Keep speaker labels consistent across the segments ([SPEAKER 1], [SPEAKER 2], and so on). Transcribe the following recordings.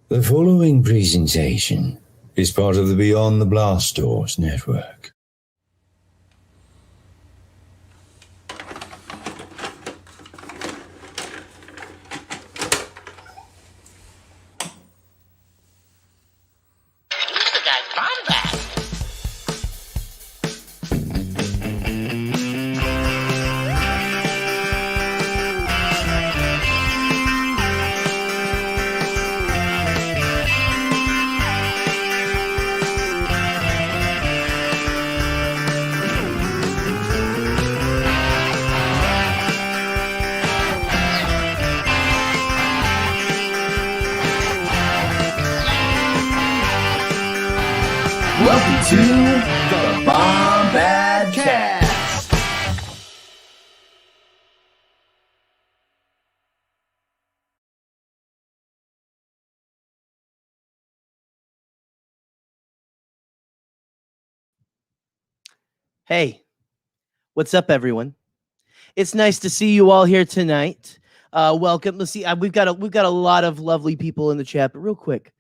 [SPEAKER 1] The following presentation is part of the Beyond the Blast Doors network.
[SPEAKER 2] Welcome to the Bombadcast.
[SPEAKER 3] Hey, what's up, everyone? It's nice to see you all here tonight. Welcome. Let's see. We've got a lot of lovely people in the chat, but real quick,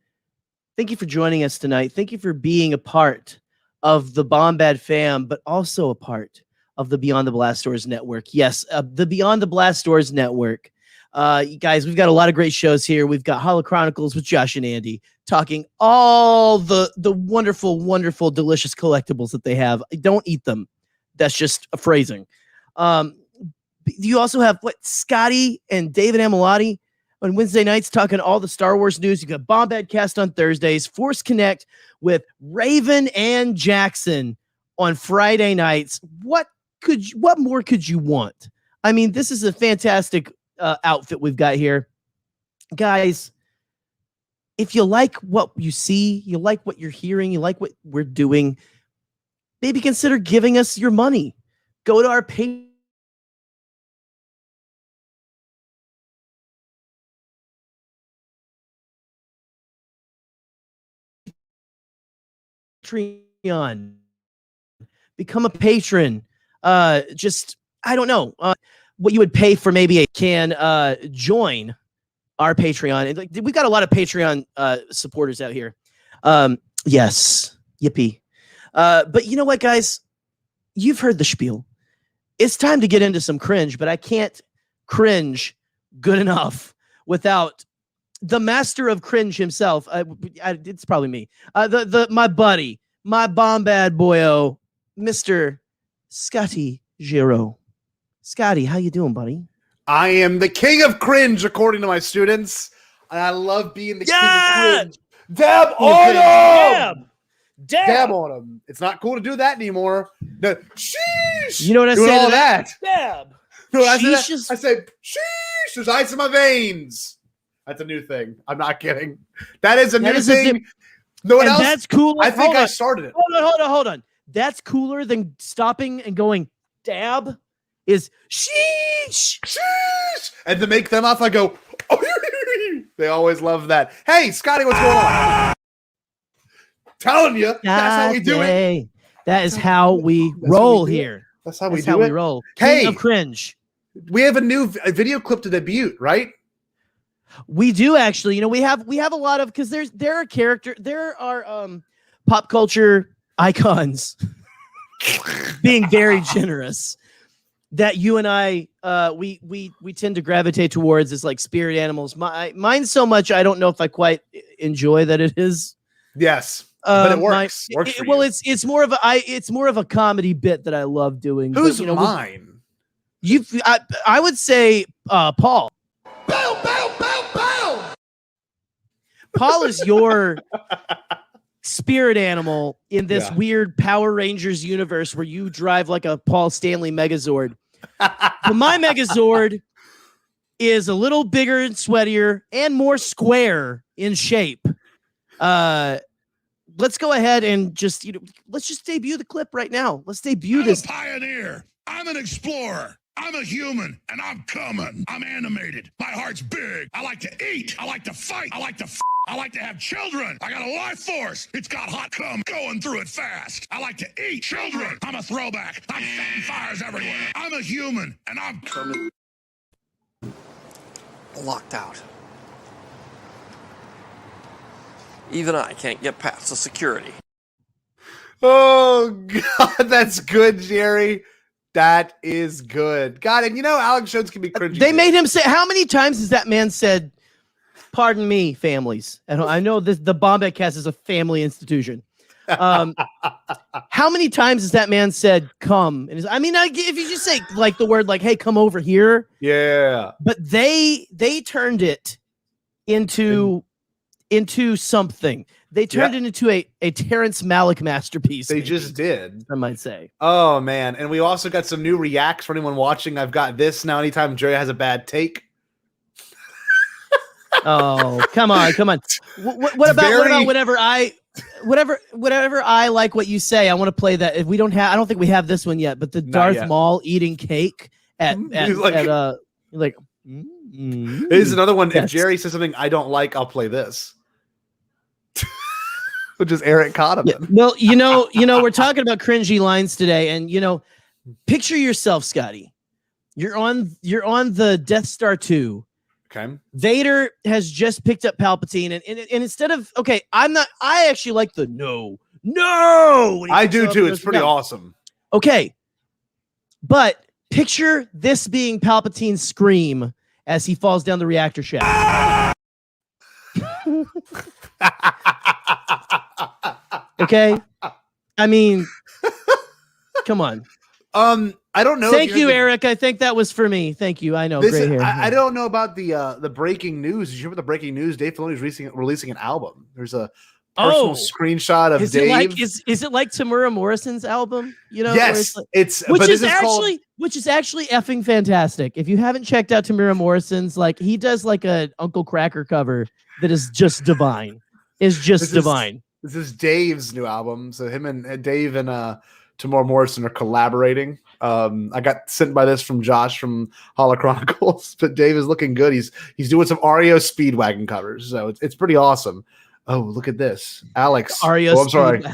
[SPEAKER 3] thank you for joining us tonight. Thank you for being a part of the Bombad fam, but also a part of the Beyond the Blast Doors network. Yes, the Beyond the Blast Doors network. You guys, we've got a lot of great shows here. We've got Holo Chronicles with Josh and Andy talking all the wonderful, wonderful, delicious collectibles that they have. Don't eat them. That's just a phrasing. You also have Scotty and David Amilati on Wednesday nights talking all the Star Wars news. You got Bombadcast on Thursdays, Force Connect with Raven and Jackson on Friday nights. What more could you want? I mean, this is a fantastic outfit we've got here. Guys, if you like what you see, you like what you're hearing, you like what we're doing, maybe consider giving us your money. Go to our Patreon. Become a patron. I don't know what you would pay for maybe join our Patreon. We've got a lot of Patreon supporters out here. Yes, yippee. But you know what, guys? You've heard the spiel. It's time to get into some cringe, but I can't cringe good enough without the master of cringe himself. It's probably me. My buddy, my Bombad boyo, Mr. Scotty Giro. Scotty, how you doing, buddy?
[SPEAKER 2] I am the king of cringe, according to my students. And I love being the king of cringe. Dab on him! Dab on him. It's not cool to do that anymore. Sheesh!
[SPEAKER 3] You know what I say
[SPEAKER 2] all
[SPEAKER 3] to that?
[SPEAKER 2] Dab. No, I say, sheesh, there's ice in my veins. That's a new thing. I'm not kidding. That is a new thing. No one else.
[SPEAKER 3] That's cool.
[SPEAKER 2] I think I started it.
[SPEAKER 3] Hold on. That's cooler than stopping and going dab is sheesh.
[SPEAKER 2] Sheesh. And to make them off, I go, they always love that. Hey, Scotty, what's going on? Telling you, that's how we do it.
[SPEAKER 3] That is how we roll here.
[SPEAKER 2] That's how we do it.
[SPEAKER 3] We roll.
[SPEAKER 2] Hey,
[SPEAKER 3] King of cringe.
[SPEAKER 2] We have a new video clip to debut, right?
[SPEAKER 3] We do actually. You know, we have a lot of, because there are pop culture icons being very generous that you and I we tend to gravitate towards as like spirit animals. Mine so much I don't know if I quite enjoy that it is.
[SPEAKER 2] Yes. But it works.
[SPEAKER 3] It's more of a comedy bit that I love doing.
[SPEAKER 2] Who's mine?
[SPEAKER 3] I would say Paul.
[SPEAKER 2] Bow, bow, bow, bow.
[SPEAKER 3] Paul is your spirit animal in this weird Power Rangers universe where you drive like a Paul Stanley Megazord. But my Megazord is a little bigger and sweatier and more square in shape. Let's go ahead and let's just debut the clip right now. Let's debut this.
[SPEAKER 4] I'm a pioneer. I'm an explorer. I'm a human, and I'm coming. I'm animated. My heart's big. I like to eat. I like to fight. I like to I like to have children. I got a life force. It's got hot cum going through it fast. I like to eat children. I'm a throwback. I'm setting fires everywhere. I'm a human, and I'm coming.
[SPEAKER 5] Locked out. Even I can't get past the security.
[SPEAKER 2] Oh, God, that's good, Gerry. That is good. God, and you know, Alex Jones can be cringy.
[SPEAKER 3] They made him say, how many times has that man said, pardon me, families? And I know the Bombadcast is a family institution. How many times has that man said, come? And if you just say like the word like, hey, come over here.
[SPEAKER 2] Yeah.
[SPEAKER 3] But they turned it into something. They turned it into a Terrence Malick masterpiece.
[SPEAKER 2] They just did.
[SPEAKER 3] I might say.
[SPEAKER 2] Oh, man. And we also got some new reacts for anyone watching. I've got this now. Anytime Gerry has a bad take.
[SPEAKER 3] Oh, come on. What about whenever I like what you say, I want to play that. If we don't have, I don't think we have this one yet, but the Darth Maul eating cake at
[SPEAKER 2] Here's another one. If Gerry says something I don't like, I'll play this. Which is Eric Cotterman.
[SPEAKER 3] Yeah. Well, you know, we're talking about cringy lines today, and picture yourself, Scotty. You're on the Death Star 2.
[SPEAKER 2] Okay.
[SPEAKER 3] Vader has just picked up Palpatine, and instead of I actually like the no.
[SPEAKER 2] I do too. It's pretty awesome.
[SPEAKER 3] Okay. But picture this being Palpatine's scream as he falls down the reactor shaft. Okay. I mean, come on.
[SPEAKER 2] I don't know.
[SPEAKER 3] Thank you, Eric. I think that was for me. Thank you. I know. Great hair.
[SPEAKER 2] I don't know about the breaking news. Did you remember the breaking news? Dave Filoni's releasing an album. There's a personal screenshot of Dave.
[SPEAKER 3] Is it like Tamura Morrison's album?
[SPEAKER 2] Yes,
[SPEAKER 3] which is actually effing fantastic. If you haven't checked out Tamura Morrison's, like he does like a Uncle Cracker cover that is just divine. This is Dave's new album. So him and Dave and Tamura Morrison are collaborating. I got sent by this from Josh from Holla Chronicles, but Dave is looking good. He's doing some REO Speedwagon covers, so it's pretty awesome. Oh, look at this, Alex. REO
[SPEAKER 2] I'm sorry.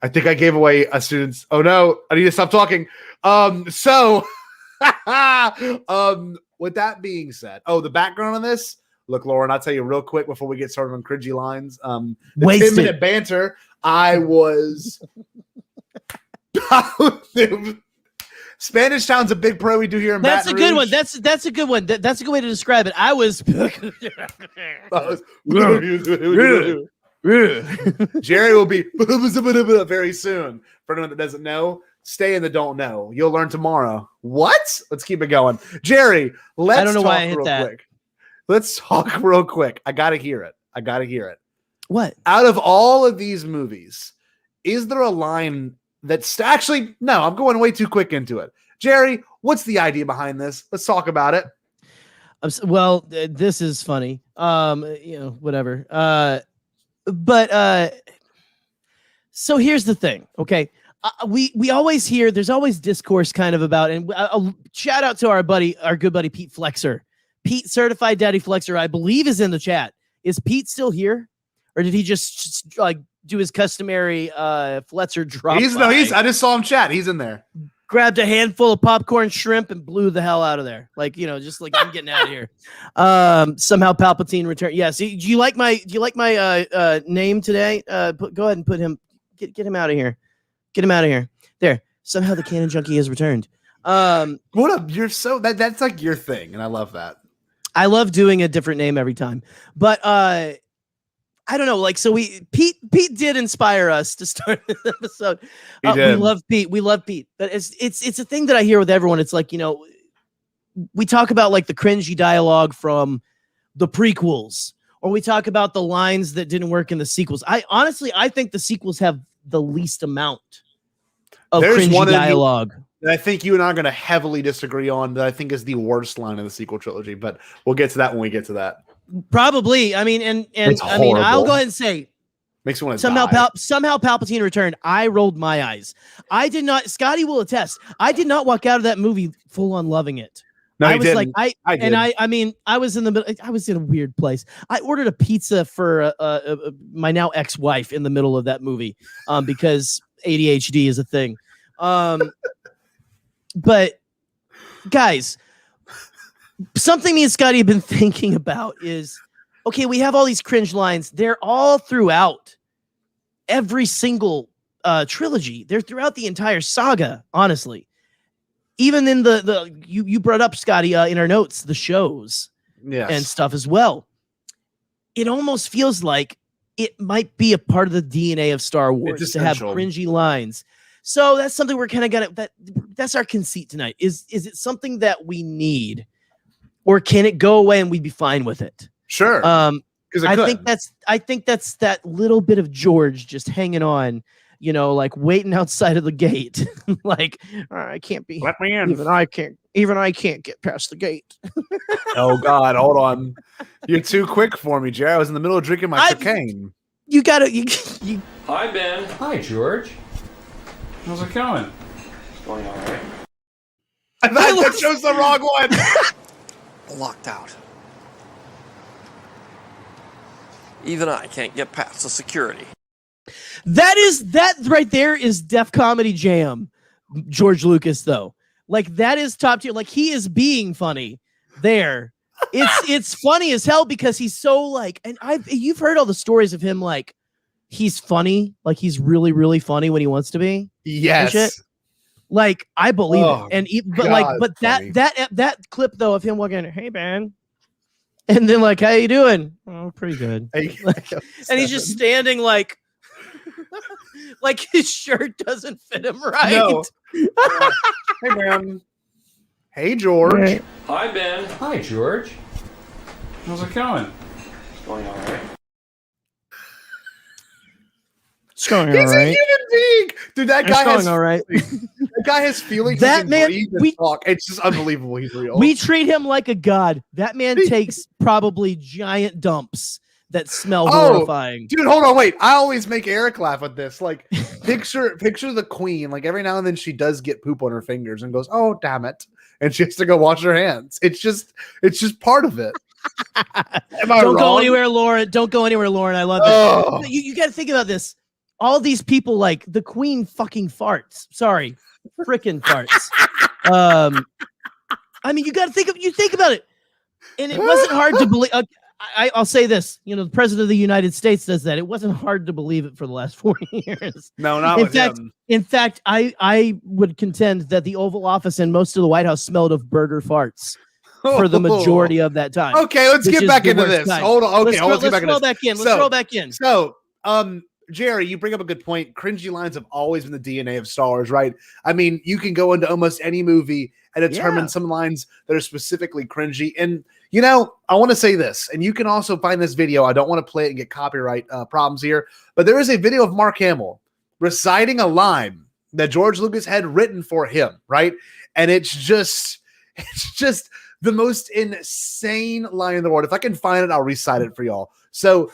[SPEAKER 2] I think I gave away a student's. Oh no, I need to stop talking. With that being said, the background on this. Look, Lauren, I'll tell you real quick before we get started on cringy lines. The 10-minute banter. I was. Spanish Town's a big pro we do here in Baton Rouge.
[SPEAKER 3] Good one. That's a good one. That's a good way to describe it. I was
[SPEAKER 2] Gerry will be very soon. For anyone that doesn't know, stay in the don't know. You'll learn tomorrow. What? Let's keep it going. Gerry, let's
[SPEAKER 3] I don't know
[SPEAKER 2] talk
[SPEAKER 3] why I hit
[SPEAKER 2] real
[SPEAKER 3] that.
[SPEAKER 2] quick. Let's talk real quick. I gotta hear it.
[SPEAKER 3] What?
[SPEAKER 2] Out of all of these movies, is there a line that's actually no? I'm going way too quick into it. Gerry, what's the idea behind this? Let's talk about it.
[SPEAKER 3] Well, this is funny. Whatever. So here's the thing. Okay, we always hear there's always discourse kind of about, and shout out to our good buddy Pete Flexer. Pete, certified daddy Flexer, I believe is in the chat. Is Pete still here, or did he just like do his customary Fletcher drop?
[SPEAKER 2] I just saw him chat. He's in there.
[SPEAKER 3] Grabbed a handful of popcorn shrimp and blew the hell out of there. Like, just like I'm getting out of here. Somehow Palpatine returned. Yeah. See, do you like my name today? Go ahead and put him. Get him out of here. Get him out of here. There. Somehow the Canon Junkie has returned.
[SPEAKER 2] What up? You're so that's like your thing, and I love that.
[SPEAKER 3] I love doing a different name every time, but I don't know. Like, so Pete did inspire us to start this episode. We love Pete. But it's a thing that I hear with everyone. It's like, we talk about like the cringy dialogue from the prequels, or we talk about the lines that didn't work in the sequels. I think the sequels have the least amount of cringy dialogue.
[SPEAKER 2] And I think you and I are going to heavily disagree on that. I think is the worst line in the sequel trilogy, but we'll get to that when we get to that.
[SPEAKER 3] Probably. I mean, I'll go ahead and say,
[SPEAKER 2] makes me want to
[SPEAKER 3] somehow Palpatine returned. I rolled my eyes. I did not. Scotty will attest. I did not walk out of that movie full on loving it.
[SPEAKER 2] No,
[SPEAKER 3] I was
[SPEAKER 2] didn't.
[SPEAKER 3] like, I was in the middle. I was in a weird place. I ordered a pizza for my now ex-wife in the middle of that movie, because ADHD is a thing. But guys, something me and Scotty have been thinking about is okay, we have all these cringe lines. They're all throughout every single trilogy. They're throughout the entire saga, honestly. Even in you brought up, Scotty, in our notes, the shows and stuff as well. It almost feels like it might be a part of the DNA of Star Wars to have cringy lines. So that's something we're kind of got. That's our conceit tonight. Is it something that we need, or can it go away and we'd be fine with it?
[SPEAKER 2] Sure.
[SPEAKER 3] I think that's that little bit of George just hanging on, like waiting outside of the gate. Like, I can't be.
[SPEAKER 2] Let me in.
[SPEAKER 3] Even I can't get past the gate.
[SPEAKER 2] Oh God, hold on. You're too quick for me, Jerry. I was in the middle of drinking my cocaine.
[SPEAKER 3] You gotta.
[SPEAKER 5] Hi, Ben.
[SPEAKER 6] Hi, George. How's it going?
[SPEAKER 5] It's going all right.
[SPEAKER 2] That chose the wrong one.
[SPEAKER 5] Locked out. Even I can't get past the security.
[SPEAKER 3] That right there is Def Comedy Jam, George Lucas, though. Like, that is top tier. Like, he is being funny there. It's funny as hell because he's so like, and you've heard all the stories of him, like, he's funny, like he's really, really funny when he wants to be.
[SPEAKER 2] Yes.
[SPEAKER 3] Like, I believe it. And but
[SPEAKER 2] funny.
[SPEAKER 3] that clip though of him walking, hey man, and then like, how you doing? Oh, pretty good. Like, and he's just standing like like his shirt doesn't fit him right.
[SPEAKER 2] No. Hey man. Hey George.
[SPEAKER 5] Hi, Ben.
[SPEAKER 6] Hi, George. How's it going?
[SPEAKER 5] It's going all right.
[SPEAKER 3] It's going
[SPEAKER 2] He's
[SPEAKER 3] all right.
[SPEAKER 2] a human being, dude. That guy has
[SPEAKER 3] all right.
[SPEAKER 2] That guy has feelings.
[SPEAKER 3] That man,
[SPEAKER 2] talk. It's just unbelievable. He's real.
[SPEAKER 3] We treat him like a god. That man takes probably giant dumps that smell horrifying.
[SPEAKER 2] Dude, hold on, wait. I always make Eric laugh with this. Like, picture the queen. Like, every now and then she does get poop on her fingers and goes, "Oh, damn it!" And she has to go wash her hands. It's just part of it.
[SPEAKER 3] Don't go anywhere, Lauren. Don't go anywhere, Lauren. I love it.
[SPEAKER 2] Oh.
[SPEAKER 3] You got to think about this. All these people, like the queen, fucking farts. Sorry, freaking farts. I mean, you got to think about it, and it wasn't hard to believe. I'll say this: the president of the United States does that. It wasn't hard to believe it for the last 40 years.
[SPEAKER 2] No, not with him.
[SPEAKER 3] In fact, I would contend that the Oval Office and most of the White House smelled of burger farts for the majority of that time.
[SPEAKER 2] Okay, let's get back into this.
[SPEAKER 3] Time.
[SPEAKER 2] Hold on. Okay, let's
[SPEAKER 3] roll back in. Let's roll back in.
[SPEAKER 2] So, Jerry, you bring up a good point. Cringy lines have always been the DNA of Star Wars, right? I mean, you can go into almost any movie and determine some lines that are specifically cringy. And, I want to say this, and you can also find this video. I don't want to play it and get copyright problems here, but there is a video of Mark Hamill reciting a line that George Lucas had written for him, right? And it's just the most insane line in the world. If I can find it, I'll recite it for y'all. So,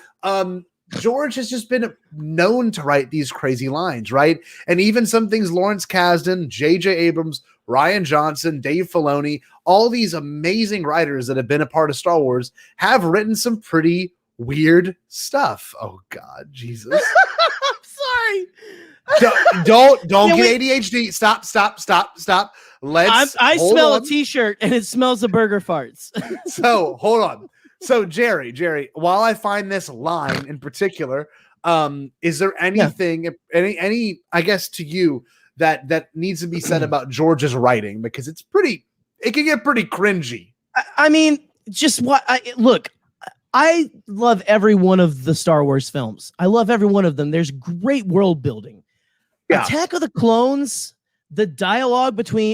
[SPEAKER 2] George has just been known to write these crazy lines, right? And even some things Lawrence Kasdan, J.J. Abrams, Rian Johnson, Dave Filoni, all these amazing writers that have been a part of Star Wars have written some pretty weird stuff. Oh God, Jesus.
[SPEAKER 3] I'm sorry.
[SPEAKER 2] Don't get ADHD. Stop.
[SPEAKER 3] I smell a t-shirt and it smells of burger farts.
[SPEAKER 2] So hold on. So Jerry, while I find this line in particular, is there anything, any, I guess to you that needs to be said about George's writing? Because it can get pretty cringy.
[SPEAKER 3] I mean, look, I love every one of the Star Wars films. I love every one of them. There's great world building. Yeah. Attack of the Clones, the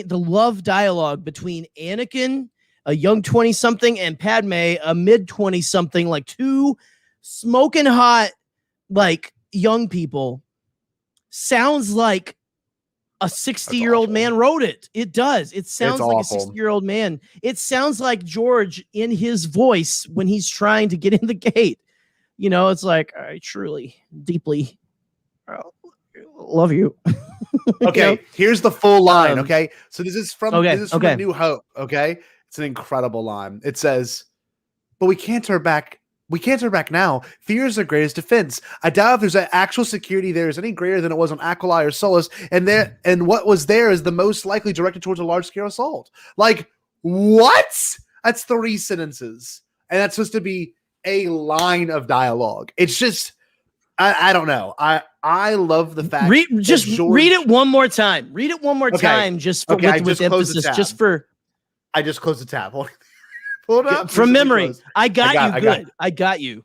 [SPEAKER 3] love dialogue between Anakin, a young 20-something, and Padme, a mid-20-something, like two smoking hot, like, young people, sounds like a 60-year-old man wrote it. It does. It sounds like a 60-year-old man. It sounds like George in his voice when he's trying to get in the gate. It's like, I truly, deeply love you.
[SPEAKER 2] Okay, here's the full line, okay? So this is from A New Hope, okay? It's an incredible line. It says, "But we can't turn back. We can't turn back now. Fear is their greatest defense. I doubt if there's an actual security there is any greater than it was on Aquilai or Solus, and what was there is the most likely directed towards a large-scale assault." Like, what? That's 3 sentences. And that's supposed to be a line of dialogue. It's just I don't know. I love the fact
[SPEAKER 3] read it one more time. Read it one more time, just for with emphasis. Just for
[SPEAKER 2] I just closed the tab. Hold up.
[SPEAKER 3] From memory. I got you.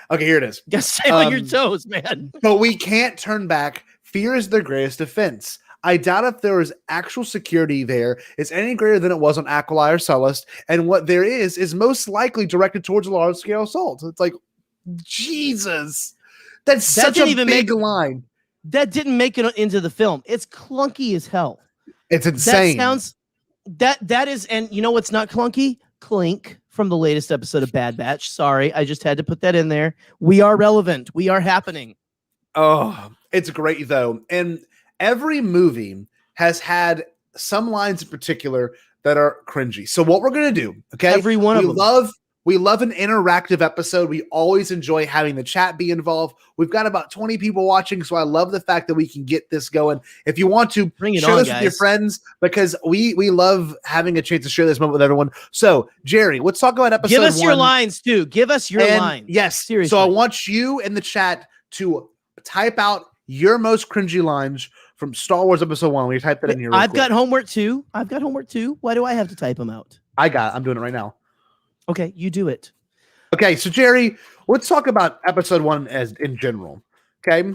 [SPEAKER 2] Okay, here it is.
[SPEAKER 3] Just stay on your toes, man.
[SPEAKER 2] But we can't turn back. Fear is their greatest defense. I doubt if there is actual security there is any greater than it was on Aquila or Sullust, and what there is most likely directed towards a large-scale assault. It's like, Jesus. That's such a big line.
[SPEAKER 3] That didn't make it into the film. It's clunky as hell.
[SPEAKER 2] It's insane.
[SPEAKER 3] That is, and you know what's not clunky? Clink from the latest episode of Bad Batch. Sorry, I just had to put that in there. We are relevant. We are happening.
[SPEAKER 2] Oh, it's great though. And every movie has had some lines in particular that are cringy. So what we're going to do, okay?
[SPEAKER 3] Every one of them.
[SPEAKER 2] We love an interactive episode. We always enjoy having the chat be involved. We've got about 20 people watching, so I love the fact that we can get this going. If you want to share this with your friends, because we love having a chance to share this moment with everyone. So, Gerry, let's talk about episode 1.
[SPEAKER 3] Give us your lines, too. Give us your lines.
[SPEAKER 2] Yes,
[SPEAKER 3] seriously.
[SPEAKER 2] So I want you in the chat to type out your most cringy lines from Star Wars Episode 1. Will you type that in here?
[SPEAKER 3] I've got homework, too. Why do I have to type them out?
[SPEAKER 2] I'm doing it right now.
[SPEAKER 3] Okay, you do it.
[SPEAKER 2] Okay, so Gerry, let's talk about episode 1 as in general. Okay.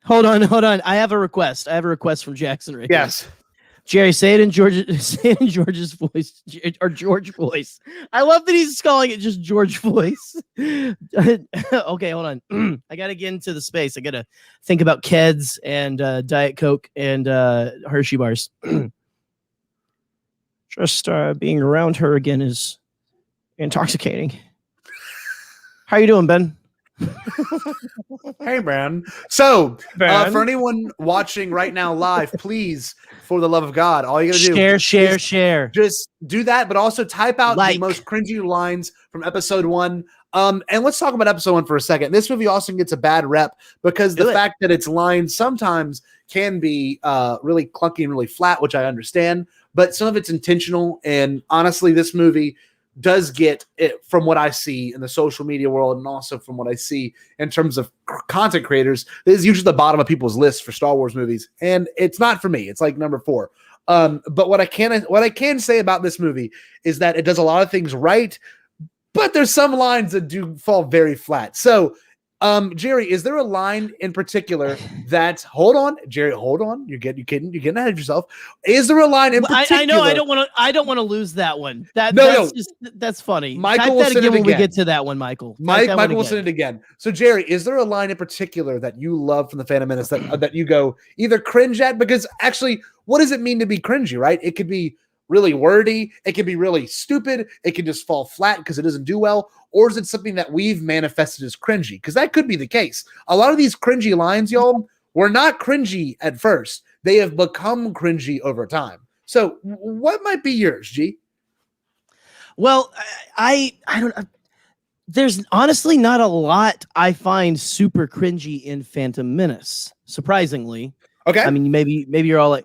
[SPEAKER 3] Hold on. I have a request. From Jackson right
[SPEAKER 2] Yes.
[SPEAKER 3] Here. Gerry, say it in George's voice or George voice. I love that he's calling it just George voice. Okay, hold on. I gotta get into the space. I gotta think about Keds and Diet Coke and Hershey bars. Just being around her again is intoxicating. How you doing, Ben?
[SPEAKER 2] Hey, man. So, for anyone watching right now live, please, for the love of God, all you gotta do
[SPEAKER 3] share.
[SPEAKER 2] Just do that, but also type out the most cringy lines from episode 1. And let's talk about episode 1 for a second. This movie also gets a bad rep because the fact that its lines sometimes can be really clunky and really flat, which I understand, but some of it's intentional. And honestly, this movie does get it from what I see in the social media world, and also from what I see in terms of content creators. This is usually the bottom of people's lists for Star Wars movies, and it's not for me. It's like number 4. But what I can say about this movie is that it does a lot of things right, but there's some lines that do fall very flat. So, Gerry, is there a line in particular that? Hold on, Gerry. Hold on. You're getting ahead of yourself. Is there a line in particular?
[SPEAKER 3] I know. I don't want to lose that one. That's funny.
[SPEAKER 2] Michael
[SPEAKER 3] Type
[SPEAKER 2] will
[SPEAKER 3] that again when we get to that one, Michael.
[SPEAKER 2] Michael will send it again. So, Gerry, is there a line in particular that you love from the Phantom Menace that you go either cringe at? Because actually, what does it mean to be cringy? Right? It could be really wordy. It can be really stupid. It can just fall flat because it doesn't do well. Or is it something that we've manifested as cringy? Because that could be the case. A lot of these cringy lines, y'all, were not cringy at first. They have become cringy over time. So what might be yours, G?
[SPEAKER 3] Well, I don't know. There's honestly not a lot I find super cringy in Phantom Menace, surprisingly.
[SPEAKER 2] Okay.
[SPEAKER 3] I mean, maybe you're all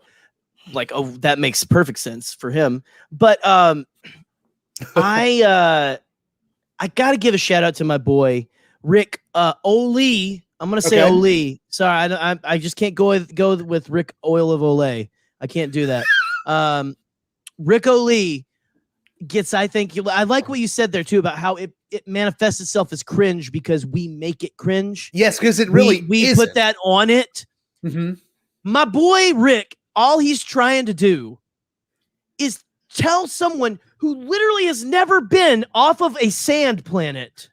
[SPEAKER 3] like, oh, that makes perfect sense for him. But I got to give a shout out to my boy, Rick Ole. I'm going to say Ole. Sorry, I just can't go with Rick Oil of Olay. I can't do that. Rick Ole gets, I think, I like what you said there, too, about how it manifests itself as cringe because we make it cringe.
[SPEAKER 2] Yes, because it really
[SPEAKER 3] we put that on it.
[SPEAKER 2] Mm-hmm.
[SPEAKER 3] My boy, Rick, all he's trying to do is tell someone who literally has never been off of a sand planet.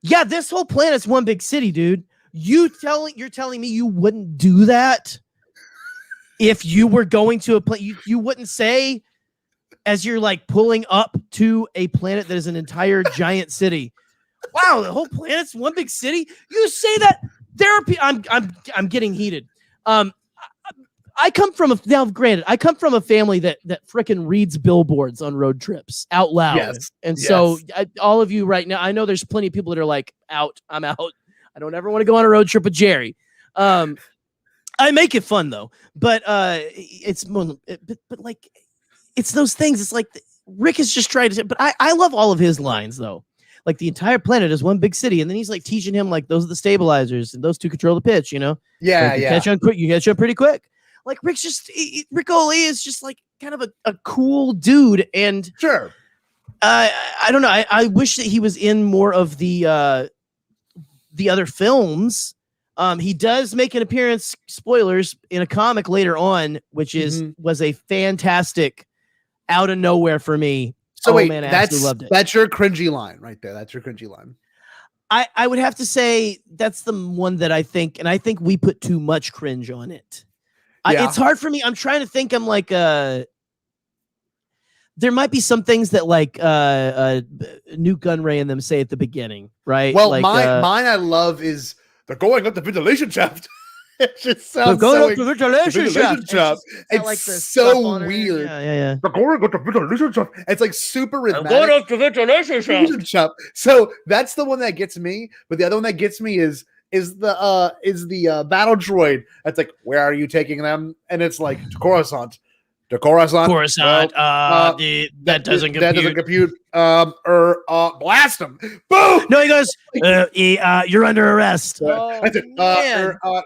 [SPEAKER 3] Yeah, this whole planet's one big city, dude. You're telling me you wouldn't do that if you were going to a planet? You wouldn't say, as you're like pulling up to a planet that is an entire giant city, wow, the whole planet's one big city. You say that I'm getting heated. I come from a family that frickin' reads billboards on road trips out loud.
[SPEAKER 2] Yes.
[SPEAKER 3] And so all of you right now, I know there's plenty of people that are like, I'm out. I don't ever want to go on a road trip with Gerry. I make it fun though, but like, it's those things. It's like Rick is just trying to, but I love all of his lines though. like the entire planet is one big city, and then he's like teaching him like those are the stabilizers and those two control the pitch, you know?
[SPEAKER 2] Yeah,
[SPEAKER 3] like,
[SPEAKER 2] yeah.
[SPEAKER 3] You catch on pretty quick. Like Rick O'Lee is just like kind of a cool dude, and
[SPEAKER 2] Sure.
[SPEAKER 3] I don't know. I wish that he was in more of the other films. He does make an appearance, spoilers, in a comic later on, which was a fantastic out of nowhere for me.
[SPEAKER 2] So wait,
[SPEAKER 3] man, I absolutely loved it.
[SPEAKER 2] That's your cringy line right there. That's your cringy line.
[SPEAKER 3] I would have to say that's the one that I think we put too much cringe on it.
[SPEAKER 2] Yeah.
[SPEAKER 3] It's hard for me. I'm trying to think. I'm like, there might be some things that like Newt Gunray and them say at the beginning, right?
[SPEAKER 2] Well,
[SPEAKER 3] like,
[SPEAKER 2] mine I love is they're going up the ventilation shaft. It just sounds
[SPEAKER 3] going
[SPEAKER 2] so
[SPEAKER 3] up the ventilation shaft.
[SPEAKER 2] It's
[SPEAKER 3] like the
[SPEAKER 2] so weird.
[SPEAKER 3] Yeah.
[SPEAKER 2] They're going up the ventilation shaft. It's like super rhythmic.
[SPEAKER 3] Going up the ventilation shaft.
[SPEAKER 2] So that's the one that gets me. But the other one that gets me is the battle droid. That's like, where are you taking them? And it's like to Coruscant.
[SPEAKER 3] Coruscant. Well, that doesn't compute.
[SPEAKER 2] Blast him. Boom.
[SPEAKER 3] No, he goes, you're under arrest.
[SPEAKER 2] That's it.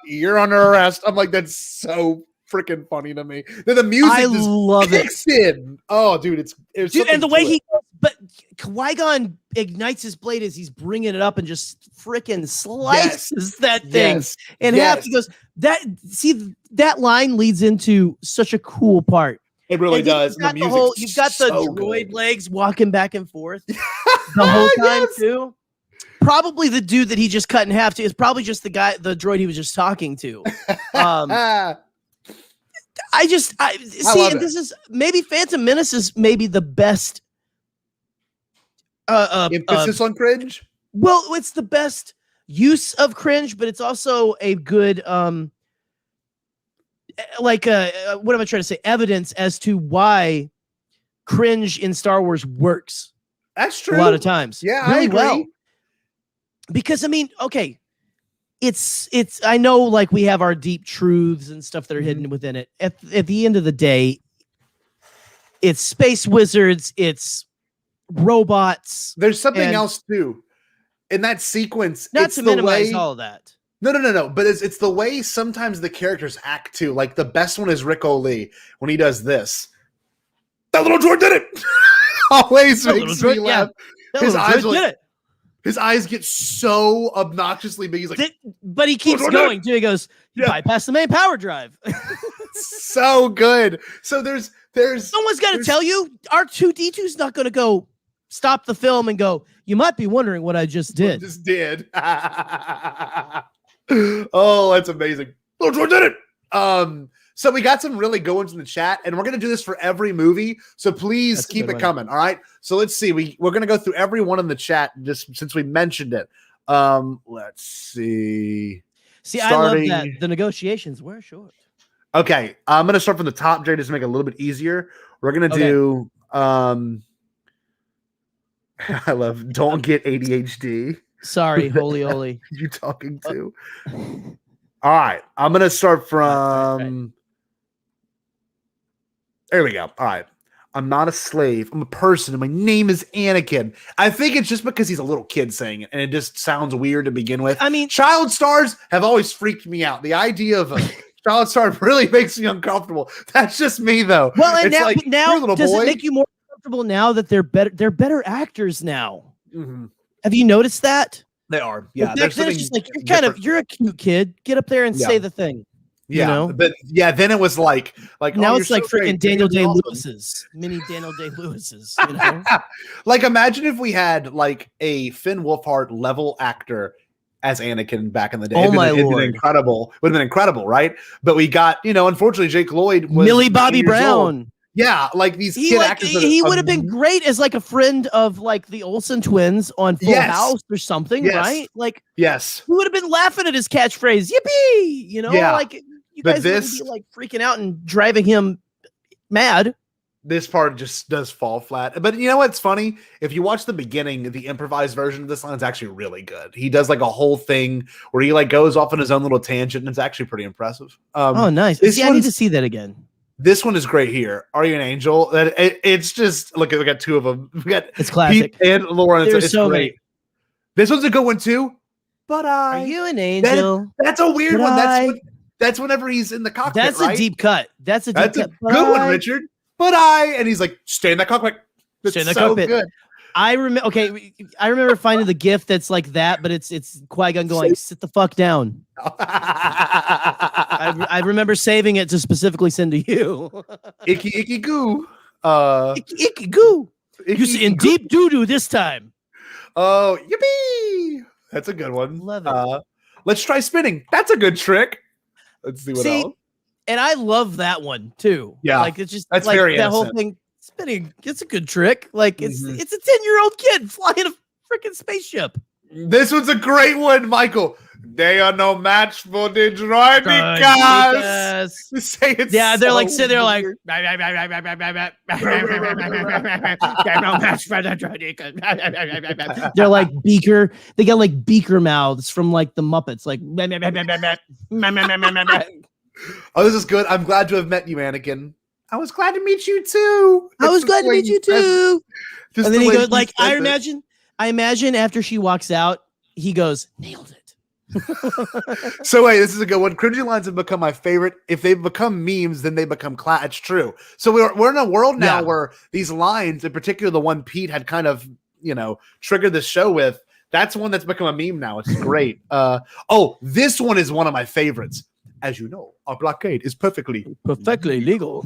[SPEAKER 2] You're under arrest. I'm like, that's so freaking funny to me. Then the music
[SPEAKER 3] I love
[SPEAKER 2] kicks in. Oh, dude, it's
[SPEAKER 3] dude, and the way he goes, but Qui-Gon ignites his blade as he's bringing it up and just freaking slices that thing. And half he goes, that line leads into such a cool part.
[SPEAKER 2] It really does.
[SPEAKER 3] You've got the droid legs walking back and forth the whole time too. Probably the dude that he just cut in half is probably just the droid he was just talking to. I see, and this is maybe Phantom Menace is maybe the best
[SPEAKER 2] emphasis on cringe.
[SPEAKER 3] Well, it's the best use of cringe, but it's also a good what am I trying to say? Evidence as to why cringe in Star Wars works.
[SPEAKER 2] That's true.
[SPEAKER 3] A lot of times.
[SPEAKER 2] Yeah,
[SPEAKER 3] really
[SPEAKER 2] I agree.
[SPEAKER 3] well. Because I mean, okay, it's I know like we have our deep truths and stuff that are hidden within it. At the end of the day, it's space wizards, it's robots.
[SPEAKER 2] There's something else too. In that sequence,
[SPEAKER 3] not to minimize all of that.
[SPEAKER 2] No. But it's the way sometimes the characters act too. Like the best one is Rick O'Lee when he does this. That little droid did it. Always makes me laugh.
[SPEAKER 3] Yeah.
[SPEAKER 2] His eyes get so obnoxiously big. He's like,
[SPEAKER 3] but he keeps going too. He goes, bypass the main power drive.
[SPEAKER 2] So good. So there's
[SPEAKER 3] someone's got to tell you R2D2's not going to go stop the film and go, you might be wondering what I just did.
[SPEAKER 2] Oh, that's amazing. Little Droid did it. So we got some really good ones in the chat, and we're going to do this for every movie. So please keep it coming. All right. So let's see. We're going to go through every one in the chat just since we mentioned it. Let's see.
[SPEAKER 3] I love that. The negotiations were short.
[SPEAKER 2] Okay. I'm going to start from the top, Jay, just to make it a little bit easier. We're going to do, I love don't get ADHD.
[SPEAKER 3] Sorry, holy.
[SPEAKER 2] You talking to? All right. I'm going to start from. There we go. All right. I'm not a slave. I'm a person, and my name is Anakin. I think it's just because he's a little kid saying it, and it just sounds weird to begin with.
[SPEAKER 3] I mean,
[SPEAKER 2] child stars have always freaked me out. The idea of a child star really makes me uncomfortable. That's just me, though.
[SPEAKER 3] Well, and
[SPEAKER 2] it's
[SPEAKER 3] now does it make you more comfortable now that they're better? They're better actors now.
[SPEAKER 2] Mm-hmm.
[SPEAKER 3] Have you noticed that?
[SPEAKER 2] They are. Yeah.
[SPEAKER 3] Back then it's just like you're a cute kid. Get up there and say the thing.
[SPEAKER 2] Yeah,
[SPEAKER 3] you know?
[SPEAKER 2] But then it was like
[SPEAKER 3] now it's like freaking Daniel Day-Lewis's, mini Daniel Day-Lewis's, you know?
[SPEAKER 2] Like imagine if we had like a Finn Wolfhard level actor as Anakin back in the day.
[SPEAKER 3] Oh my lord,
[SPEAKER 2] incredible! Would have been incredible, right? But we got unfortunately Jake Lloyd was
[SPEAKER 3] Millie Bobby Brown.
[SPEAKER 2] Old. Yeah, like these kid actors.
[SPEAKER 3] He would have been great as like a friend of like the Olsen twins on Full House or something, right? Like
[SPEAKER 2] yes,
[SPEAKER 3] who would have been laughing at his catchphrase? Yippee! You know, like. You guys would be like freaking out and driving him mad.
[SPEAKER 2] This part just does fall flat. But you know what's funny? If you watch the beginning, the improvised version of this line is actually really good. He does like a whole thing where he like goes off on his own little tangent, and it's actually pretty impressive.
[SPEAKER 3] Oh, nice. I need to see that again.
[SPEAKER 2] This one is great here. Are You an Angel? It's just look. We got two of them. We got
[SPEAKER 3] it's classic.
[SPEAKER 2] Pete and Lauren.
[SPEAKER 3] There's
[SPEAKER 2] it's
[SPEAKER 3] so
[SPEAKER 2] great.
[SPEAKER 3] many.
[SPEAKER 2] This one's a good one too. But
[SPEAKER 3] Are you an angel?
[SPEAKER 2] That's a weird
[SPEAKER 3] But
[SPEAKER 2] one. That's whenever he's in the cockpit.
[SPEAKER 3] That's
[SPEAKER 2] right?
[SPEAKER 3] a deep cut. That's a deep cut.
[SPEAKER 2] Good one, Richard. And he's like, stay in that cockpit.
[SPEAKER 3] Stay in the cockpit. Good. I remember. Okay, I remember finding the gift that's like that, but it's Qui-Gon going, sit the fuck down. I remember saving it to specifically send to you.
[SPEAKER 2] Icky goo.
[SPEAKER 3] Icky goo. You in deep doo doo this time.
[SPEAKER 2] Oh, yippee! That's a good one.
[SPEAKER 3] Love it.
[SPEAKER 2] Let's try spinning. That's a good trick. Let's see what else.
[SPEAKER 3] And I love that one too.
[SPEAKER 2] Yeah,
[SPEAKER 3] like it's just
[SPEAKER 2] that's
[SPEAKER 3] like
[SPEAKER 2] very
[SPEAKER 3] that
[SPEAKER 2] innocent.
[SPEAKER 3] whole thing. Spinning, it's a good trick. Like it's a 10-year-old kid flying a freaking spaceship.
[SPEAKER 2] This one's a great one, Michael. They are no match for the droid because say it.
[SPEAKER 3] Yeah, they're
[SPEAKER 2] so
[SPEAKER 3] like sitting there like
[SPEAKER 2] weird.
[SPEAKER 3] they're like beaker. They got like beaker mouths from like the Muppets. Like
[SPEAKER 2] oh, this is good. I'm glad to have met you, Anakin. I was glad to meet you too.
[SPEAKER 3] I was glad to meet you too.
[SPEAKER 2] And
[SPEAKER 3] then he goes like, I imagine after she walks out, he goes, nailed it.
[SPEAKER 2] So wait, this is a good one. Cringy lines have become my favorite. If they become memes, then they become It's true. So we're in a world now where these lines, in particular the one Pete had kind of, triggered the show with, that's one that's become a meme now. It's great. This one is one of my favorites. As you know, our blockade is perfectly
[SPEAKER 3] legal.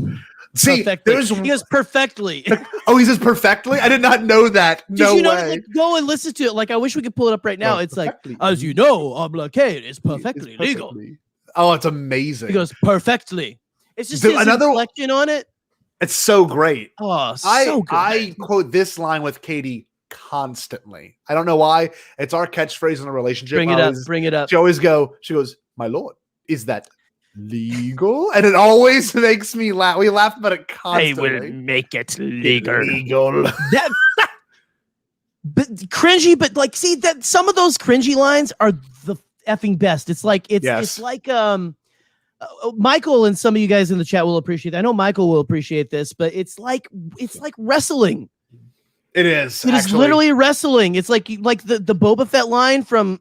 [SPEAKER 2] See,
[SPEAKER 3] he goes perfectly.
[SPEAKER 2] Oh, he says perfectly? I did not know that.
[SPEAKER 3] Did you know? Like, go and listen to it. Like, I wish we could pull it up right now. It's perfectly. Like, as you know, our blockade is perfectly legal.
[SPEAKER 2] Oh, it's amazing.
[SPEAKER 3] He goes perfectly. It's just another reflection on it.
[SPEAKER 2] It's so great.
[SPEAKER 3] Oh, so good.
[SPEAKER 2] I quote this line with Katie constantly. I don't know why. It's our catchphrase in a relationship.
[SPEAKER 3] Bring it up.
[SPEAKER 2] She goes, my lord, is that legal? And it always makes me laugh. We laugh about it constantly.
[SPEAKER 3] I will make it legal. But cringy, but like, see that some of those cringy lines are the effing best. It's like it's like Michael and some of you guys in the chat will appreciate that. I know Michael will appreciate this, but it's like wrestling.
[SPEAKER 2] It is.
[SPEAKER 3] It is literally wrestling. It's like the Boba Fett line from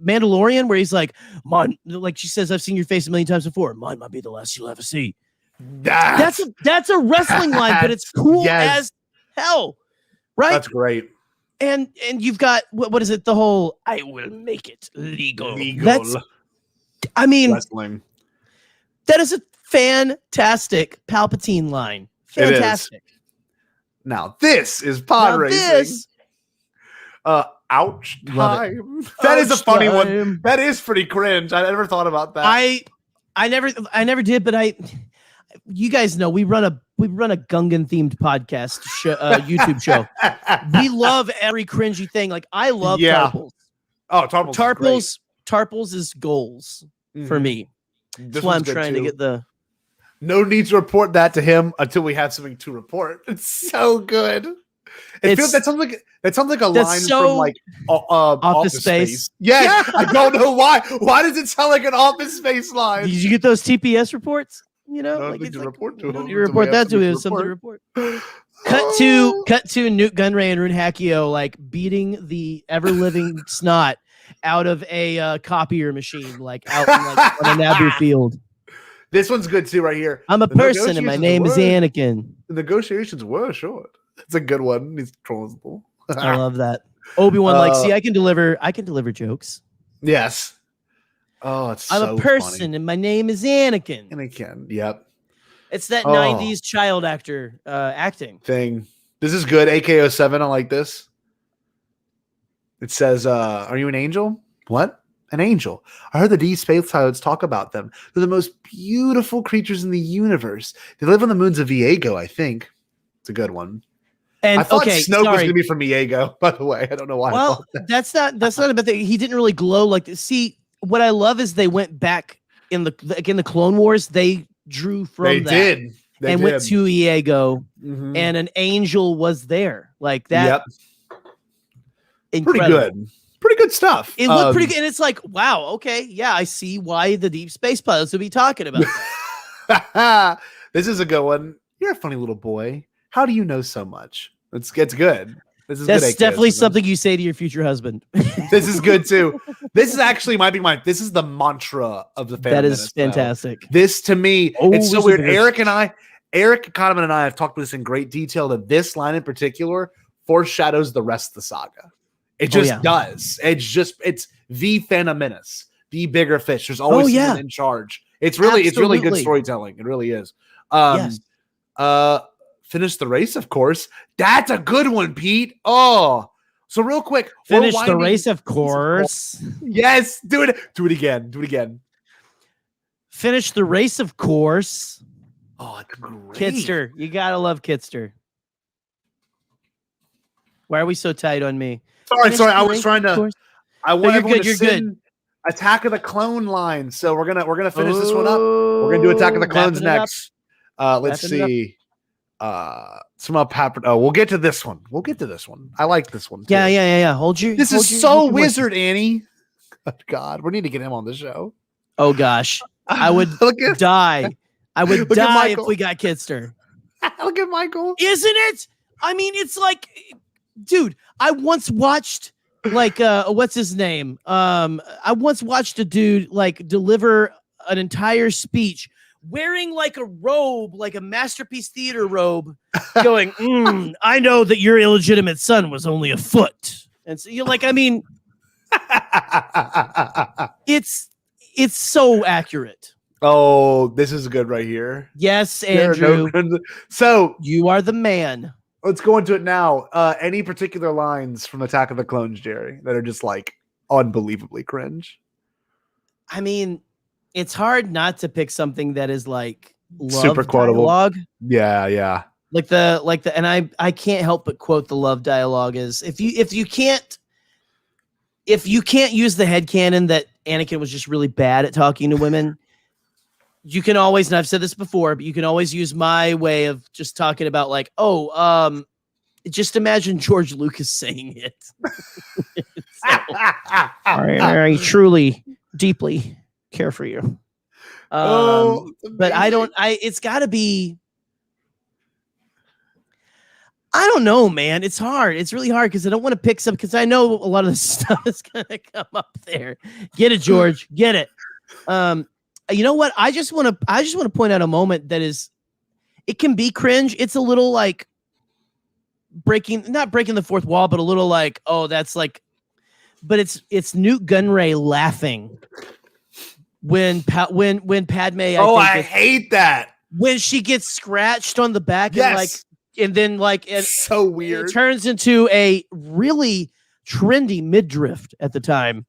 [SPEAKER 3] Mandalorian, where he's like, "Mine," like she says, "I've seen your face a million times before. Mine might be the last you'll ever see." That's a wrestling line, but it's cool as hell, right?
[SPEAKER 2] That's great.
[SPEAKER 3] And you've got what is it? The whole "I will make it legal." That's, I mean,
[SPEAKER 2] wrestling.
[SPEAKER 3] That is a fantastic Palpatine line. Fantastic.
[SPEAKER 2] Now this is pod racing. Ouch time. That is a funny one. That is pretty cringe. I never thought about that.
[SPEAKER 3] I never did, but you guys know we run a Gungan themed podcast show, YouTube show. We love every cringy thing. Like I love Tarples.
[SPEAKER 2] Oh,
[SPEAKER 3] Tarples is goals for me. That's why I'm trying to get the.
[SPEAKER 2] No need to report that to him until we have something to report. It's so good. That sounds like a line from like Office Space. Yes, yeah. I don't know why. Why does it sound like an Office Space line?
[SPEAKER 3] Did you get those TPS reports? You know,
[SPEAKER 2] no, like, report to him.
[SPEAKER 3] You report that to him. Something to report. Cut to Newt Gunray and Rune Hackio like beating the ever living snot out of a copier machine, like out on a Naboo field.
[SPEAKER 2] This one's good too, right here.
[SPEAKER 3] I'm a person, and my name is Anakin.
[SPEAKER 2] The negotiations were short. It's a good one. He's trollable.
[SPEAKER 3] I love that. Obi-Wan, see, I can deliver jokes.
[SPEAKER 2] Yes. Oh, it's
[SPEAKER 3] I'm a person, funny. And my name is Anakin.
[SPEAKER 2] Anakin. Yep.
[SPEAKER 3] It's that 90s child actor acting
[SPEAKER 2] thing. This is good. AK-07. I like this. It says, "Are you an angel? What? An angel. I heard the D space pilots talk about them. They're the most beautiful creatures in the universe. They live on the moons of Viego, I think." It's a good one. And I thought Snoke was going to be from Viego, by the way. I don't know why.
[SPEAKER 3] Well, that's not a bad thing. He didn't really glow like this. See, what I love is they went back in the Clone Wars. They drew from
[SPEAKER 2] They
[SPEAKER 3] went to Viego, and an angel was there. Like that.
[SPEAKER 2] Yep.
[SPEAKER 3] Incredible.
[SPEAKER 2] Pretty good stuff.
[SPEAKER 3] It looked pretty good. And it's like, wow, okay. Yeah, I see why the deep space pilots would be talking about that.
[SPEAKER 2] This is a good one. You're a funny little boy. How do you know so much? It's good. This is
[SPEAKER 3] That's
[SPEAKER 2] good,
[SPEAKER 3] definitely
[SPEAKER 2] AKS.
[SPEAKER 3] something you say to your future husband.
[SPEAKER 2] This is good too. This is actually this is the mantra of the Phantom
[SPEAKER 3] That is
[SPEAKER 2] Menace, though.
[SPEAKER 3] fantastic.
[SPEAKER 2] This to me, it's so
[SPEAKER 3] this is
[SPEAKER 2] weird.
[SPEAKER 3] very-
[SPEAKER 2] Eric Kahneman and I have talked about this in great detail, that this line in particular foreshadows the rest of the saga. It just does. It's the Phantom Menace, the bigger fish. There's always someone in charge. It's really good storytelling. It really is.
[SPEAKER 3] Yes.
[SPEAKER 2] Finish the race, of course. That's a good one, Pete. Oh, so real quick,
[SPEAKER 3] Finish the race, of course.
[SPEAKER 2] Yes, do it. Do it again. Do it again.
[SPEAKER 3] Finish the race, of course.
[SPEAKER 2] Oh, it's great.
[SPEAKER 3] Kitster, you gotta love Kitster. Why are we so tight on me?
[SPEAKER 2] Sorry. I was trying to. I want everyone to
[SPEAKER 3] you're
[SPEAKER 2] send Attack of the Clone line. So we're gonna finish this one up. We're gonna do Attack of the Clones next. Let's see. We'll get to this one. I like this one too.
[SPEAKER 3] Yeah. Hold your.
[SPEAKER 2] This is so wizard, Annie. God, we need to get him on the show.
[SPEAKER 3] Oh gosh, I would die. I would die if we got Kitster.
[SPEAKER 2] Look at Michael.
[SPEAKER 3] Isn't it? I mean, it's like, dude, I once watched what's his name? I once watched a dude deliver an entire speech wearing like a robe, like a Masterpiece Theater robe, going, I know that your illegitimate son was only a foot. And so you're like, I mean, it's so accurate.
[SPEAKER 2] Oh, this is good right here.
[SPEAKER 3] Yes, Andrew.
[SPEAKER 2] So
[SPEAKER 3] you are the man.
[SPEAKER 2] Let's go into it now. Any particular lines from Attack of the Clones, Jerry, that are just like unbelievably cringe?
[SPEAKER 3] I mean, it's hard not to pick something that is like
[SPEAKER 2] super quotable
[SPEAKER 3] dialogue.
[SPEAKER 2] Yeah.
[SPEAKER 3] And I can't help but quote the love dialogue is if you can't use the headcanon that Anakin was just really bad at talking to women, you can always, and I've said this before, but you can always use my way of just talking about just imagine George Lucas saying it. I truly, deeply care for you. But it's gotta be, I don't know, man. It's hard. It's really hard because I don't want to pick some, because I know a lot of this stuff is gonna come up there. Get it, George. Get it. You know what? I just want to point out a moment that is, it can be cringe. It's a little like not breaking the fourth wall, but a little like, oh, that's like, but it's Newt Gunray laughing when Padme.
[SPEAKER 2] I hate that
[SPEAKER 3] when she gets scratched on the back.
[SPEAKER 2] Yes.
[SPEAKER 3] And then it's
[SPEAKER 2] so weird.
[SPEAKER 3] It turns into a really trendy midriff at the time.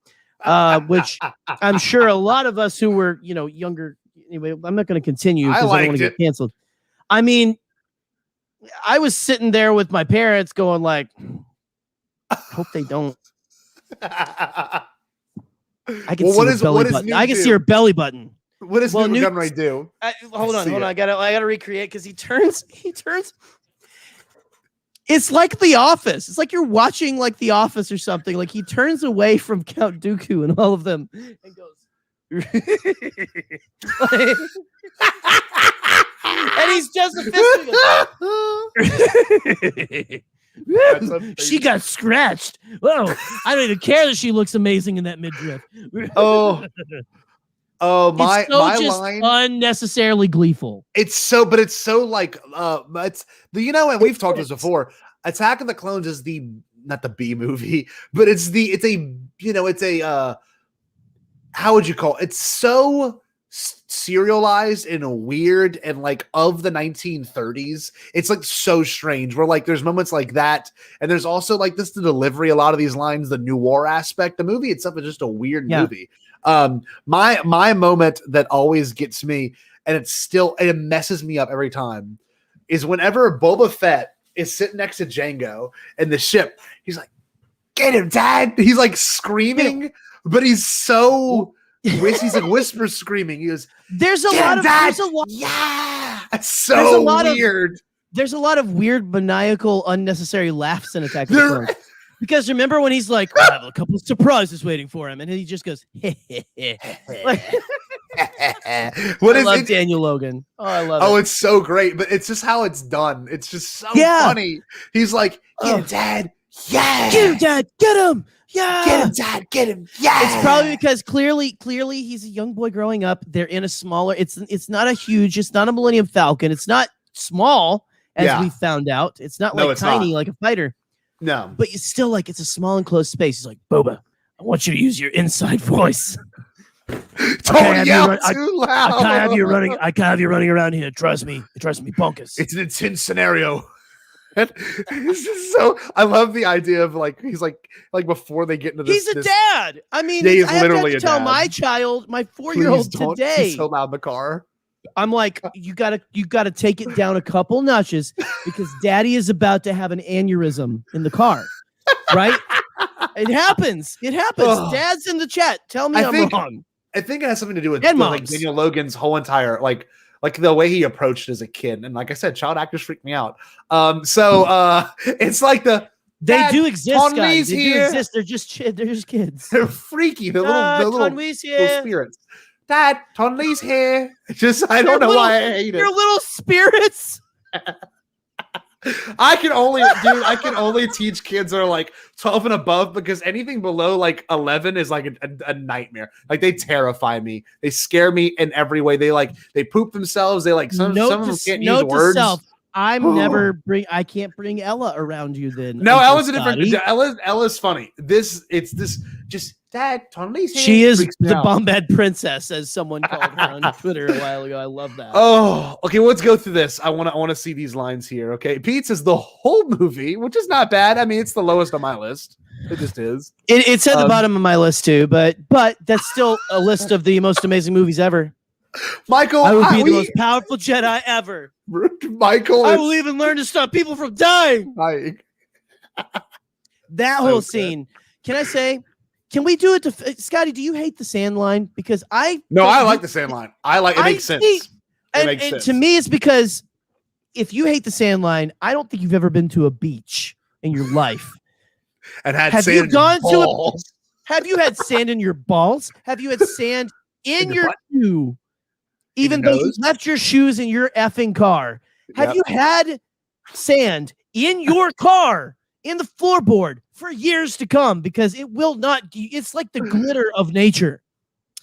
[SPEAKER 3] Which I'm sure a lot of us who were, younger. Anyway, I'm not going to continue because I don't want to get canceled. I mean, I was sitting there with my parents going like, hope they don't. I can see her belly button. I can see her belly button.
[SPEAKER 2] What does Newt Gunray do?
[SPEAKER 3] Hold on. I gotta recreate because he turns. It's like The Office. It's like you're watching like The Office or something. Like he turns away from Count Dooku and all of them and goes, and he's just a fist. She got scratched. Whoa! I don't even care that she looks amazing in that midriff.
[SPEAKER 2] My line
[SPEAKER 3] unnecessarily gleeful.
[SPEAKER 2] It's so like it's and we've talked about this before. Attack of the Clones is not the B movie, but it's a how would you call it? It's so serialized and weird and like of the 1930s. It's like so strange. Where like there's moments like that, and there's also like the delivery. A lot of these lines, the noir aspect. The movie itself is just a weird movie. My moment that always gets me, and it messes me up every time, is whenever Boba Fett is sitting next to Jango in the ship. He's like, "Get him, Dad!" He's like screaming, but he's so he's like whisper screaming. He goes,
[SPEAKER 3] "There's a lot of
[SPEAKER 2] yeah." It's so weird.
[SPEAKER 3] There's a lot of weird, maniacal, unnecessary laughs in Attack of the Clones. Because remember when he's like, I have a couple of surprises waiting for him, and he just goes, I love Daniel Logan. Oh, I love it.
[SPEAKER 2] Oh, it's so great, but it's just how it's done. It's just so funny. He's like, Dad, Yeah.
[SPEAKER 3] Get him, Dad. Get him. Yeah.
[SPEAKER 2] Get him, Dad. Get him. Yeah.
[SPEAKER 3] It's probably because clearly he's a young boy growing up. They're in a smaller. It's not a Millennium Falcon. It's not small as we found out. It's not like tiny like a fighter.
[SPEAKER 2] No,
[SPEAKER 3] but it's still like it's a small enclosed space. He's like, Boba, I want you to use your inside voice.
[SPEAKER 2] Don't yell too loud.
[SPEAKER 3] I can't have you running around here. Trust me, bonkers.
[SPEAKER 2] It's an intense scenario. This is so. I love the idea of like he's like before they get into this.
[SPEAKER 3] He's a dad. I mean,
[SPEAKER 2] he's
[SPEAKER 3] I
[SPEAKER 2] literally
[SPEAKER 3] have to tell my child, my 4-year-old today.
[SPEAKER 2] Be so loud in the car.
[SPEAKER 3] I'm like, you gotta take it down a couple notches because Daddy is about to have an aneurysm in the car, right? It happens. Oh. Dad's in the chat. Tell me I'm wrong.
[SPEAKER 2] I think it has something to do with like Daniel Logan's whole entire like the way he approached as a kid. And like I said, child actors freak me out. It's like
[SPEAKER 3] they do exist, guys. They do exist. They're just kids.
[SPEAKER 2] They're freaky. The little spirits. Dad, Tonli's here. I don't know why I hate it.
[SPEAKER 3] Your little spirits.
[SPEAKER 2] I can only teach kids that are like 12 and above because anything below like 11 is like a nightmare. Like they terrify me. They scare me in every way. They poop themselves. They like some of them can't use words.
[SPEAKER 3] I can't bring Ella around you then.
[SPEAKER 2] No, Ella's a different. Ella's funny. Just Dad, Tonli's here.
[SPEAKER 3] She is the Bombad princess, as someone called her on Twitter a while ago. I love that.
[SPEAKER 2] Oh, okay. Let's go through this. I want to see these lines here. Okay, Pete says the whole movie, which is not bad. I mean, it's the lowest on my list. It just is.
[SPEAKER 3] It's at the bottom of my list too, but that's still a list of the most amazing movies ever.
[SPEAKER 2] Michael,
[SPEAKER 3] I would be the most powerful Jedi ever.
[SPEAKER 2] Michael,
[SPEAKER 3] I will even learn to stop people from dying. That whole scene. Can I say? Can we do it to Scotty? Do you hate the sand line? Because I
[SPEAKER 2] like the sand line. It makes sense.
[SPEAKER 3] It makes sense. To me, it's because if you hate the sand line, I don't think you've ever been to a beach in your life.
[SPEAKER 2] And have you gone to
[SPEAKER 3] have you had sand in your balls? Have you had sand in your shoe? Even though you left your shoes in your effing car. Have you had sand in your car? In the floorboard for years to come because it will not. It's like the glitter of nature.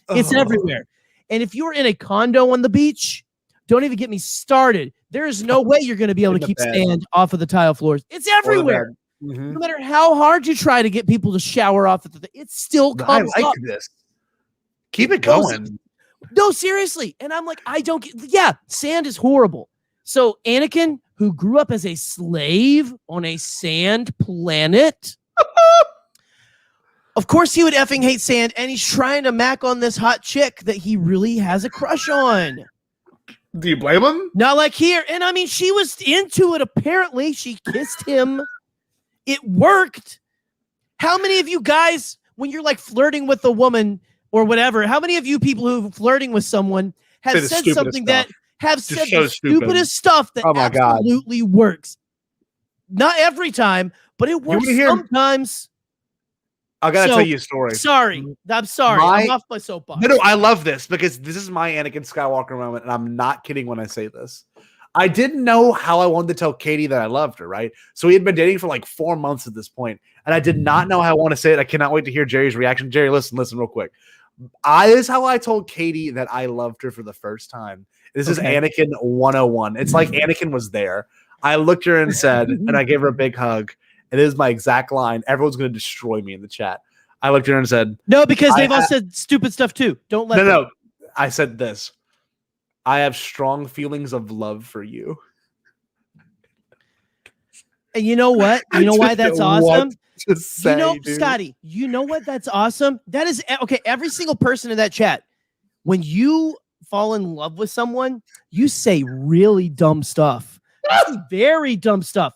[SPEAKER 3] It's everywhere. And if you're in a condo on the beach, don't even get me started. There is no way you're going to be able to keep sand off of the tile floors. It's everywhere. Mm-hmm. No matter how hard you try to get people to shower off of it still comes up.
[SPEAKER 2] This. Keep it going.
[SPEAKER 3] No, seriously. And I'm like, I don't get. Yeah, sand is horrible. So Anakin, who grew up as a slave on a sand planet, of course he would effing hate sand, and he's trying to mac on this hot chick that he really has a crush on.
[SPEAKER 2] Do you blame him?
[SPEAKER 3] Not like here. And I mean, she was into it, apparently. She kissed him. It worked. How many of you guys, when you're like flirting with a woman or whatever, how many of you people who are flirting with someone have said something that have said the stupidest stuff that absolutely works? Not every time, but it works sometimes.
[SPEAKER 2] I gotta tell you a story.
[SPEAKER 3] I'm sorry. I'm off my soapbox.
[SPEAKER 2] No, I love this because this is my Anakin Skywalker moment, and I'm not kidding when I say this. I didn't know how I wanted to tell Katie that I loved her, right? So we had been dating for like 4 months at this point, and I did not know how I want to say it. I cannot wait to hear Jerry's reaction. Jerry, listen real quick. This is how I told Katie that I loved her for the first time. This is Anakin 101. It's like Anakin was there. I looked at her and said, and I gave her a big hug. And this is my exact line. Everyone's going to destroy me in the chat. I looked at her and said,
[SPEAKER 3] no, because they've all said stupid stuff too. Don't let them.
[SPEAKER 2] No. I said this. I have strong feelings of love for you.
[SPEAKER 3] And you know what? You know why that's awesome?
[SPEAKER 2] Dude.
[SPEAKER 3] Scotty, you know what? That's awesome. That is okay. Every single person in that chat, when you fall in love with someone, you say really dumb stuff. Very dumb stuff.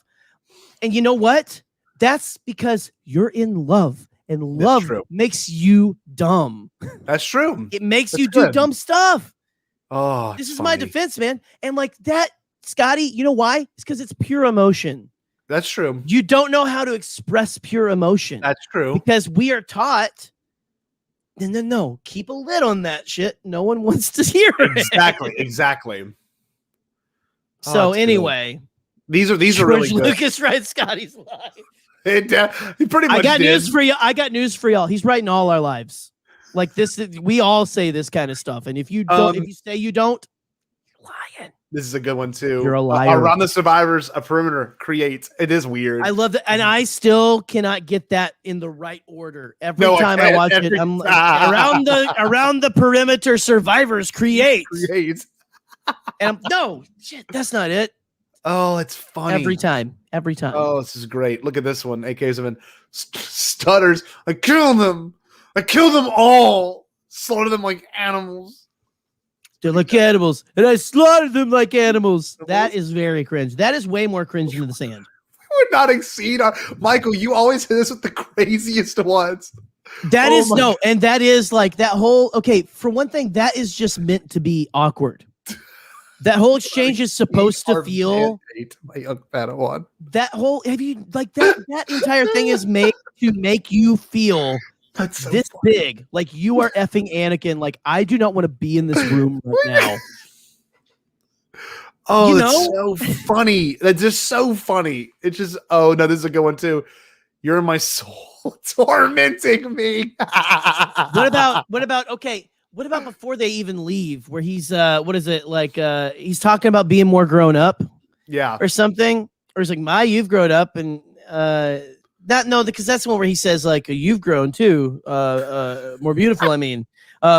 [SPEAKER 3] And you know what? That's because you're in love, and love makes you dumb.
[SPEAKER 2] That's true.
[SPEAKER 3] It makes you do dumb stuff.
[SPEAKER 2] Oh,
[SPEAKER 3] this is my defense, man. And like that, Scotty, you know why? It's because it's pure emotion.
[SPEAKER 2] That's true.
[SPEAKER 3] You don't know how to express pure emotion.
[SPEAKER 2] That's true.
[SPEAKER 3] Because we are taught, no, keep a lid on that shit. No one wants to hear it.
[SPEAKER 2] Exactly.
[SPEAKER 3] So anyway,
[SPEAKER 2] these are really good.
[SPEAKER 3] Lucas writes Scotty's life.
[SPEAKER 2] He pretty much
[SPEAKER 3] I got
[SPEAKER 2] did.
[SPEAKER 3] news for you. I got news for y'all. He's writing all our lives. Like this, we all say this kind of stuff. And if you don't, if you say you don't, you're lying.
[SPEAKER 2] This is a good one too.
[SPEAKER 3] You're a liar.
[SPEAKER 2] Around the survivors, a perimeter creates. It is weird.
[SPEAKER 3] I love that, and I still cannot get that in the right order. Every time I watch it, I'm like, around the perimeter, survivors create. And no shit, that's not it.
[SPEAKER 2] Oh, it's funny
[SPEAKER 3] every time.
[SPEAKER 2] Oh, this is great. Look at this one. AK7 stutters. I killed them. I killed them all. Slaughtered them like animals.
[SPEAKER 3] They're like animals, and I slaughtered them like animals. That is very cringe. That is way more cringe than the sand.
[SPEAKER 2] We're not exceed our Michael. You always hit us with the craziest ones.
[SPEAKER 3] That is no, and that is like that whole. Okay, for one thing, that is just meant to be awkward. That whole exchange is supposed to feel.
[SPEAKER 2] My young Padawan.
[SPEAKER 3] That whole have you like that? That entire thing is made to make you feel.
[SPEAKER 2] That's so
[SPEAKER 3] this
[SPEAKER 2] funny.
[SPEAKER 3] big, like you are effing Anakin. Like I do not want to be in this room right now.
[SPEAKER 2] Oh,
[SPEAKER 3] you
[SPEAKER 2] that's
[SPEAKER 3] know?
[SPEAKER 2] so funny. That's just so funny. It's just oh no, this is a good one too. You're in my soul, tormenting me.
[SPEAKER 3] What about okay? What about before they even leave? Where he's what is it like? He's talking about being more grown up,
[SPEAKER 2] Yeah,
[SPEAKER 3] or something, or he's like, you've grown up, and because that's the one where he says like you've grown too, more beautiful. I mean,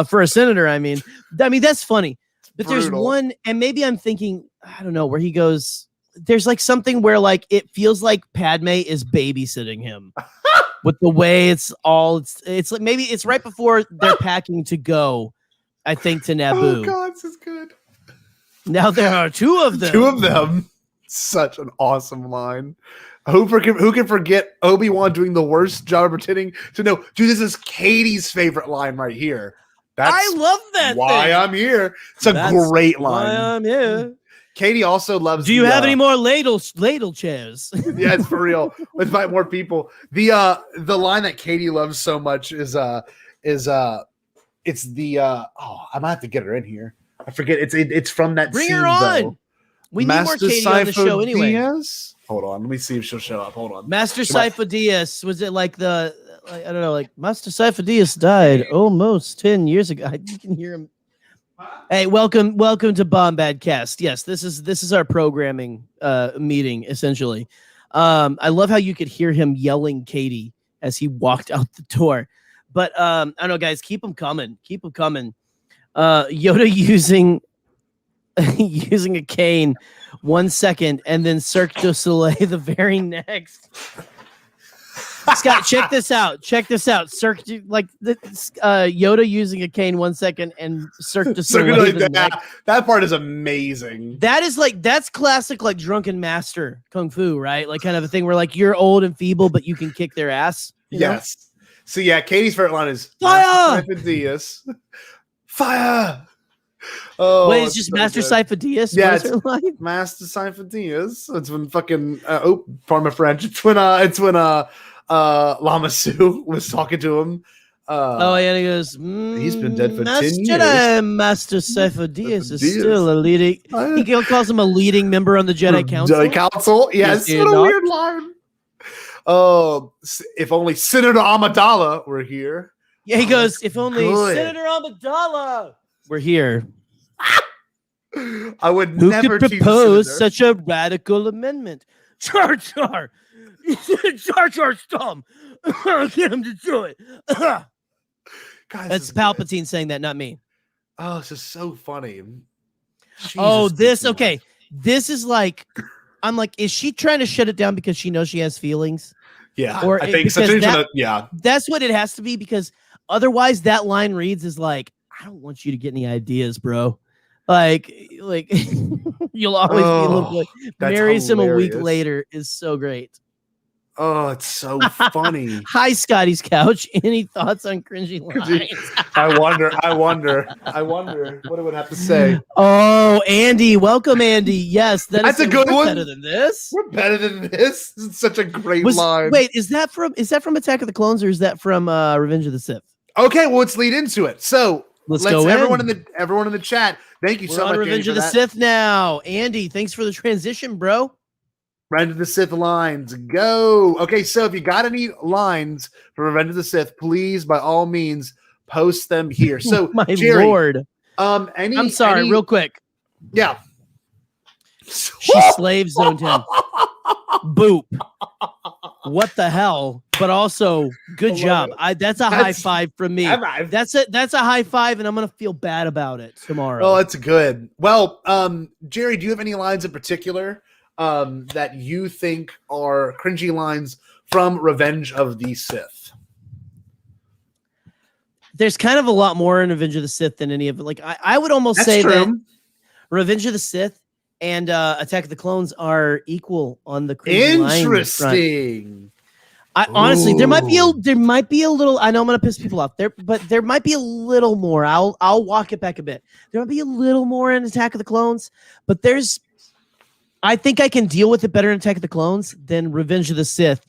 [SPEAKER 3] for a senator, I mean that's funny. But there's one, and maybe I'm thinking, I don't know, where he goes. There's like something where like it feels like Padme is babysitting him with the way it's like maybe it's right before they're packing to go, I think, to Naboo.
[SPEAKER 2] Oh God, this is good.
[SPEAKER 3] Now there are two of them.
[SPEAKER 2] Two of them. Such an awesome line. Who can forget Obi-Wan doing the worst job of pretending to know? Dude, this is Katie's favorite line right here.
[SPEAKER 3] I love that.
[SPEAKER 2] Why
[SPEAKER 3] thing.
[SPEAKER 2] I'm here. It's a great line.
[SPEAKER 3] Why I'm here.
[SPEAKER 2] Katie also loves.
[SPEAKER 3] Do you have any more ladle chairs?
[SPEAKER 2] Yeah, it's for real. Let's invite more people. The line that Katie loves so much is it's the I might have to get her in here. I forget. It's from that.
[SPEAKER 3] Bring
[SPEAKER 2] scene,
[SPEAKER 3] her on.
[SPEAKER 2] though.
[SPEAKER 3] We need more Katie on the show anyway.
[SPEAKER 2] Diaz? Hold on, let me see if she'll show up. Hold on.
[SPEAKER 3] Master Saifa Diaz, was it like I don't know, like Master Saifa Diaz died almost 10 years ago. You can hear him. Hey, welcome to Bombadcast. Yes, this is our programming meeting essentially. I love how you could hear him yelling Katie as he walked out the door. But I don't know, guys, keep them coming. Yoda using a cane 1 second, and then Cirque du Soleil the very next. Scott, check this out. Cirque du, Yoda using a cane 1 second, and Cirque du Soleil the next.
[SPEAKER 2] That part is amazing.
[SPEAKER 3] That's classic like drunken master kung fu, right? Like kind of a thing where like you're old and feeble, but you can kick their ass.
[SPEAKER 2] Yes. Know? So yeah, Katie's favorite line is
[SPEAKER 3] fire.
[SPEAKER 2] Fire. Oh,
[SPEAKER 3] wait, it's just so Master Saifa Diaz?
[SPEAKER 2] Yeah, it's Master Saifa Diaz. It's when fucking pardon my French. It's when Lama Su was talking to him.
[SPEAKER 3] And he goes,
[SPEAKER 2] he's been dead for 10 years.
[SPEAKER 3] Master Saifa Diaz is still a leading. He calls him a leading member on the Jedi Council.
[SPEAKER 2] Jedi Council, yes. What a weird line. Oh, if only Senator Amidala were here.
[SPEAKER 3] Yeah, he goes, if only Senator Amidala were here.
[SPEAKER 2] I would
[SPEAKER 3] Who
[SPEAKER 2] never
[SPEAKER 3] could propose such a radical amendment? Jar Jar Stum. Get him to do it. Guys, that's Palpatine saying that, not me.
[SPEAKER 2] Oh, this is so funny.
[SPEAKER 3] Okay. This is like, I'm like, is she trying to shut it down because she knows she has feelings?
[SPEAKER 2] Yeah, or I think so.
[SPEAKER 3] That's what it has to be, because otherwise that line reads is like, I don't want you to get any ideas, bro. Like you'll always be a little bit. Marries him a week later is so great.
[SPEAKER 2] Oh, it's so funny.
[SPEAKER 3] Hi, Scotty's couch. Any thoughts on cringy lines?
[SPEAKER 2] I wonder what it would have to say.
[SPEAKER 3] Oh, Andy, welcome, Andy. Yes,
[SPEAKER 2] that's a good one.
[SPEAKER 3] Better than this.
[SPEAKER 2] We're better than this. This is such a great line.
[SPEAKER 3] Wait, is that from Attack of the Clones, or is that from Revenge of the Sith?
[SPEAKER 2] Okay, well, let's lead into it. So let's go. Everyone in the chat. Thank you so much.
[SPEAKER 3] Revenge of the Sith now. Andy, thanks for the transition, bro.
[SPEAKER 2] Revenge of the Sith lines, go. Okay, so if you got any lines for Revenge of the Sith, please, by all means, post them here. So,
[SPEAKER 3] My
[SPEAKER 2] Gerry,
[SPEAKER 3] lord. I'm sorry, real quick.
[SPEAKER 2] Yeah.
[SPEAKER 3] She slave zoned him. Boop. What the hell? But also, good job. That's a high five from me. That's a high five, and I'm gonna feel bad about it tomorrow.
[SPEAKER 2] Oh, that's good. Well, Gerry, do you have any lines in particular that you think are cringy lines from Revenge of the Sith?
[SPEAKER 3] There's kind of a lot more in Revenge of the Sith than any of it. Like I would almost
[SPEAKER 2] That's
[SPEAKER 3] say
[SPEAKER 2] true.
[SPEAKER 3] that Revenge of the Sith and Attack of the Clones are equal on the cringy line front.
[SPEAKER 2] Interesting.
[SPEAKER 3] Honestly, there might be a little. I know I'm gonna piss people off there, but there might be a little more. I'll walk it back a bit. There might be a little more in Attack of the Clones, but I think I can deal with it better in Attack of the Clones than Revenge of the Sith.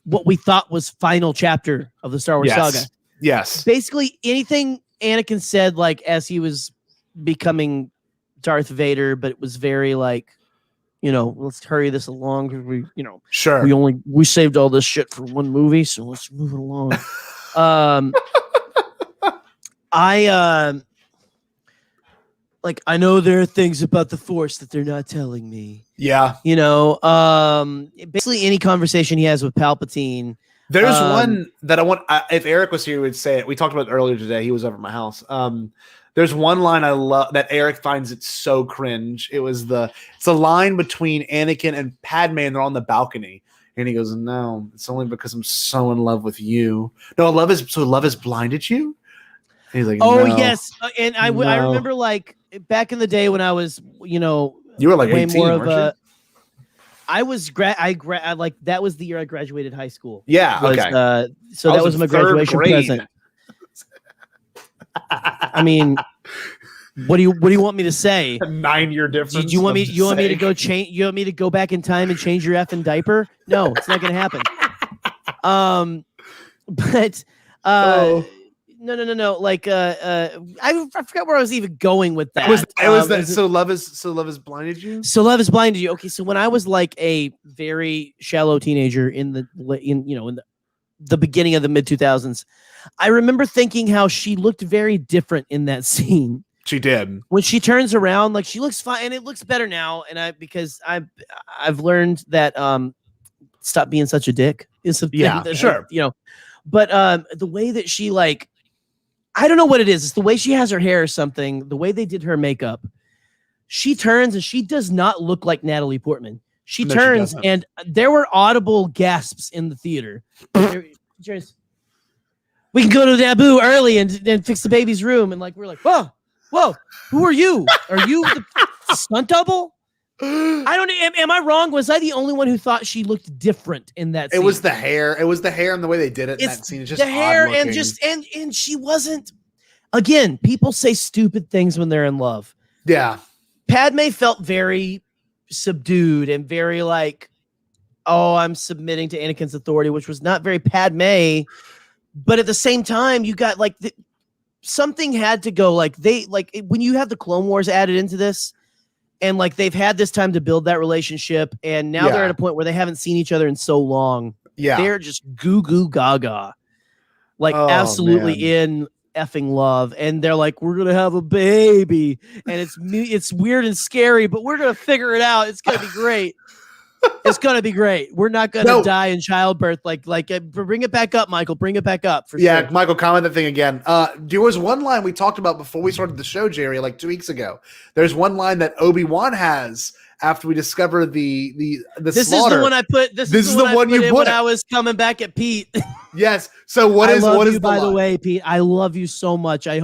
[SPEAKER 3] What we thought was final chapter of the Star Wars Saga.
[SPEAKER 2] Yes.
[SPEAKER 3] Basically, anything Anakin said, like as he was becoming Darth Vader, but it was very like, let's hurry this along because
[SPEAKER 2] sure.
[SPEAKER 3] We saved all this shit for one movie, so let's move it along. I know there are things about the Force that they're not telling me.
[SPEAKER 2] Yeah.
[SPEAKER 3] Basically any conversation he has with Palpatine.
[SPEAKER 2] There's one that I want. If Eric was here, he would say it. We talked about it earlier today. He was over at my house. There's one line I love that Eric finds it so cringe. It's a line between Anakin and Padme, and they're on the balcony, and he goes, "No, it's only because I'm so in love with you. No, love has blinded you." And he's like,
[SPEAKER 3] "Oh
[SPEAKER 2] no,
[SPEAKER 3] yes," and I remember like back in the day when I was,
[SPEAKER 2] you were like
[SPEAKER 3] way
[SPEAKER 2] 18,
[SPEAKER 3] more of
[SPEAKER 2] weren't
[SPEAKER 3] a.
[SPEAKER 2] you?
[SPEAKER 3] I was like that was the year I graduated high school.
[SPEAKER 2] Yeah,
[SPEAKER 3] okay. So that was my graduation present. I mean, what do you want me to say?
[SPEAKER 2] A 9-year difference.
[SPEAKER 3] Do you want me to go change? You want me to go back in time and change your effing diaper? No, it's not going to happen. No. Like, I forgot where I was even going with that.
[SPEAKER 2] So love has blinded you.
[SPEAKER 3] So love has blinded you. Okay, so when I was like a very shallow teenager in the beginning of the mid 2000s, I remember thinking how she looked very different in that scene.
[SPEAKER 2] She did.
[SPEAKER 3] When she turns around, like she looks fine, and it looks better now. And because I've learned that stop being such a dick is a thing that,
[SPEAKER 2] sure.
[SPEAKER 3] But the way that she like. I don't know what it is. It's the way she has her hair or something. The way they did her makeup. She turns and she does not look like Natalie Portman. She turns and there were audible gasps in the theater. We can go to Naboo early and fix the baby's room. And like we're like, whoa, who are you? Are you the stunt double? I don't. Am I wrong? Was I the only one who thought she looked different in that scene?
[SPEAKER 2] It was the hair. It was the hair and the way they did it in that scene. It's just
[SPEAKER 3] the hair and she wasn't. Again, people say stupid things when they're in love.
[SPEAKER 2] Yeah.
[SPEAKER 3] Padme felt very subdued and very like, oh, I'm submitting to Anakin's authority, which was not very Padme. But at the same time, you got like something had to go. Like when you have the Clone Wars added into this. And like they've had this time to build that relationship, and now they're at a point where they haven't seen each other in so long. Yeah, they're just goo goo gaga, like absolutely in effing love. And they're like, "We're gonna have a baby," and it's weird and scary, but we're gonna figure it out. It's gonna be great. It's gonna be great. We're not gonna die in childbirth. Like, bring it back up, Michael. Bring it back up for sure.
[SPEAKER 2] Michael, comment that thing again. There was one line we talked about before we started the show, Gerry, like 2 weeks ago. There's one line that Obi-Wan has after we discover the
[SPEAKER 3] This
[SPEAKER 2] slaughter.
[SPEAKER 3] Is the one I put. This is the one you put when I was coming back at Pete.
[SPEAKER 2] Yes. So what is
[SPEAKER 3] by the way, Pete? I love you so much. I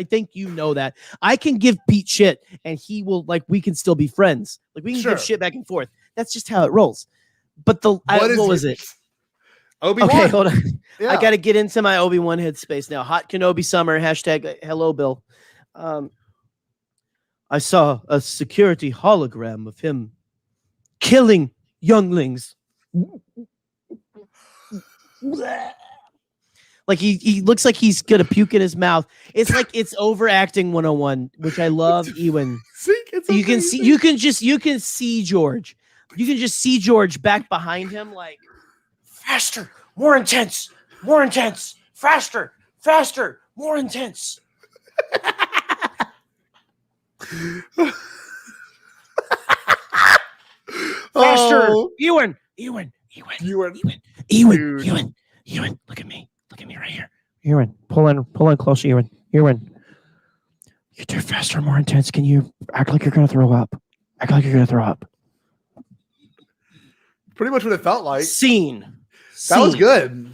[SPEAKER 3] think you know that. I can give Pete shit, and he will we can still be friends. Like we can give shit back and forth. That's just how it rolls. But what was it?
[SPEAKER 2] Obi-Wan.
[SPEAKER 3] Okay, hold on. Yeah. I got to get into my Obi-Wan headspace now. Hot Kenobi summer. # hello, Bill. I saw a security hologram of him killing younglings. Like he looks like he's gonna puke in his mouth. It's like it's overacting 101, which I love. Ewan, you can see George. You can just see George back behind him, like faster, more intense, faster, more intense. Faster, Ewan. Ewan, look at me right here. Ewan, pull in closer, Ewan. You're too faster, more intense. Can you act like you're gonna throw up?
[SPEAKER 2] Pretty much what it felt like.
[SPEAKER 3] Scene.
[SPEAKER 2] That was good.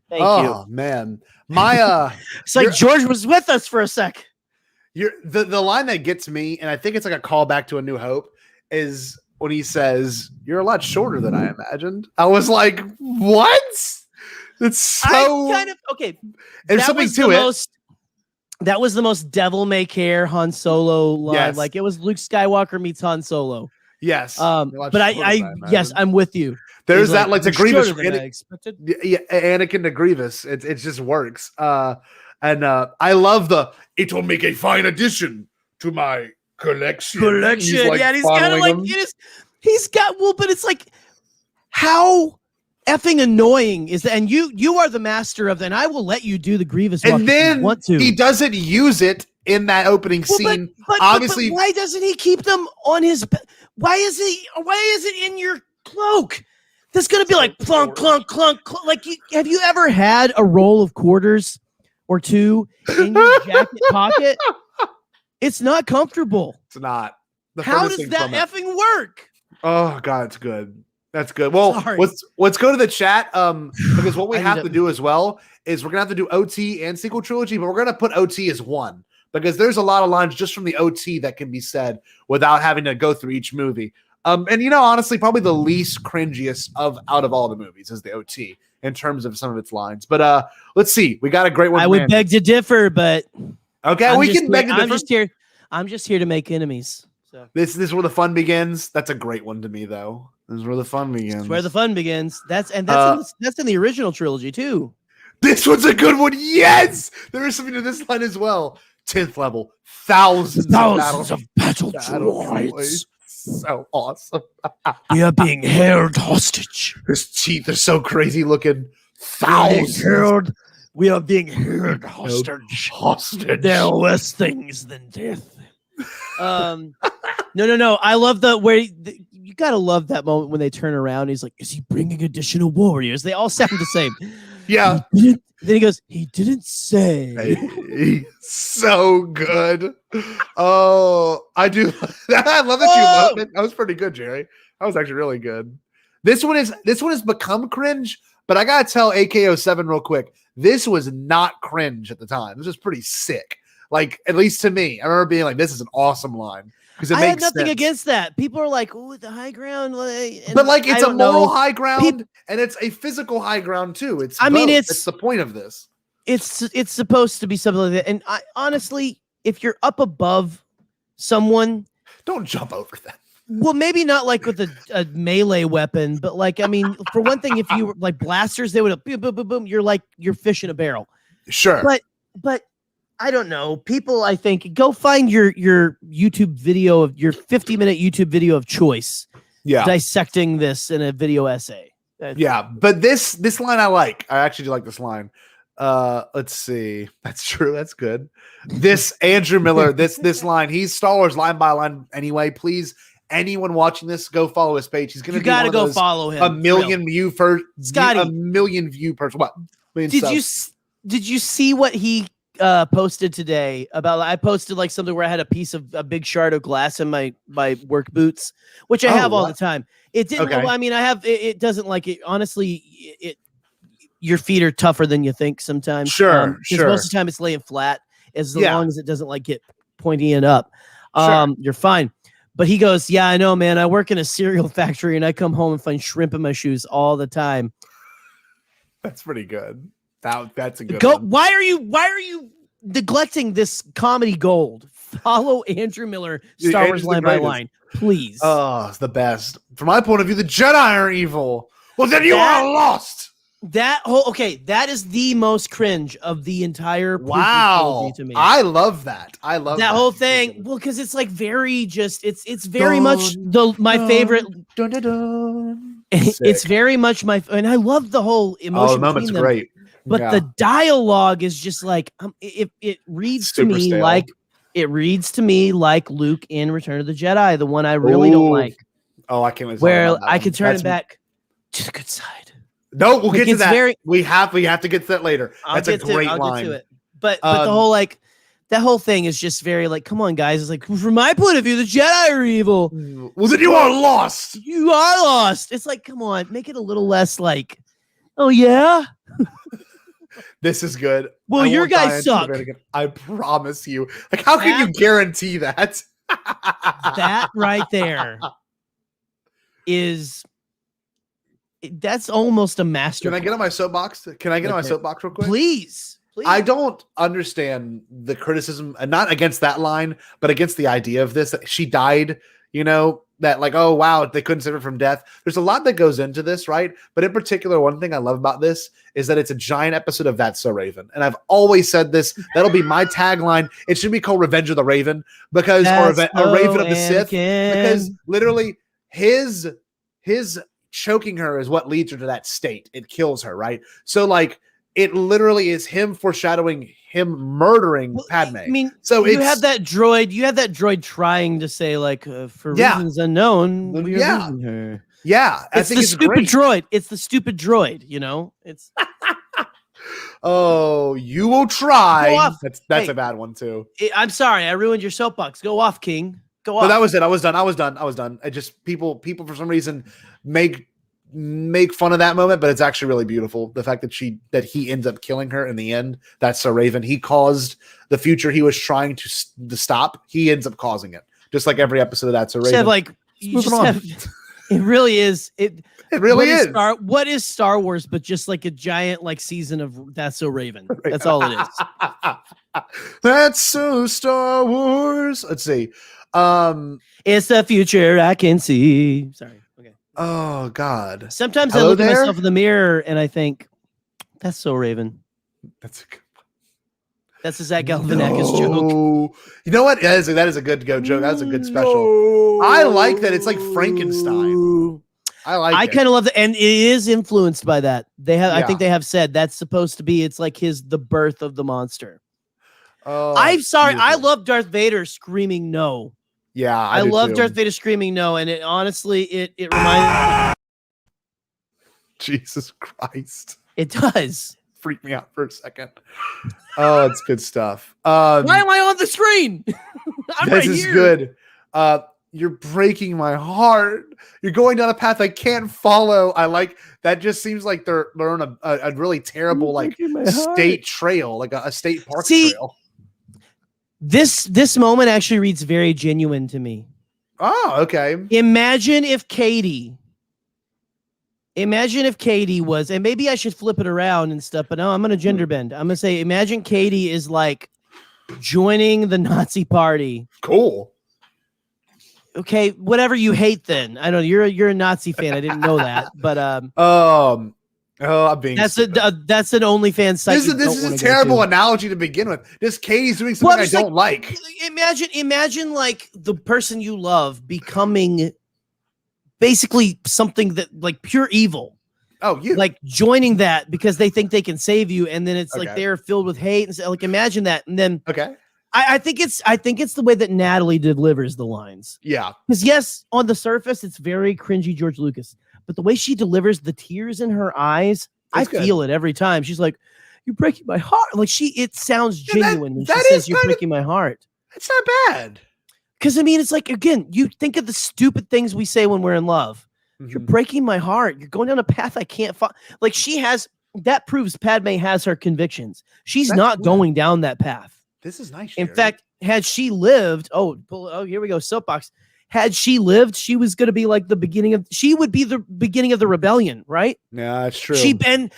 [SPEAKER 3] Thank
[SPEAKER 2] you. Man. My
[SPEAKER 3] it's like George was with us for a sec.
[SPEAKER 2] The line that gets me, and I think it's like a callback to A New Hope, is when he says, "You're a lot shorter than I imagined." I was like, "What?" It's so
[SPEAKER 3] okay.
[SPEAKER 2] There's something to it.
[SPEAKER 3] That was the most devil may care Han Solo line.
[SPEAKER 2] Yes.
[SPEAKER 3] Like it was Luke Skywalker meets Han Solo.
[SPEAKER 2] Yes.
[SPEAKER 3] But yes, I'm with you.
[SPEAKER 2] There's that like the Grievous Anakin to Grievous. It just works. And I love it will make a fine addition to my collection.
[SPEAKER 3] He's kind of like but it's like how effing annoying is that? And you are the master of that, and I will let you do the Grievous walk
[SPEAKER 2] and then
[SPEAKER 3] if you want to.
[SPEAKER 2] He doesn't use it in that opening scene. Obviously,
[SPEAKER 3] but why doesn't he keep them on his? Why is it in your cloak? That's gonna be like clunk, clunk, clunk, clunk. Like, have you ever had a roll of quarters or two in your jacket pocket? It's not comfortable.
[SPEAKER 2] It's not.
[SPEAKER 3] How does that effing work?
[SPEAKER 2] Oh God, it's good. That's good. Well, let's go to the chat. Because what we have to do as well is we're gonna have to do OT and sequel trilogy, but we're gonna put OT as one because there's a lot of lines just from the OT that can be said without having to go through each movie. And honestly, probably the least cringiest out of all the movies is the OT in terms of some of its lines. But let's see. We got a great one.
[SPEAKER 3] I would beg to differ, but
[SPEAKER 2] okay, we can beg to differ.
[SPEAKER 3] I'm just here to make enemies. So
[SPEAKER 2] this is where the fun begins. That's a great one to me, though. This is where the fun begins.
[SPEAKER 3] It's where the fun begins. That's in the original trilogy too.
[SPEAKER 2] This one's a good one. Yes, there is something to this line as well. 10th level, thousands of battle droids. So awesome.
[SPEAKER 3] We are being held hostage.
[SPEAKER 2] His teeth are so crazy looking. Thousands.
[SPEAKER 3] We are being held hostage. There are worse things than death. No. I love you gotta love that moment when they turn around. He's like, "Is he bringing additional warriors?" They all sound the same.
[SPEAKER 2] Yeah.
[SPEAKER 3] Then he goes, "He didn't say."
[SPEAKER 2] So good. Oh, I do. I love that you love it. That was pretty good, Jerry. That was actually really good. This one has become cringe, but I gotta tell AK07 real quick. This was not cringe at the time. This was pretty sick. Like, at least to me, I remember being like, "This is an awesome line." Because
[SPEAKER 3] I had nothing against that. People are like, "Oh, the high ground,"
[SPEAKER 2] but like it's a moral high ground and it's a physical high ground too. It's the point of this.
[SPEAKER 3] It's supposed to be something like that. And honestly, if you're up above someone,
[SPEAKER 2] don't jump over them.
[SPEAKER 3] Well, maybe not like with a melee weapon, but like, I mean, for one thing, if you were like blasters, they would boom, boom, boom, boom. You're fish in a barrel.
[SPEAKER 2] Sure.
[SPEAKER 3] But I don't know. People, I think, go find your YouTube video of your 50-minute YouTube video of choice.
[SPEAKER 2] Yeah.
[SPEAKER 3] Dissecting this in a video essay.
[SPEAKER 2] Yeah. But this line I like. I actually do like this line. Let's see. That's true. That's good. This Andrew Miller, this line, he's Star Wars line by line anyway. Please, anyone watching this, go follow his page. He's gonna
[SPEAKER 3] go follow him.
[SPEAKER 2] A million view first,
[SPEAKER 3] Scotty.
[SPEAKER 2] A million view person. What?
[SPEAKER 3] Did you see what he posted today about? I posted like something where I had a big shard of glass in my work boots, which I have all the time. It didn't. Okay. I mean, I have. It doesn't like it. Honestly, your feet are tougher than you think sometimes.
[SPEAKER 2] Sure.
[SPEAKER 3] Most of the time it's laying flat. As long as it doesn't like get pointy and up, you're fine. But he goes, "Yeah, I know, man. I work in a cereal factory and I come home and find shrimp in my shoes all the time."
[SPEAKER 2] That's pretty good. That's a good one.
[SPEAKER 3] Why are you neglecting this comedy gold? Follow Andrew Miller, Star Wars line by line, please.
[SPEAKER 2] Oh, it's the best. From my point of view, the Jedi are evil. Well, then you are lost.
[SPEAKER 3] that is the most cringe of the entire
[SPEAKER 2] Wow.
[SPEAKER 3] to me.
[SPEAKER 2] I love that. I love
[SPEAKER 3] that whole thing. Well, because it's like very just it's very much my favorite.
[SPEAKER 2] Dun, dun, dun.
[SPEAKER 3] It's very much and I love the whole emotion.
[SPEAKER 2] The moment's great.
[SPEAKER 3] But the dialogue is just like it reads
[SPEAKER 2] Super
[SPEAKER 3] to me
[SPEAKER 2] stale.
[SPEAKER 3] like Luke in Return of the Jedi, the one I really don't like.
[SPEAKER 2] Oh, I can't wait.
[SPEAKER 3] Where I could turn it back to the good side.
[SPEAKER 2] No, we'll get to that. We have to get to that later. That's a great line.
[SPEAKER 3] I'll get to it. But the whole that whole thing is just very like, come on, guys. It's like, from my point of view, the Jedi are evil.
[SPEAKER 2] Well, then you are lost.
[SPEAKER 3] You are lost. It's like, come on, make it a little less like, oh yeah.
[SPEAKER 2] This is good.
[SPEAKER 3] Well, your guys suck.
[SPEAKER 2] I promise you. Like, how can you guarantee that?
[SPEAKER 3] That right there that's almost a master.
[SPEAKER 2] Can I get on my soapbox? Can I get on my soapbox real quick?
[SPEAKER 3] Please.
[SPEAKER 2] I don't understand the criticism, and not against that line, but against the idea of this, that she died, that like, oh, wow, they couldn't save her from death. There's a lot that goes into this, right? But in particular, one thing I love about this is that it's a giant episode of That's So Raven. And I've always said this, that'll be my tagline. It should be called Revenge of the Raven, because or Raven of the Sith, because literally his choking her is what leads her to that state. It kills her, right? So like, it literally is him foreshadowing him murdering Padme.
[SPEAKER 3] I mean,
[SPEAKER 2] so
[SPEAKER 3] you have that droid trying to say like, for reasons unknown, we are losing her.
[SPEAKER 2] Yeah,
[SPEAKER 3] it's the stupid droid. It's the stupid droid. It's.
[SPEAKER 2] Oh, you will try.
[SPEAKER 3] Go off.
[SPEAKER 2] That's a bad one too.
[SPEAKER 3] I'm sorry, I ruined your soapbox. Go off, King. Go off.
[SPEAKER 2] But that was it. I was done. I just people for some reason make fun of that moment, but it's actually really beautiful. The fact that he ends up killing her in the end. That's so Raven. He caused the future he was trying to stop. He ends up causing it, just like every episode of That's So Raven.
[SPEAKER 3] It really is. It
[SPEAKER 2] really is.
[SPEAKER 3] What is Star Wars, but just like a giant like season of That's So Raven. That's all it is.
[SPEAKER 2] That's so Star Wars. Let's see.
[SPEAKER 3] It's the future I can see. Sorry. Okay.
[SPEAKER 2] Oh God.
[SPEAKER 3] Sometimes I look at myself in the mirror and I think, that's so Raven.
[SPEAKER 2] That's a good one.
[SPEAKER 3] That's a Zach Galifianakis joke.
[SPEAKER 2] You know what? That is a good joke. That's a good special. I like that. It's like Frankenstein. I
[SPEAKER 3] kind of love that, and it is influenced by that. I think they have said that's supposed to be. It's like the birth of the monster.
[SPEAKER 2] Oh,
[SPEAKER 3] I'm sorry.
[SPEAKER 2] beautiful.
[SPEAKER 3] I love Darth Vader screaming no.
[SPEAKER 2] Yeah,
[SPEAKER 3] I love Darth Vader screaming no, and it honestly it reminds me.
[SPEAKER 2] Jesus Christ!
[SPEAKER 3] It does
[SPEAKER 2] freak me out for a second. Oh, it's good stuff.
[SPEAKER 3] Why am I on the screen?
[SPEAKER 2] This is good. You're breaking my heart. You're going down a path I can't follow. I like that. Just seems like they're on a really terrible like state trail, like a state park trail. This
[SPEAKER 3] moment actually reads very genuine to me.
[SPEAKER 2] Oh, okay.
[SPEAKER 3] Imagine if Katie was, and maybe I should flip it around and stuff, but no, I'm going to gender bend. I'm going to say, imagine Katie is like joining the Nazi party.
[SPEAKER 2] Cool.
[SPEAKER 3] Okay, whatever you hate then. I don't know. You're a Nazi fan. I didn't know that, but
[SPEAKER 2] I'm being
[SPEAKER 3] that's an OnlyFans site.
[SPEAKER 2] This is a terrible analogy to begin with. This Katie's doing something I don't like.
[SPEAKER 3] Imagine like the person you love becoming basically something that like pure evil.
[SPEAKER 2] Oh, you
[SPEAKER 3] like joining that because they think they can save you, and then it's like they're filled with hate and like imagine that, and then I think it's the way that Natalie delivers the lines.
[SPEAKER 2] Yeah,
[SPEAKER 3] because yes, on the surface it's very cringy George Lucas, but the way she delivers the tears in her eyes, I feel it every time. She's like, "You're breaking my heart." Like it sounds genuine when she says, "You're breaking my heart." It's not
[SPEAKER 2] bad.
[SPEAKER 3] Because I mean, it's like again, you think of the stupid things we say when we're in love. Mm-hmm. You're breaking my heart. You're going down a path I can't follow. Like that proves Padme has her convictions. She's not going down that path.
[SPEAKER 2] This is nice.
[SPEAKER 3] In fact, had she lived, here we go, soapbox. Had she lived, she was going to be like she would be the beginning of the rebellion, right?
[SPEAKER 2] Yeah, that's true.
[SPEAKER 3] That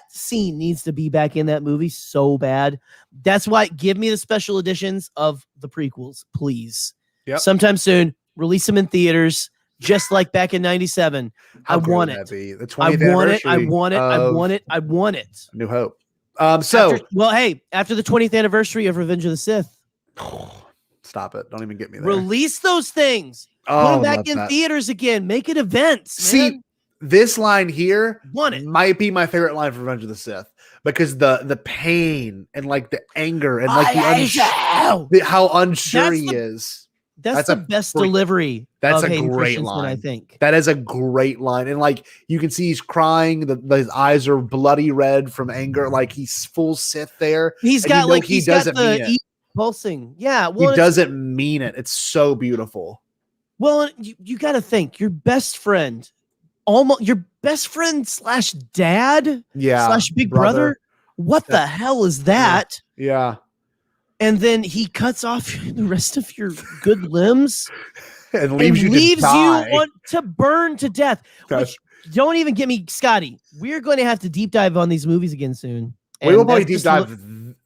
[SPEAKER 3] scene needs to be back in that movie so bad. That's why give me the special editions of the prequels, please.
[SPEAKER 2] Yep.
[SPEAKER 3] Sometime soon, release them in theaters. just like back in '97. I want it.
[SPEAKER 2] The 20th
[SPEAKER 3] I want it. I
[SPEAKER 2] anniversary
[SPEAKER 3] want it. I
[SPEAKER 2] of
[SPEAKER 3] want it. I want it.
[SPEAKER 2] New Hope.
[SPEAKER 3] After the 20th anniversary of Revenge of the Sith,
[SPEAKER 2] stop it. Don't even get me there.
[SPEAKER 3] release those things. Put them back in theaters again. Make it events.
[SPEAKER 2] See, this line here
[SPEAKER 3] Want it.
[SPEAKER 2] might be my favorite line for Revenge of the Sith because the pain and like the anger and like how unsure he is.
[SPEAKER 3] That's the best delivery.
[SPEAKER 2] That's
[SPEAKER 3] of
[SPEAKER 2] a
[SPEAKER 3] Hayden
[SPEAKER 2] great
[SPEAKER 3] Christensen,
[SPEAKER 2] line.
[SPEAKER 3] I think
[SPEAKER 2] That is a great line. And like you can see he's crying. His eyes are bloody red from anger. Like he's full Sith there.
[SPEAKER 3] He's got he's got the pulsing. Yeah. Well,
[SPEAKER 2] he doesn't mean it. It's so beautiful.
[SPEAKER 3] Well, you got to think your best friend, your best friend / dad, / big brother. What the hell is that?
[SPEAKER 2] Yeah.
[SPEAKER 3] And then he cuts off the rest of your good limbs
[SPEAKER 2] and leaves you
[SPEAKER 3] to burn to death. Which, don't even get me, Scotty. We're going to have to deep dive on these movies again soon.
[SPEAKER 2] We will probably deep dive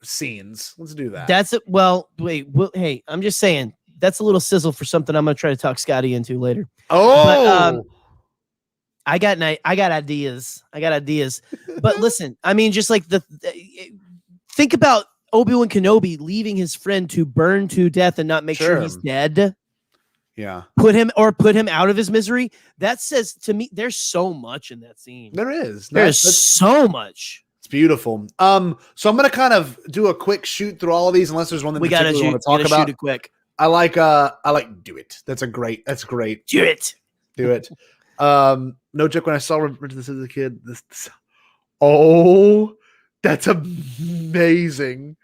[SPEAKER 2] scenes. Let's do that.
[SPEAKER 3] That's it. Well, wait. Hey, I'm just saying that's a little sizzle for something I'm going to try to talk Scotty into later.
[SPEAKER 2] Oh,
[SPEAKER 3] but, I got ideas. But listen, I mean, just like think about Obi-Wan Kenobi leaving his friend to burn to death and not make sure he's dead.
[SPEAKER 2] Yeah.
[SPEAKER 3] Put him out of his misery. That says to me, there's so much in that scene.
[SPEAKER 2] There is.
[SPEAKER 3] There's so much.
[SPEAKER 2] It's beautiful. So I'm going to kind of do a quick shoot through all of these, unless there's one that we want to talk about. Shoot it quick. I like do it. That's great. Do it. No joke. When I saw this as a kid, that's amazing.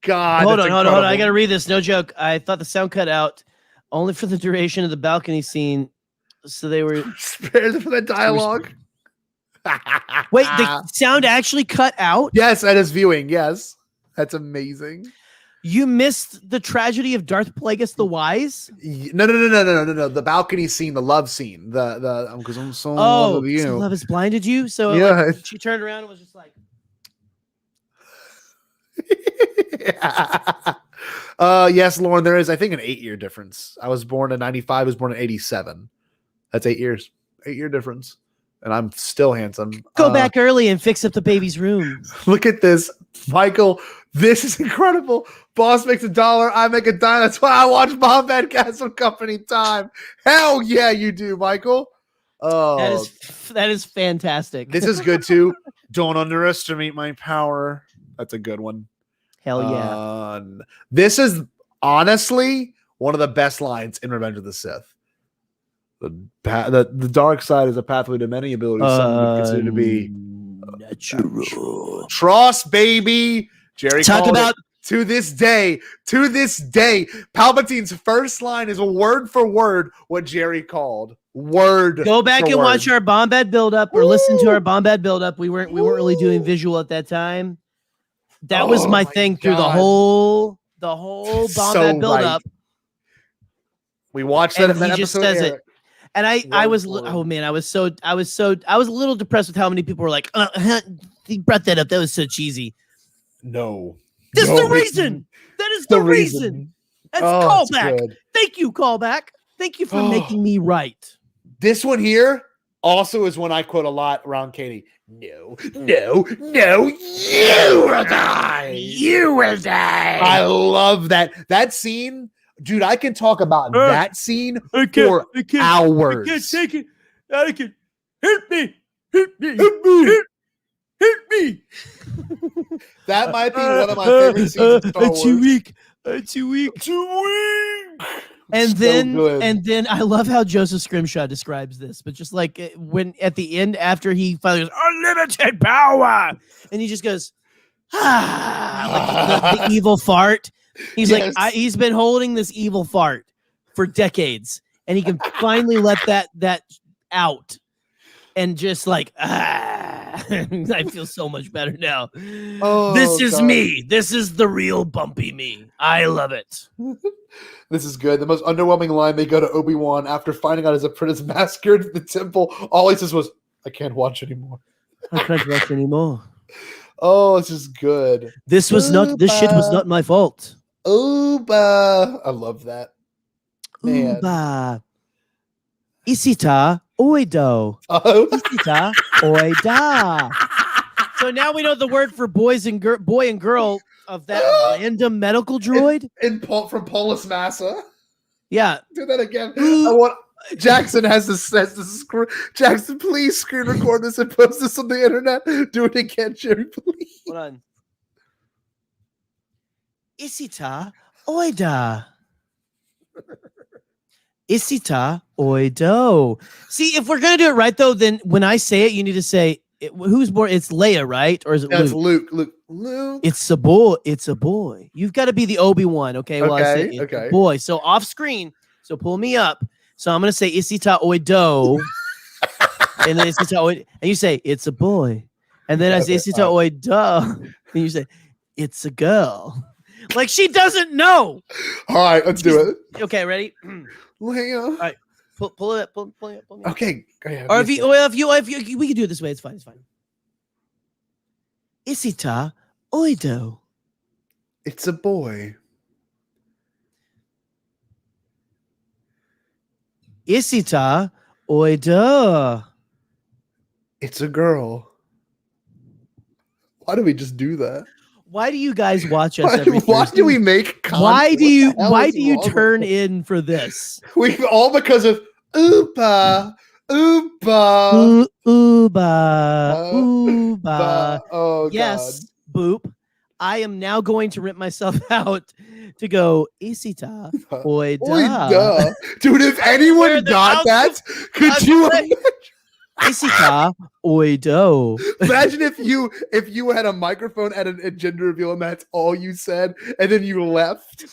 [SPEAKER 2] God.
[SPEAKER 3] Hold on. I got to read this. No joke. I thought the sound cut out only for the duration of the balcony scene. So they were
[SPEAKER 2] spared for the dialogue.
[SPEAKER 3] Wait, the sound actually cut out?
[SPEAKER 2] Yes, at his viewing. Yes. That's amazing.
[SPEAKER 3] You missed the tragedy of Darth Plagueis the Wise?
[SPEAKER 2] No. The balcony scene, the love scene. Because I'm so in
[SPEAKER 3] love with you. So love has blinded you? So she turned around and was just like,
[SPEAKER 2] yes, Lauren, there is, I think, an 8-year difference. I was born in 95, I was born in 87. That's 8 years. 8-year difference. And I'm still handsome.
[SPEAKER 3] Go back early and fix up the baby's room.
[SPEAKER 2] Look at this. Michael, this is incredible. Boss makes $1, I make $10. That's why I watch Bombadcast on company time. Hell yeah, you do, Michael. Oh,
[SPEAKER 3] that is fantastic.
[SPEAKER 2] This is good too. Don't underestimate my power. That's a good one.
[SPEAKER 3] Hell yeah.
[SPEAKER 2] This is honestly one of the best lines in Revenge of the Sith. The dark side is a pathway to many abilities. Some would consider to be
[SPEAKER 3] natural.
[SPEAKER 2] Trust, baby. Gerry
[SPEAKER 3] talk about
[SPEAKER 2] to this day. Palpatine's first line is a word for word what Gerry called. Go
[SPEAKER 3] back and watch our Bombad build-up or listen to our Bombad build-up. We weren't really doing visual at that time. That was my thing through the whole Bombad build-up.
[SPEAKER 2] We watched that.
[SPEAKER 3] And he just says it. And I was a little depressed with how many people were like, he brought that up. That was so cheesy.
[SPEAKER 2] No.
[SPEAKER 3] That's the reason. That is the reason. That's callback. Thank you, callback. Thank you for making me right.
[SPEAKER 2] This one here also is one I quote a lot around Katie. No, you will die. You will die. I love that. That scene, dude, I can talk about that scene for hours.
[SPEAKER 3] I can't take it. I can hit me.
[SPEAKER 2] That might be one of my favorite scenes in Star Wars.
[SPEAKER 3] Too weak. And then I love how Joseph Scrimshaw describes this, but just like when at the end, after he finally goes, unlimited power, and he just goes, like the evil fart. He's like, he's been holding this evil fart for decades, and he can finally let that out, and just like, I feel so much better now. This is me. This is the real bumpy me. I love it.
[SPEAKER 2] This is good. The most underwhelming line they go to Obi-Wan after finding out his apprentice massacred at the temple. All he says was, I can't watch anymore.
[SPEAKER 3] I can't watch anymore.
[SPEAKER 2] Oh, this is good.
[SPEAKER 3] This shit was not my fault.
[SPEAKER 2] Uba. I love that. Man.
[SPEAKER 3] Uba. Isita oido.
[SPEAKER 2] Oh.
[SPEAKER 3] Isita oida. So now we know the word for boy and girl of that random medical droid.
[SPEAKER 2] From Paulus Massa.
[SPEAKER 3] Yeah.
[SPEAKER 2] Do that again. I want Jackson has this Jackson, please screen record this and post this on the internet. Do it again, Gerry, please.
[SPEAKER 3] Hold on. Isita oida. Isita oido. See, if we're gonna do it right though, then when I say it, you need to say who's born. It's Leia, right? Or is it Luke?
[SPEAKER 2] It's Luke.
[SPEAKER 3] It's a boy. It's a boy. You've got to be the Obi-Wan, okay? Well, I say it's a boy. So off screen. So pull me up. So I'm gonna say Isita oido, and then Isita oido, and you say it's a boy, and then I say Isita oido, and you say it's a girl. Like she doesn't know.
[SPEAKER 2] All right, let's do it.
[SPEAKER 3] Okay, ready?
[SPEAKER 2] Leia.
[SPEAKER 3] All right, pull it up. Pull it up.
[SPEAKER 2] Okay.
[SPEAKER 3] Or if you, we can do it this way. It's fine. Isita oido.
[SPEAKER 2] It's a boy.
[SPEAKER 3] Isita oido.
[SPEAKER 2] It's a girl. Why do we just do that?
[SPEAKER 3] Why do you guys watch us every
[SPEAKER 2] Why
[SPEAKER 3] Thursday?
[SPEAKER 2] do we make content?
[SPEAKER 3] Why do you turn in for this?
[SPEAKER 2] We all because of Oopa.
[SPEAKER 3] Ooba. Ooba.
[SPEAKER 2] Oh,
[SPEAKER 3] yes, God. Boop. I am now going to rip myself out to go Isita oida.
[SPEAKER 2] Dude, if anyone got that, could you
[SPEAKER 3] Isita oido.
[SPEAKER 2] Imagine if you had a microphone at a gender reveal and that's all you said, and then you left.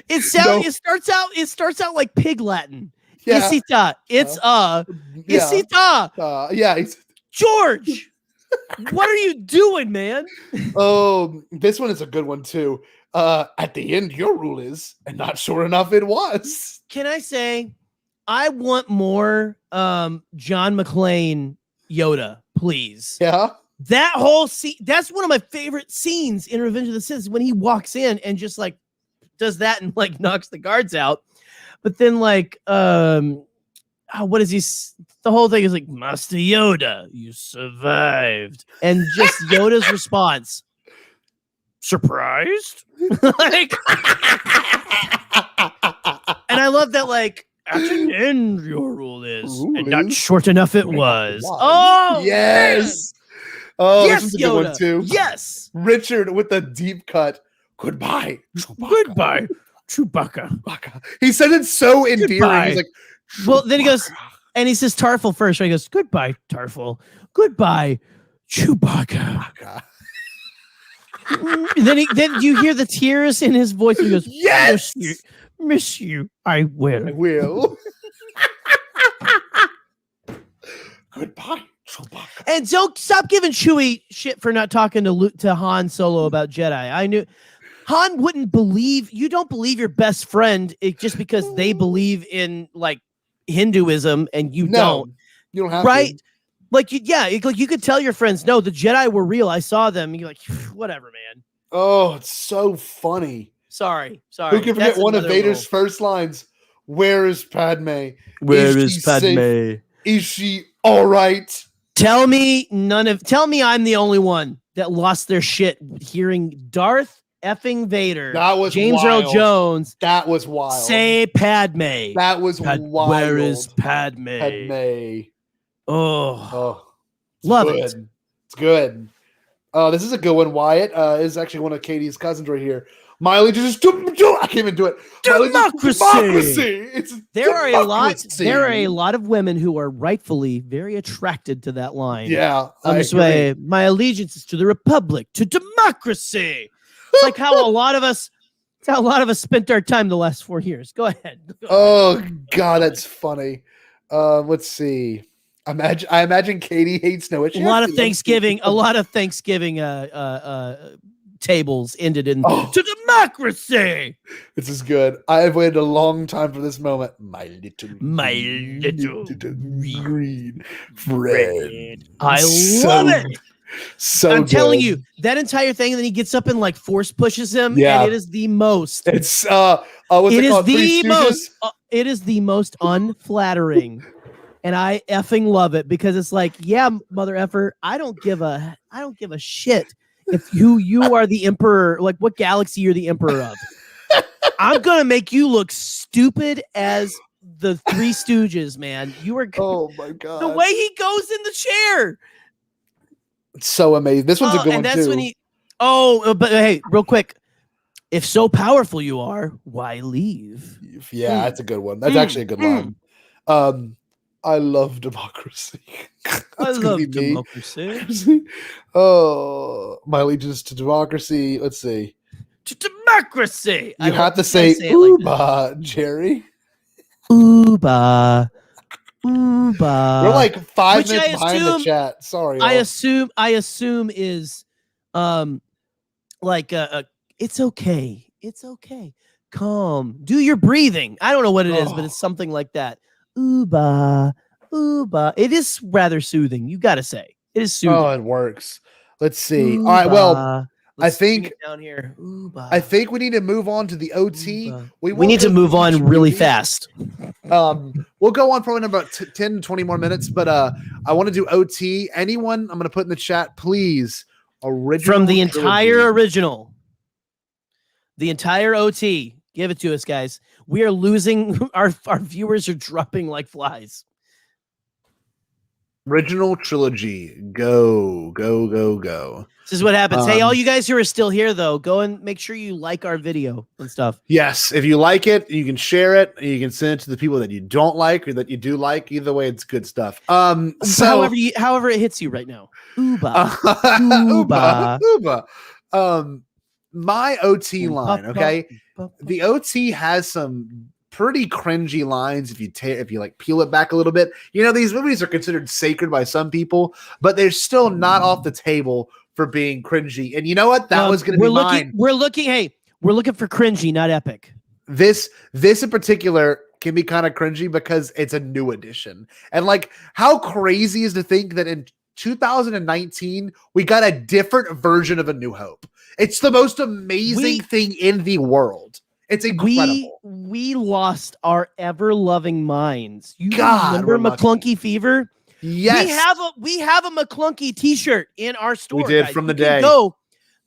[SPEAKER 3] It starts out like pig Latin.
[SPEAKER 2] Yeah.
[SPEAKER 3] Isita. It's Isita.
[SPEAKER 2] Yeah.
[SPEAKER 3] George. What are you doing, man?
[SPEAKER 2] Oh, this one is a good one too. At the end, your rule is, and not sure enough it was.
[SPEAKER 3] Can I say, I want more John McClane Yoda, please.
[SPEAKER 2] Yeah.
[SPEAKER 3] That whole scene, that's one of my favorite scenes in Revenge of the Sith, when he walks in and just like does that and like knocks the guards out. But then like, what is he? The whole thing is like, Master Yoda, you survived. And just Yoda's response, surprised? Like, and I love that, like, at an end, your rule is, and not short enough it was. Oh,
[SPEAKER 2] yes.
[SPEAKER 3] Man.
[SPEAKER 2] Oh,
[SPEAKER 3] yes,
[SPEAKER 2] this is a
[SPEAKER 3] Yoda.
[SPEAKER 2] good one too.
[SPEAKER 3] Yes.
[SPEAKER 2] Richard with the deep cut. Goodbye. Chewbacca.
[SPEAKER 3] Goodbye, Chewbacca.
[SPEAKER 2] He said it so endearing.
[SPEAKER 3] Goodbye.
[SPEAKER 2] He's like,
[SPEAKER 3] well, then he goes, and he says Tarful first. Right? He goes, goodbye, Tarful. Goodbye, Chewbacca. then you hear the tears in his voice. And he goes,
[SPEAKER 2] yes,
[SPEAKER 3] miss you. I will.
[SPEAKER 2] Goodbye, Chewbacca.
[SPEAKER 3] And don't stop giving Chewie shit for not talking to Han Solo about Jedi. I knew Han wouldn't believe. You don't believe your best friend just because they believe in like Hinduism and you don't.
[SPEAKER 2] You don't have
[SPEAKER 3] right?
[SPEAKER 2] to.
[SPEAKER 3] Like you could tell your friends, no, the Jedi were real. I saw them. And you're like, whatever, man.
[SPEAKER 2] Oh, it's so funny.
[SPEAKER 3] Sorry.
[SPEAKER 2] Who can forget one of Vader's first lines? Where is Padme?
[SPEAKER 3] Where is Padme?
[SPEAKER 2] Safe? Is she all right?
[SPEAKER 3] Tell me I'm the only one that lost their shit hearing Darth effing Vader.
[SPEAKER 2] That was
[SPEAKER 3] James
[SPEAKER 2] wild.
[SPEAKER 3] Earl Jones.
[SPEAKER 2] That was wild.
[SPEAKER 3] Say Padme.
[SPEAKER 2] That was wild.
[SPEAKER 3] Where is Padme?
[SPEAKER 2] Padme.
[SPEAKER 3] Oh, love
[SPEAKER 2] good.
[SPEAKER 3] it.
[SPEAKER 2] It's good. Oh, this is a good one. Wyatt is actually one of Katie's cousins right here. My allegiance is I can't even do it.
[SPEAKER 3] Democracy. There are a lot of women who are rightfully very attracted to that line.
[SPEAKER 2] Yeah.
[SPEAKER 3] My allegiance is to the Republic, to democracy. It's like how a lot of us spent our time the last 4 years. Go ahead.
[SPEAKER 2] Oh God, that's funny. Let's see. I imagine Katie hates Noah.
[SPEAKER 3] A lot of Thanksgiving tables ended in to democracy.
[SPEAKER 2] This is good. I've waited a long time for this moment. My little green friend.
[SPEAKER 3] I love it.
[SPEAKER 2] So
[SPEAKER 3] I'm telling you, that entire thing, and then he gets up and like force pushes him, and it is the most.
[SPEAKER 2] It's it is the
[SPEAKER 3] most unflattering And I effing love it because it's like, yeah, mother effer, I don't give a shit if you are the emperor, like what galaxy you're the emperor of. I'm gonna make you look stupid as the Three Stooges, man. You are.
[SPEAKER 2] Oh my god!
[SPEAKER 3] The way he goes in the chair,
[SPEAKER 2] it's so amazing. This one's a good one
[SPEAKER 3] that's
[SPEAKER 2] too.
[SPEAKER 3] when he. Oh, but hey, real quick. If so powerful you are, why leave?
[SPEAKER 2] Yeah, that's a good one. That's actually a good line. I love democracy.
[SPEAKER 3] I love democracy.
[SPEAKER 2] Oh, my allegiance to democracy. Let's see.
[SPEAKER 3] To democracy.
[SPEAKER 2] You have to say "Ooba," Gerry.
[SPEAKER 3] Ooba. Ooba.
[SPEAKER 2] We're like 5 minutes behind the chat. Sorry.
[SPEAKER 3] I assume is like it's okay. It's okay. Calm. Do your breathing. I don't know what it is, but it's something like that. Ooba. Ooba. It is rather soothing. You got to say. It is soothing.
[SPEAKER 2] Oh, it works. Let's see.
[SPEAKER 3] Ooba.
[SPEAKER 2] All right. Well, I think
[SPEAKER 3] down here. Ooba.
[SPEAKER 2] I think we need to move on to the OT.
[SPEAKER 3] We need to move on really fast.
[SPEAKER 2] We'll go on for about 10, 20 more minutes, but I want to do OT. Anyone I'm going to put in the chat, please. Original
[SPEAKER 3] from the entire
[SPEAKER 2] trilogy.
[SPEAKER 3] original. The entire OT. Give it to us, guys. We are losing. Our viewers are dropping like flies.
[SPEAKER 2] Original trilogy. Go, go, go, go.
[SPEAKER 3] This is what happens. Hey, all you guys who are still here, though, go and make sure you like our video and stuff.
[SPEAKER 2] Yes. If you like it, you can share it. You can send it to the people that you don't like or that you do like. Either way, it's good stuff.
[SPEAKER 3] So however it hits you right now. Ooba. Ooba.
[SPEAKER 2] Ooba. My OT line, okay? The OT has some pretty cringy lines if you like peel it back a little bit. You know, these movies are considered sacred by some people, but they're still not off the table for being cringy. And you know what? That was going to be mine.
[SPEAKER 3] We're looking for cringy, not epic.
[SPEAKER 2] This in particular can be kind of cringy because it's a new edition. And like, how crazy is to think that in 2019 we got a different version of A New Hope. It's the most amazing thing in the world. It's incredible.
[SPEAKER 3] We lost our ever-loving minds. You remember McClunky Fever?
[SPEAKER 2] Yes.
[SPEAKER 3] We have a McClunky t-shirt in our store.
[SPEAKER 2] We did,
[SPEAKER 3] guys.
[SPEAKER 2] from the day.
[SPEAKER 3] Go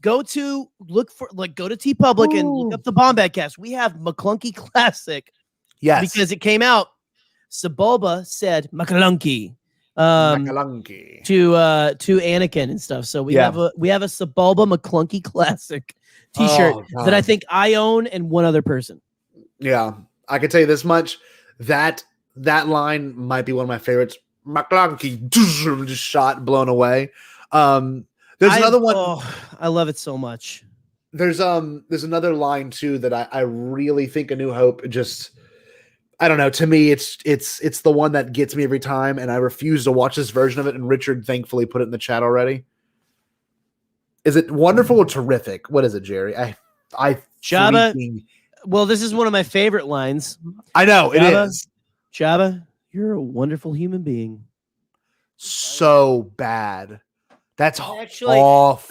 [SPEAKER 3] to TeePublic and look up the Bombadcast. We have McClunky Classic.
[SPEAKER 2] Yes.
[SPEAKER 3] Because it came out. Sebulba said McClunky. To Anakin and stuff. So we have a Sebulba McClunky Classic t-shirt that I think I own and one other person. Yeah,
[SPEAKER 2] I can tell you this much: that line might be one of my favorites. McClunky just shot, blown away. There's another one.
[SPEAKER 3] Oh, I love it so much.
[SPEAKER 2] There's another line too that I really think A New Hope just. I don't know. To me, it's the one that gets me every time, and I refuse to watch this version of it. And Richard thankfully put it in the chat already. Is it wonderful or terrific? What is it, Gerry? I
[SPEAKER 3] Jabba. Well, this is one of my favorite lines.
[SPEAKER 2] I know it is.
[SPEAKER 3] Jabba, you're a wonderful human being.
[SPEAKER 2] So bad. That's awful.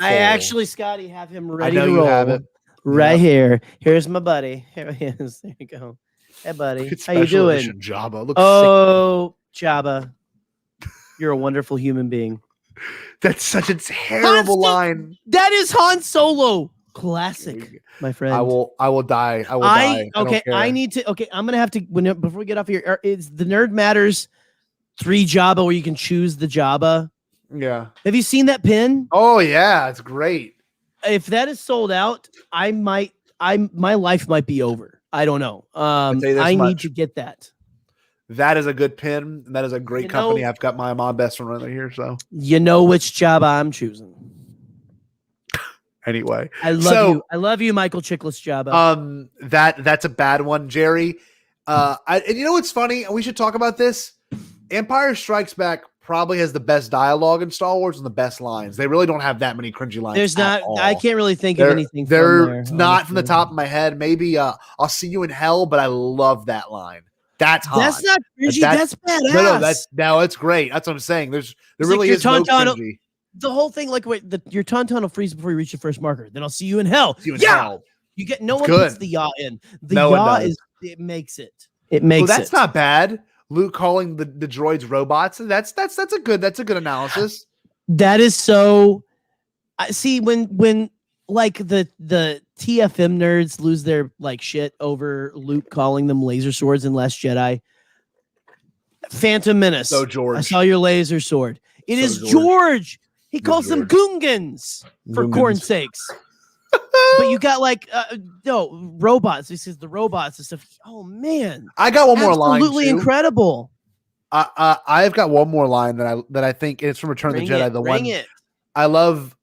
[SPEAKER 3] I actually, Scotty, have him ready
[SPEAKER 2] I know
[SPEAKER 3] to
[SPEAKER 2] you
[SPEAKER 3] roll.
[SPEAKER 2] have it.
[SPEAKER 3] Right here. Here's my buddy. Here he is. There you go. Hey, buddy. How you doing?
[SPEAKER 2] Jabba. Sick.
[SPEAKER 3] Jabba. You're a wonderful human being.
[SPEAKER 2] That's such a terrible line.
[SPEAKER 3] That is Han Solo. Classic, my friend.
[SPEAKER 2] I will die. I will die.
[SPEAKER 3] Okay, I need to. Okay, I'm gonna have to. Before we get off here, is the Nerd Matters 3 Jabba where you can choose the Jabba?
[SPEAKER 2] Yeah.
[SPEAKER 3] Have you seen that pin?
[SPEAKER 2] Oh yeah, it's great.
[SPEAKER 3] If that is sold out, my life might be over. I don't know. I need to get that.
[SPEAKER 2] That is a good pin. That is a great company. I've got my mom best friend right here. So
[SPEAKER 3] you know which Jabba I'm choosing.
[SPEAKER 2] Anyway,
[SPEAKER 3] I love you, Michael Chiklis Jabba.
[SPEAKER 2] That's a bad one, Gerry. And you know what's funny? We should talk about this. Empire Strikes Back probably has the best dialogue in Star Wars and the best lines. They really don't have that many cringy lines.
[SPEAKER 3] There's not. I can't really think of anything.
[SPEAKER 2] They're not from the top of my head. Maybe I'll see you in hell, but I love that line. That's hot.
[SPEAKER 3] That's not cringy. That's badass.
[SPEAKER 2] No, it's great. That's what I'm saying. There really is no cringy.
[SPEAKER 3] The whole thing, like, your tauntaun will freeze before you reach your first marker. Then I'll see you in hell.
[SPEAKER 2] Hell.
[SPEAKER 3] You get no one puts the yaw in. It makes it.
[SPEAKER 2] Well, that's not bad. Luke calling the droids robots. That's a good analysis.
[SPEAKER 3] That is so. I see when like the TFM nerds lose their like shit over Luke calling them laser swords in Last Jedi. Phantom Menace.
[SPEAKER 2] So George,
[SPEAKER 3] I saw your laser sword. It is George. He calls them Gungans for corn's sakes. But you got like robots. This is the robots and stuff. Oh man,
[SPEAKER 2] I got one more line.
[SPEAKER 3] Absolutely incredible.
[SPEAKER 2] I've got one more line that I think it's from Return of the Jedi.
[SPEAKER 3] Bring it.
[SPEAKER 2] I love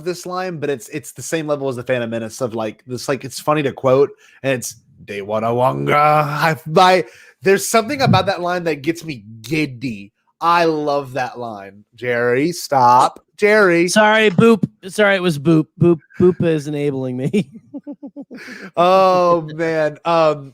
[SPEAKER 2] this line, but it's the same level as the Phantom Menace of like this. Like it's funny to quote, and it's "De Wanawanga." There's something about that line that gets me giddy. I love that line. Gerry, stop. Gerry.
[SPEAKER 3] Sorry, Boop. Sorry, it was Boop. Boop is enabling me.
[SPEAKER 2] Oh man.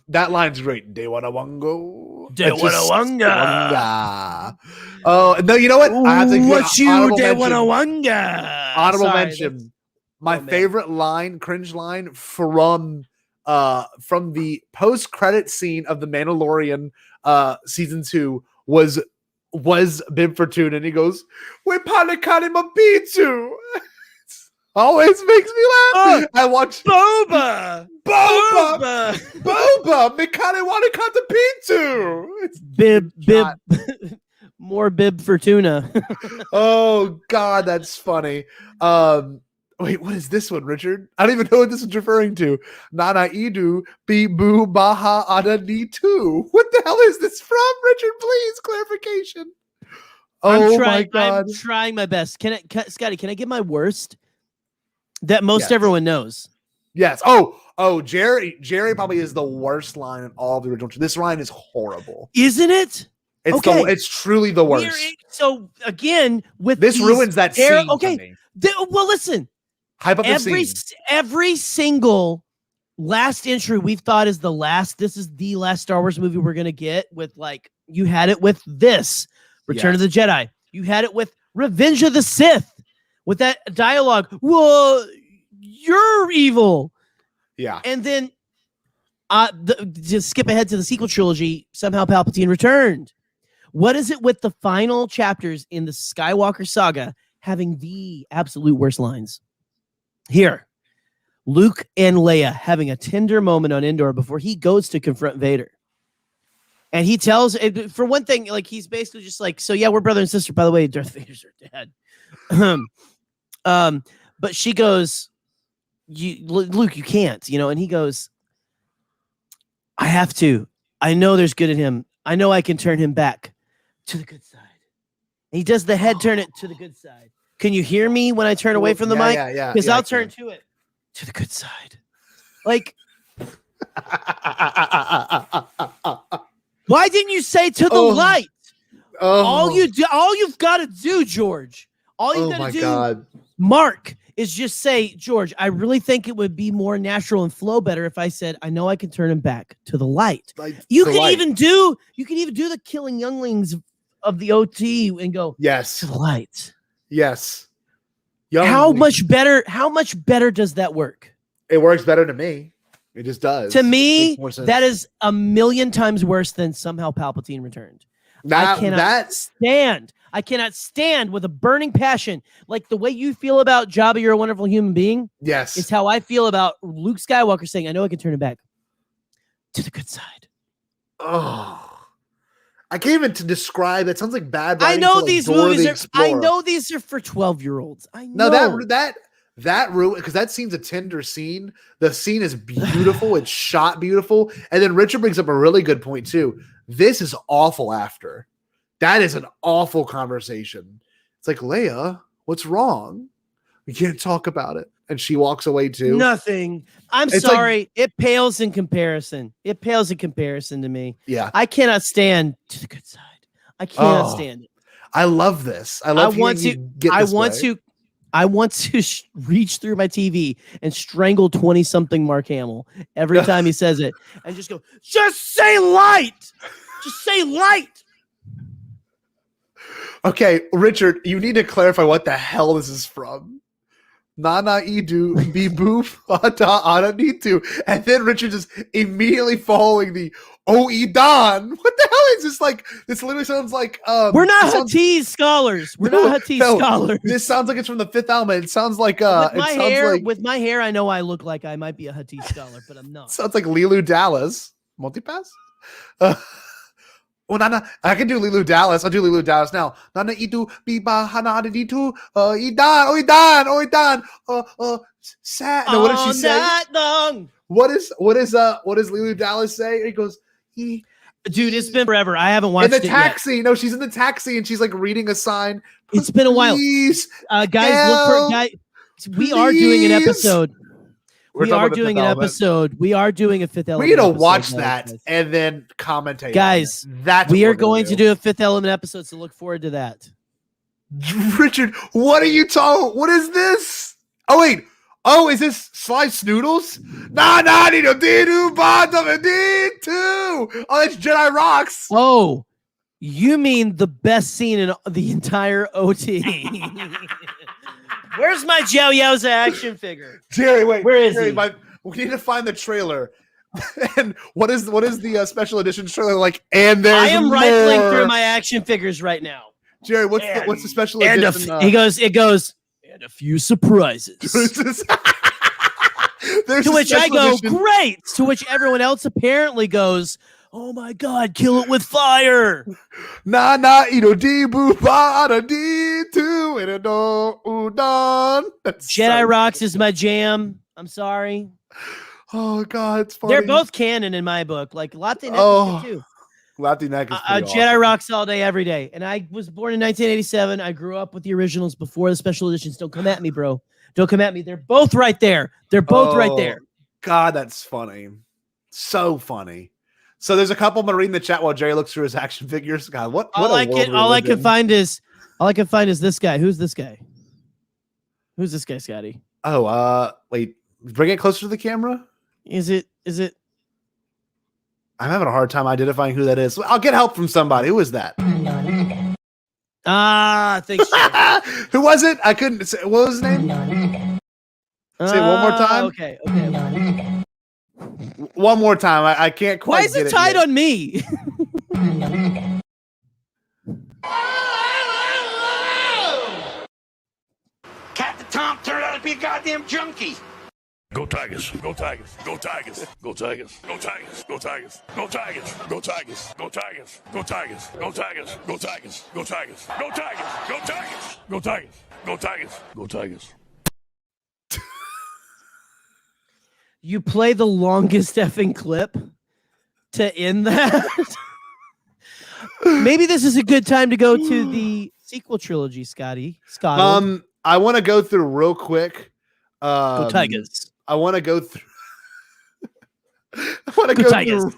[SPEAKER 2] That line's great. De Wanawanga.
[SPEAKER 3] De Wanawanga.
[SPEAKER 2] Oh no, you know what?
[SPEAKER 3] I have to what you De Wanawanga.
[SPEAKER 2] Honorable mention. My favorite line, cringe line from the post-credit scene of The Mandalorian season 2 was Bib Fortuna, and he goes, "We panicani mabitu." Always makes me laugh. I watch Boba, Mikani Wanikata Pitu. It's
[SPEAKER 3] Bib, more Bib Fortuna.
[SPEAKER 2] Oh God, that's funny. Wait, what is this one, Richard? I don't even know what this is referring to. Nana Idu Bibu Baha Adani 2. What the hell is this from, Richard? Please, clarification. Oh my God.
[SPEAKER 3] I'm trying my best. Scotty, can I give my worst? That most everyone knows.
[SPEAKER 2] Yes. Oh, Gerry probably is the worst line in all of the original. This line is horrible.
[SPEAKER 3] Isn't it?
[SPEAKER 2] It's truly the worst.
[SPEAKER 3] So again, with
[SPEAKER 2] this ruins that scene.
[SPEAKER 3] Okay.
[SPEAKER 2] For me.
[SPEAKER 3] Well, listen.
[SPEAKER 2] Hype up the scene.
[SPEAKER 3] Every single last entry we've thought is the last. This is the last Star Wars movie we're gonna get with like you had it with this Return of the Jedi. You had it with Revenge of the Sith with that dialogue. Well, you're evil.
[SPEAKER 2] Yeah.
[SPEAKER 3] And then just skip ahead to the sequel trilogy. Somehow Palpatine returned. What is it with the final chapters in the Skywalker saga having the absolute worst lines? Here, Luke and Leia having a tender moment on Endor before he goes to confront Vader. And he tells, for one thing, like he's basically just like, so yeah, we're brother and sister. By the way, Darth Vader's her dad. But she goes, Luke, you can't, and he goes, I have to. I know there's good in him. I know I can turn him back to the good side. And he does the head turn it to the good side. Can you hear me when I turn away from the mic?
[SPEAKER 2] Yeah.
[SPEAKER 3] Because I'll turn to it. To the good side. Like, why didn't you say to the light? All you've got to do, George. All you've got to do,
[SPEAKER 2] God.
[SPEAKER 3] Mark, is just say, George, I really think it would be more natural and flow better if I said, I know I can turn him back to the light. You can even do the killing younglings of the OT and go,
[SPEAKER 2] yes,
[SPEAKER 3] to the light.
[SPEAKER 2] Yes.
[SPEAKER 3] How much better does that work?
[SPEAKER 2] It works better to me. It just does.
[SPEAKER 3] To me, that is a million times worse than somehow Palpatine returned. I cannot stand with a burning passion, like the way you feel about Jabba, you're a wonderful human being.
[SPEAKER 2] Yes.
[SPEAKER 3] It's how I feel about Luke Skywalker saying, I know I can turn it back to the good side.
[SPEAKER 2] Oh. I can't even to describe it. Sounds like bad
[SPEAKER 3] I know these movies are.
[SPEAKER 2] Explorer.
[SPEAKER 3] I know these are for 12-year-olds. I know
[SPEAKER 2] that ruin because that scene's a tender scene. The scene is beautiful. It's shot beautiful. And then Richard brings up a really good point too. This is awful. After that is an awful conversation. It's like, Leia, what's wrong? We can't talk about it. And she walks away too.
[SPEAKER 3] Nothing. It's sorry. It pales in comparison. It pales in comparison to me.
[SPEAKER 2] Yeah.
[SPEAKER 3] I cannot stand to the good side. I cannot stand it.
[SPEAKER 2] I love this. I
[SPEAKER 3] want to reach through my TV and strangle 20-something Mark Hamill every time he says it and just go, just say light. Just say light.
[SPEAKER 2] Okay, Richard, you need to clarify what the hell this is from. Nana Idu be boop ana need to. And then Richard just immediately following the Idan. What the hell is this like? This literally sounds like
[SPEAKER 3] we're not Huttese scholars. We're not Huttese scholars.
[SPEAKER 2] This sounds like it's from the Fifth Element. It sounds like
[SPEAKER 3] with my hair, I know I look like I might be a Huttese scholar, but I'm not.
[SPEAKER 2] Sounds like Lilu Dallas. Multipass? Well, Nana, I can do Lilu Dallas. I'll do Lilu Dallas now. Nana itu biba hana ditu idan. Sad. No, what does she say?
[SPEAKER 3] Long.
[SPEAKER 2] What does Lilu Dallas say? He goes,
[SPEAKER 3] Dude, it's been forever. I haven't watched it
[SPEAKER 2] in the taxi.
[SPEAKER 3] Yet.
[SPEAKER 2] No, she's in the taxi and she's like reading a sign.
[SPEAKER 3] It's been a while. Guys, look for guys. We are doing an episode. We are doing an episode. We are doing a Fifth Element.
[SPEAKER 2] We need to watch that and then commentate.
[SPEAKER 3] Guys, we are going to do a Fifth Element episode, so look forward to that.
[SPEAKER 2] Richard, what are you talking? What is this? Oh, wait. Oh, is this Sly Snoodles? Oh, that's Jedi Rocks.
[SPEAKER 3] Oh, you mean the best scene in the entire OT. Where's my Joe Yowza action figure?
[SPEAKER 2] Jerry, wait.
[SPEAKER 3] Where is
[SPEAKER 2] Jerry,
[SPEAKER 3] he?
[SPEAKER 2] We need to find the trailer. And what is the special edition trailer like? And there's
[SPEAKER 3] I am rifling through my action figures right now.
[SPEAKER 2] Jerry, what's the special edition?
[SPEAKER 3] It goes, and a few surprises. To which I go, great. To which everyone else apparently goes, oh my God, kill it with fire. Jedi Rocks is my jam. I'm sorry.
[SPEAKER 2] Oh God, it's funny.
[SPEAKER 3] They're both canon in my book. Like Latinx too.
[SPEAKER 2] Latinx is
[SPEAKER 3] Jedi
[SPEAKER 2] awesome.
[SPEAKER 3] Rocks all day, every day. And I was born in 1987. I grew up with the originals before the special editions. Don't come at me, bro. Don't come at me. They're both right there. They're both right there.
[SPEAKER 2] God, that's funny. So funny. So there's a couple I'm reading the chat while Jerry looks through his action figures. God, what
[SPEAKER 3] all I can find is this guy. Who's this guy? Who's this guy, Scotty?
[SPEAKER 2] Oh, wait. Bring it closer to the camera.
[SPEAKER 3] Is it?
[SPEAKER 2] I'm having a hard time identifying who that is. I'll get help from somebody. Who is that?
[SPEAKER 3] Thanks.
[SPEAKER 2] Who was it? I couldn't say. What was his name? Say it one more time.
[SPEAKER 3] Okay.
[SPEAKER 2] One more time. I can't quite.
[SPEAKER 3] Why is it tied on me?
[SPEAKER 4] Captain Tom turned out to be a goddamn junkie. Go Tigers, go Tigers, go Tigers, go Tigers, go Tigers, go Tigers, go Tigers, go Tigers, go Tigers, go Tigers, go Tigers, go Tigers, go Tigers, go Tigers, go Tigers, go Tigers, go Tigers, go Tigers.
[SPEAKER 3] You play the longest effing clip to end that. Maybe this is a good time to go to the sequel trilogy, Scotty. Scott.
[SPEAKER 2] I want to go through real quick.
[SPEAKER 3] Go Tigers.
[SPEAKER 2] I want to go through. Through.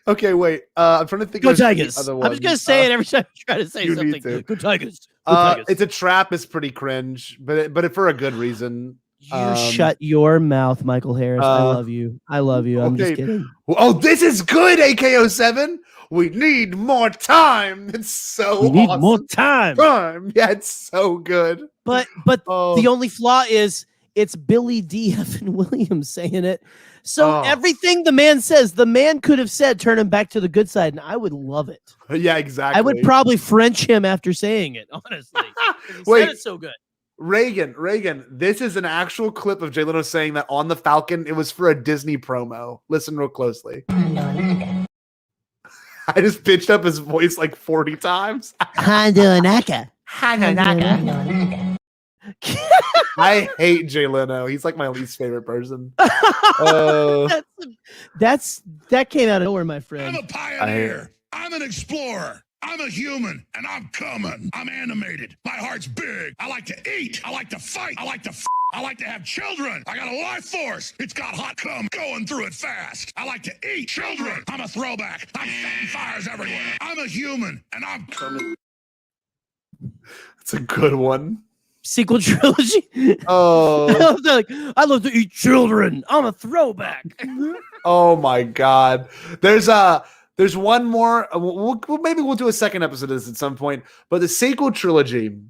[SPEAKER 2] Okay, wait. I'm trying to think.
[SPEAKER 3] Go Tigers. I'm just gonna say it every time I try to say something. Go Tigers. Go Tigers.
[SPEAKER 2] It's a trap. It's pretty cringe, but for a good reason.
[SPEAKER 3] You shut your mouth, Michael Harris. I love you. I'm just kidding.
[SPEAKER 2] Oh, this is good, AKO7. We need more time. It's so
[SPEAKER 3] we need
[SPEAKER 2] awesome.
[SPEAKER 3] more time.
[SPEAKER 2] Yeah, it's so good.
[SPEAKER 3] But the only flaw is it's Billy D. F. Williams saying it. So everything the man says, the man could have said, turn him back to the good side, and I would love it.
[SPEAKER 2] Yeah, exactly.
[SPEAKER 3] I would probably French him after saying it, honestly. He said it so good.
[SPEAKER 2] Reagan, this is an actual clip of Jay Leno saying that on the Falcon. It was for a Disney promo. Listen real closely. I just pitched up his voice like 40 times.
[SPEAKER 3] I
[SPEAKER 2] hate Jay Leno. He's like my least favorite person.
[SPEAKER 3] That came out of nowhere, my friend.
[SPEAKER 4] I'm a pioneer. I'm an explorer. I'm a human, and I'm coming. I'm animated. My heart's big. I like to eat. I like to fight. I like to I like to have children. I got a life force. It's got hot cum going through it fast. I like to eat children. I'm a throwback. I'm setting fires everywhere. I'm a human, and I'm coming.
[SPEAKER 2] It's a good one.
[SPEAKER 3] Sequel trilogy.
[SPEAKER 2] Oh,
[SPEAKER 3] I love to eat children. I'm a throwback.
[SPEAKER 2] Oh my God. There's one more. We'll do a second episode of this at some point. But the sequel trilogy.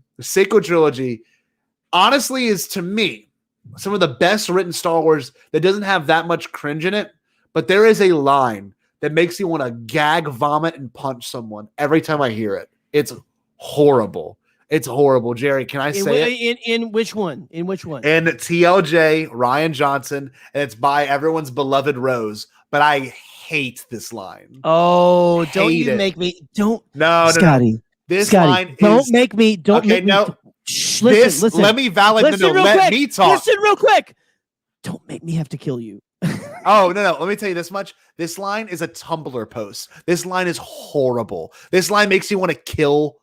[SPEAKER 2] honestly is, to me, some of the best written Star Wars that doesn't have that much cringe in it, but there is a line that makes you want to gag, vomit, and punch someone every time I hear it. It's horrible. It's horrible. Jerry, can I say it?
[SPEAKER 3] In which one? In which one?
[SPEAKER 2] In TLJ, Ryan Johnson, and it's by everyone's beloved Rose, but I hate this line.
[SPEAKER 3] Oh,
[SPEAKER 2] Hate
[SPEAKER 3] don't you
[SPEAKER 2] it.
[SPEAKER 3] make me. Don't.
[SPEAKER 2] No,
[SPEAKER 3] Scotty.
[SPEAKER 2] no. This
[SPEAKER 3] Scotty,
[SPEAKER 2] line
[SPEAKER 3] don't
[SPEAKER 2] is...
[SPEAKER 3] make me. Don't
[SPEAKER 2] okay,
[SPEAKER 3] make me.
[SPEAKER 2] no.
[SPEAKER 3] Listen.
[SPEAKER 2] Let me validate.
[SPEAKER 3] Listen
[SPEAKER 2] No,
[SPEAKER 3] real
[SPEAKER 2] let
[SPEAKER 3] quick.
[SPEAKER 2] me talk.
[SPEAKER 3] Listen real quick. Don't make me have to kill you.
[SPEAKER 2] Oh, no. Let me tell you this much. This line is a Tumblr post. This line is horrible. This line makes you want to kill.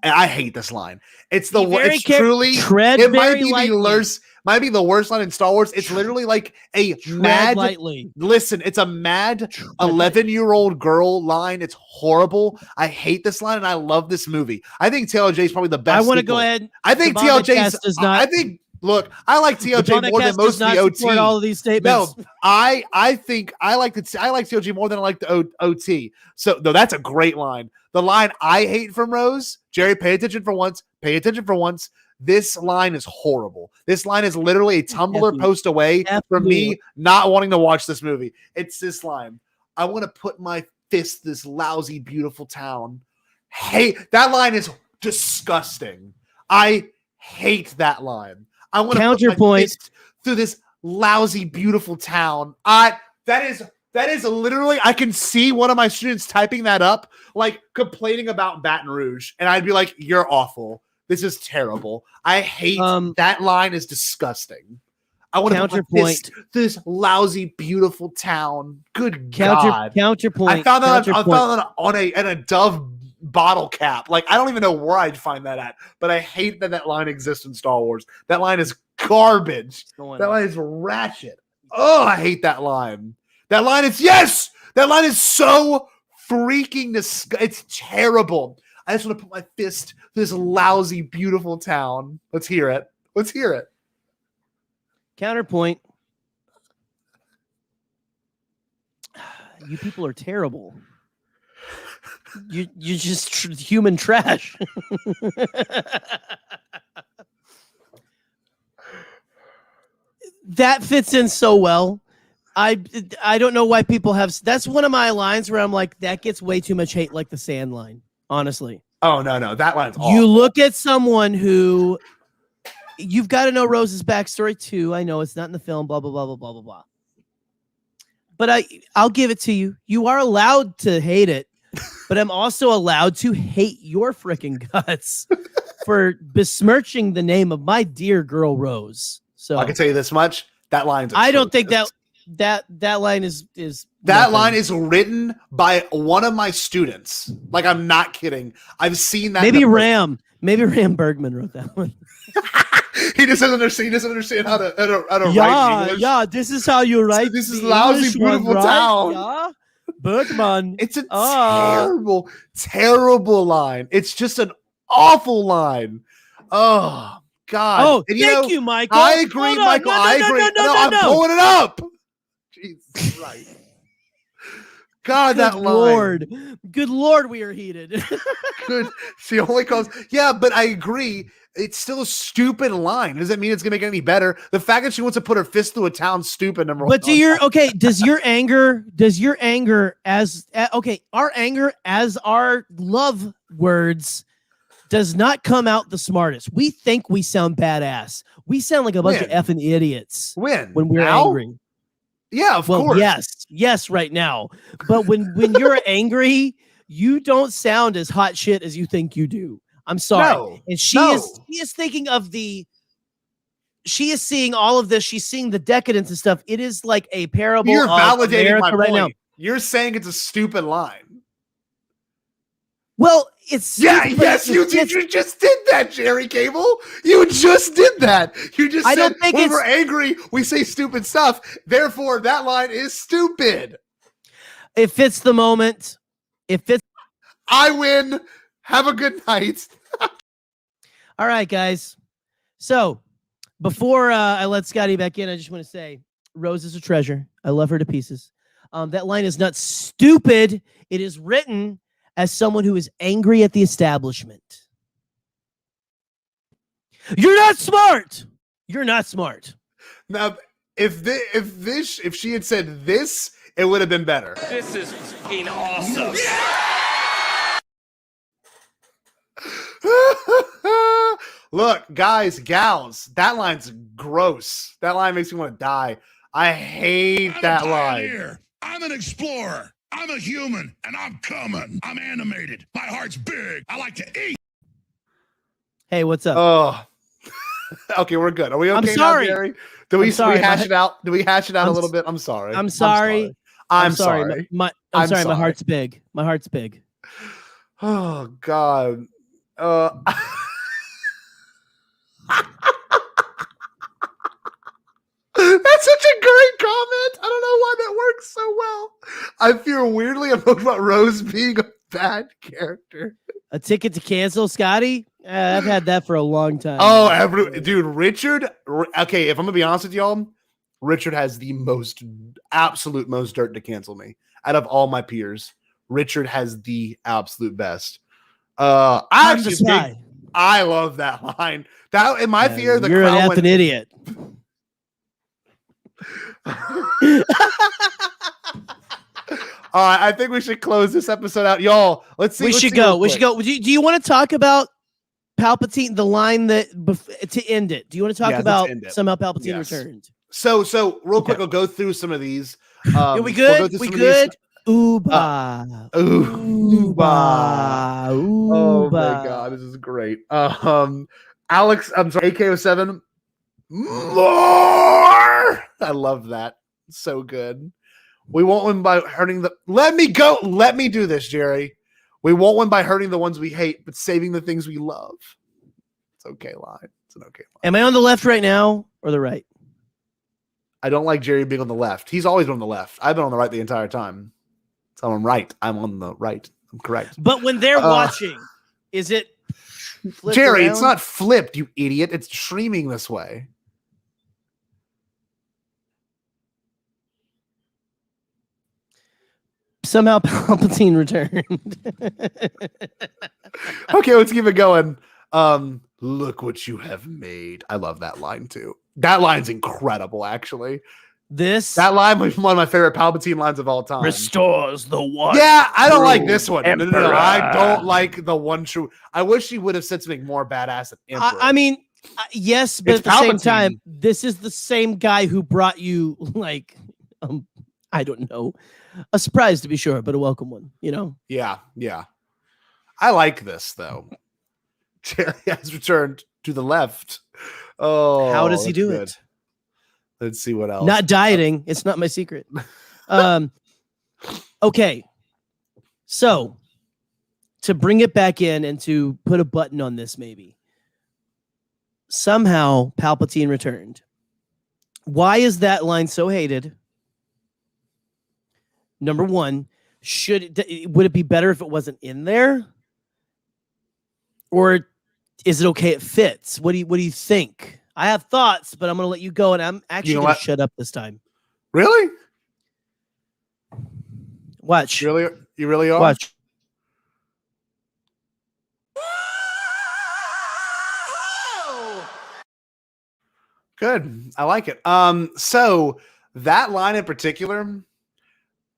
[SPEAKER 2] I hate this line. It's the worst. It's truly. It might be the worst. Might be the worst line in Star Wars. It's literally like a mad. Lightly. Listen, it's a mad 11-year-old girl line. It's horrible. I hate this line, and I love this movie. I think TLJ is probably the best.
[SPEAKER 3] I want to go ahead.
[SPEAKER 2] I think TLJ does not. I think. Look, I like TLJ more than most of the OT.
[SPEAKER 3] All of these statements.
[SPEAKER 2] No, I think I like TLJ more than I like the OT. So, no, that's a great line. The line I hate from Rose, Jerry, pay attention for once. Pay attention for once. This line is horrible. This line is literally a Tumblr post away from me not wanting to watch this movie. It's this line. I want to put my fist this lousy, beautiful town. Hey, that line is disgusting. I hate that line. I want to put my fist through this lousy, beautiful town. That is literally, I can see one of my students typing that up, like complaining about Baton Rouge, and I'd be like, "You're awful. This is terrible. I hate that line. Is disgusting. I want to put my fist through this lousy, beautiful town. Good God.
[SPEAKER 3] Counterpoint.
[SPEAKER 2] I found that on a Dove bottle cap. Like, I don't even know where I'd find that at, but I hate that line exists in Star Wars. That line is garbage. That line is ratchet. Oh, I hate that line. That line is so freaking it's terrible. I just want to put my fist through this lousy, beautiful town. Let's hear it.
[SPEAKER 3] Counterpoint. You people are terrible. You're just human trash. That fits in so well. I don't know why people have. That's one of my lines where I'm like, that gets way too much hate, like the sand line. Honestly.
[SPEAKER 2] Oh no, that line's awful.
[SPEAKER 3] You look at someone who you've got to know Rose's backstory too. I know it's not in the film. Blah blah blah blah blah blah blah. But I'll give it to you. You are allowed to hate it. But I'm also allowed to hate your freaking guts for besmirching the name of my dear girl Rose. So
[SPEAKER 2] I can tell you this much: that line's.
[SPEAKER 3] I don't think that line is
[SPEAKER 2] that line is written by one of my students. Like, I'm not kidding. I've seen that.
[SPEAKER 3] Maybe Ram Bergman wrote that one.
[SPEAKER 2] He doesn't understand how to write English.
[SPEAKER 3] Yeah. This is how you write.
[SPEAKER 2] This is lousy, beautiful town.
[SPEAKER 3] Yeah. Bergman.
[SPEAKER 2] It's a terrible line. It's just an awful line. Oh God.
[SPEAKER 3] Oh, thank you, Michael.
[SPEAKER 2] I agree, Michael. I agree. No, I'm pulling it up. Jesus Christ. God, that line.
[SPEAKER 3] Good Lord, we are heated.
[SPEAKER 2] Good. She only calls. Yeah, but I agree. It's still a stupid line. Does that mean it's gonna make it any better? The fact that she wants to put her fist through a town, stupid. Number one.
[SPEAKER 3] But does your anger as our anger as our love words does not come out the smartest. We think we sound badass. We sound like a bunch of effing idiots when we're angry.
[SPEAKER 2] Yeah, of course.
[SPEAKER 3] Yes, right now. But when you're angry, you don't sound as hot shit as you think you do. I'm sorry.
[SPEAKER 2] No,
[SPEAKER 3] and she is thinking of she is seeing all of this. She's seeing the decadence and stuff. It is like a parable.
[SPEAKER 2] You're validating
[SPEAKER 3] America
[SPEAKER 2] my
[SPEAKER 3] right
[SPEAKER 2] point.
[SPEAKER 3] now.
[SPEAKER 2] You're saying it's a stupid line.
[SPEAKER 3] Well, it's
[SPEAKER 2] you just did that, Jerry Cable. You just did that. You just said when we're angry, we say stupid stuff. Therefore, that line is stupid.
[SPEAKER 3] It fits the moment.
[SPEAKER 2] I win. Have a good night.
[SPEAKER 3] All right, guys. So before I let Scotty back in, I just want to say Rose is a treasure. I love her to pieces. That line is not stupid. It is written as someone who is angry at the establishment. You're not smart. You're not smart.
[SPEAKER 2] Now, if she had said this, it would have been better.
[SPEAKER 5] This is fucking awesome.
[SPEAKER 2] Look, guys, gals, that line's gross. That line makes me want to die. I hate that line.
[SPEAKER 4] Pioneer. I'm an explorer. I'm a human, and I'm coming. I'm animated. My heart's big. I like to eat.
[SPEAKER 3] Hey, what's up?
[SPEAKER 2] Oh, okay, we're good. Are we okay
[SPEAKER 3] I'm sorry.
[SPEAKER 2] now, Gerry? Do we hash it out? Do we hash it out a little bit? I'm sorry.
[SPEAKER 3] I'm sorry.
[SPEAKER 2] I'm sorry.
[SPEAKER 3] I'm sorry. My heart's big. My heart's big.
[SPEAKER 2] Oh God. That's such a great comment. I don't know why that works so well. I feel weirdly emotional about Rose being a bad character.
[SPEAKER 3] A ticket to cancel, Scotty? I've had that for a long time.
[SPEAKER 2] Oh, dude, Richard. Okay, if I'm gonna be honest with y'all, Richard has the absolute most dirt to cancel me out of all my peers. Richard has the absolute best. I love that line. That in my fear,
[SPEAKER 3] you're an effing idiot.
[SPEAKER 2] All right, I think we should close this episode out, y'all. Let's see.
[SPEAKER 3] We should go. Do you want to talk about Palpatine? The line that to end it. Do you want to talk about somehow Palpatine returned?
[SPEAKER 2] So real quick, I'll go through some of these.
[SPEAKER 3] We good? We good? Ooba. Ooba.
[SPEAKER 2] Oh my God, this is great. Alex, I'm sorry, AK07. More. I love that. So good. We won't win by hurting the. Let me go. Let me do this, Gerry. We won't win by hurting the ones we hate, but saving the things we love. It's okay line. It's an okay line.
[SPEAKER 3] Am I on the left right now or the right?
[SPEAKER 2] I don't like Gerry being on the left. He's always been on the left. I've been on the right the entire time. So I'm right. I'm on the right. I'm correct.
[SPEAKER 3] But when they're watching, is it
[SPEAKER 2] Gerry?
[SPEAKER 3] around?
[SPEAKER 2] It's not flipped, you idiot. It's streaming this way.
[SPEAKER 3] Somehow Palpatine returned.
[SPEAKER 2] Okay, let's keep it going. Look what you have made. I love that line too. That line's incredible, actually. That line was one of my favorite Palpatine lines of all time.
[SPEAKER 3] Restores the one.
[SPEAKER 2] Yeah, I don't like this one. No, I don't like the one true. I wish he would have said something more badass than Emperor.
[SPEAKER 3] I mean, yes, but
[SPEAKER 2] It's
[SPEAKER 3] at the same
[SPEAKER 2] Palpatine.
[SPEAKER 3] time, this is the same guy who brought you like, I don't know, a surprise to be sure, but a welcome one, you know?
[SPEAKER 2] Yeah. I like this though. Gerry has returned to the left. Oh,
[SPEAKER 3] how does he do
[SPEAKER 2] good.
[SPEAKER 3] it?
[SPEAKER 2] Let's see what else.
[SPEAKER 3] Not dieting. It's not my secret. Okay. So to bring it back in and to put a button on this, maybe somehow Palpatine returned. Why is that line so hated? Number one, would it be better if it wasn't in there? Or is it okay? It fits. What do you think? I have thoughts, but I'm going to let you go, and I'm actually going to shut up this time.
[SPEAKER 2] Really?
[SPEAKER 3] Watch.
[SPEAKER 2] You really are?
[SPEAKER 3] Watch.
[SPEAKER 2] Good. I like it. So that line in particular,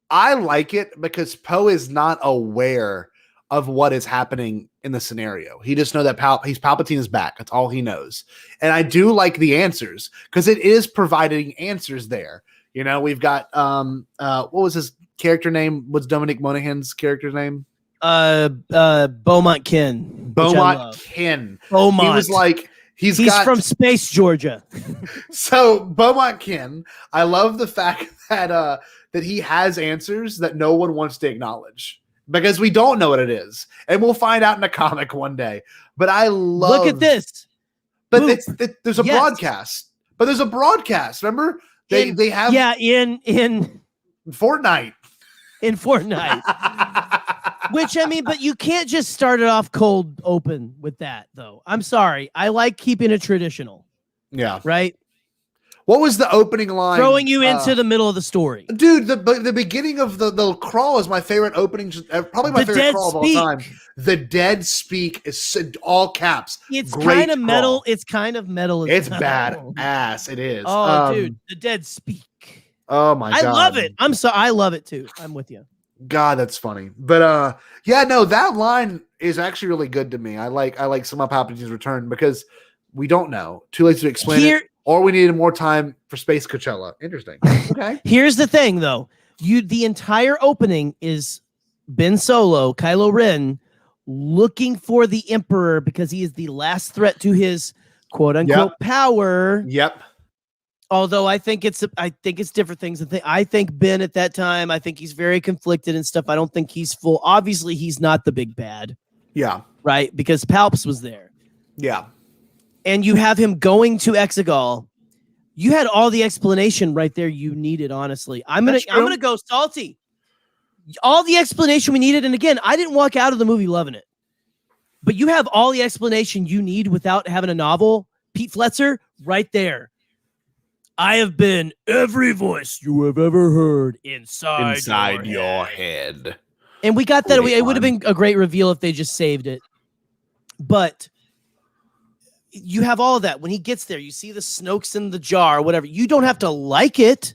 [SPEAKER 2] I like it because Poe is not aware of what is happening in the scenario. He just knows that Palpatine is back. That's all he knows. And I do like the answers because it is providing answers there. You know, we've got what was his character name? What's Dominic Monaghan's character's name?
[SPEAKER 3] Beaumont Ken.
[SPEAKER 2] Beaumont Ken.
[SPEAKER 3] Beaumont.
[SPEAKER 2] He was like, he's
[SPEAKER 3] from Space, Georgia.
[SPEAKER 2] So Beaumont Ken, I love the fact that that he has answers that no one wants to acknowledge. Because we don't know what it is. And we'll find out in a comic one day. But I love...
[SPEAKER 3] Look at this.
[SPEAKER 2] But there's a broadcast. But there's a broadcast. Remember? They have...
[SPEAKER 3] Yeah, in
[SPEAKER 2] Fortnite.
[SPEAKER 3] In Fortnite. Which, I mean, but you can't just start it off cold open with that, though. I'm sorry. I like keeping it traditional.
[SPEAKER 2] Yeah.
[SPEAKER 3] Right?
[SPEAKER 2] What was the opening line?
[SPEAKER 3] Throwing you into the middle of the story.
[SPEAKER 2] Dude, the beginning of the crawl is my favorite opening, probably my favorite crawl of all time. The dead speak is all caps.
[SPEAKER 3] It's kind of metal. It's kind of metal.
[SPEAKER 2] It's bad ass. It is.
[SPEAKER 3] Oh, dude, the dead speak.
[SPEAKER 2] Oh my God.
[SPEAKER 3] I love it. I love it too. I'm with you.
[SPEAKER 2] God, that's funny. But yeah, no, that line is actually really good to me. I like some of Palpatine's return because we don't know. Too late to explain it. Or we needed more time for Space Coachella. Interesting. Okay.
[SPEAKER 3] Here's the thing, though. The entire opening is Ben Solo, Kylo Ren, looking for the Emperor because he is the last threat to his quote unquote power.
[SPEAKER 2] Yep.
[SPEAKER 3] Although I think it's different things. I think Ben at that time, I think he's very conflicted and stuff. I don't think he's full. Obviously, he's not the big bad.
[SPEAKER 2] Yeah.
[SPEAKER 3] Right? Because Palps was there.
[SPEAKER 2] Yeah.
[SPEAKER 3] And you have him going to Exegol. You had all the explanation right there you needed, honestly. I'm gonna go salty. All the explanation we needed, and again, I didn't walk out of the movie loving it. But you have all the explanation you need without having a novel. Pete Fletcher, right there. I have been every voice you have ever heard inside your head. And we got that. It would have been a great reveal if they just saved it. But you have all of that. When he gets there, you see the Snokes in the jar, whatever. You don't have to like it,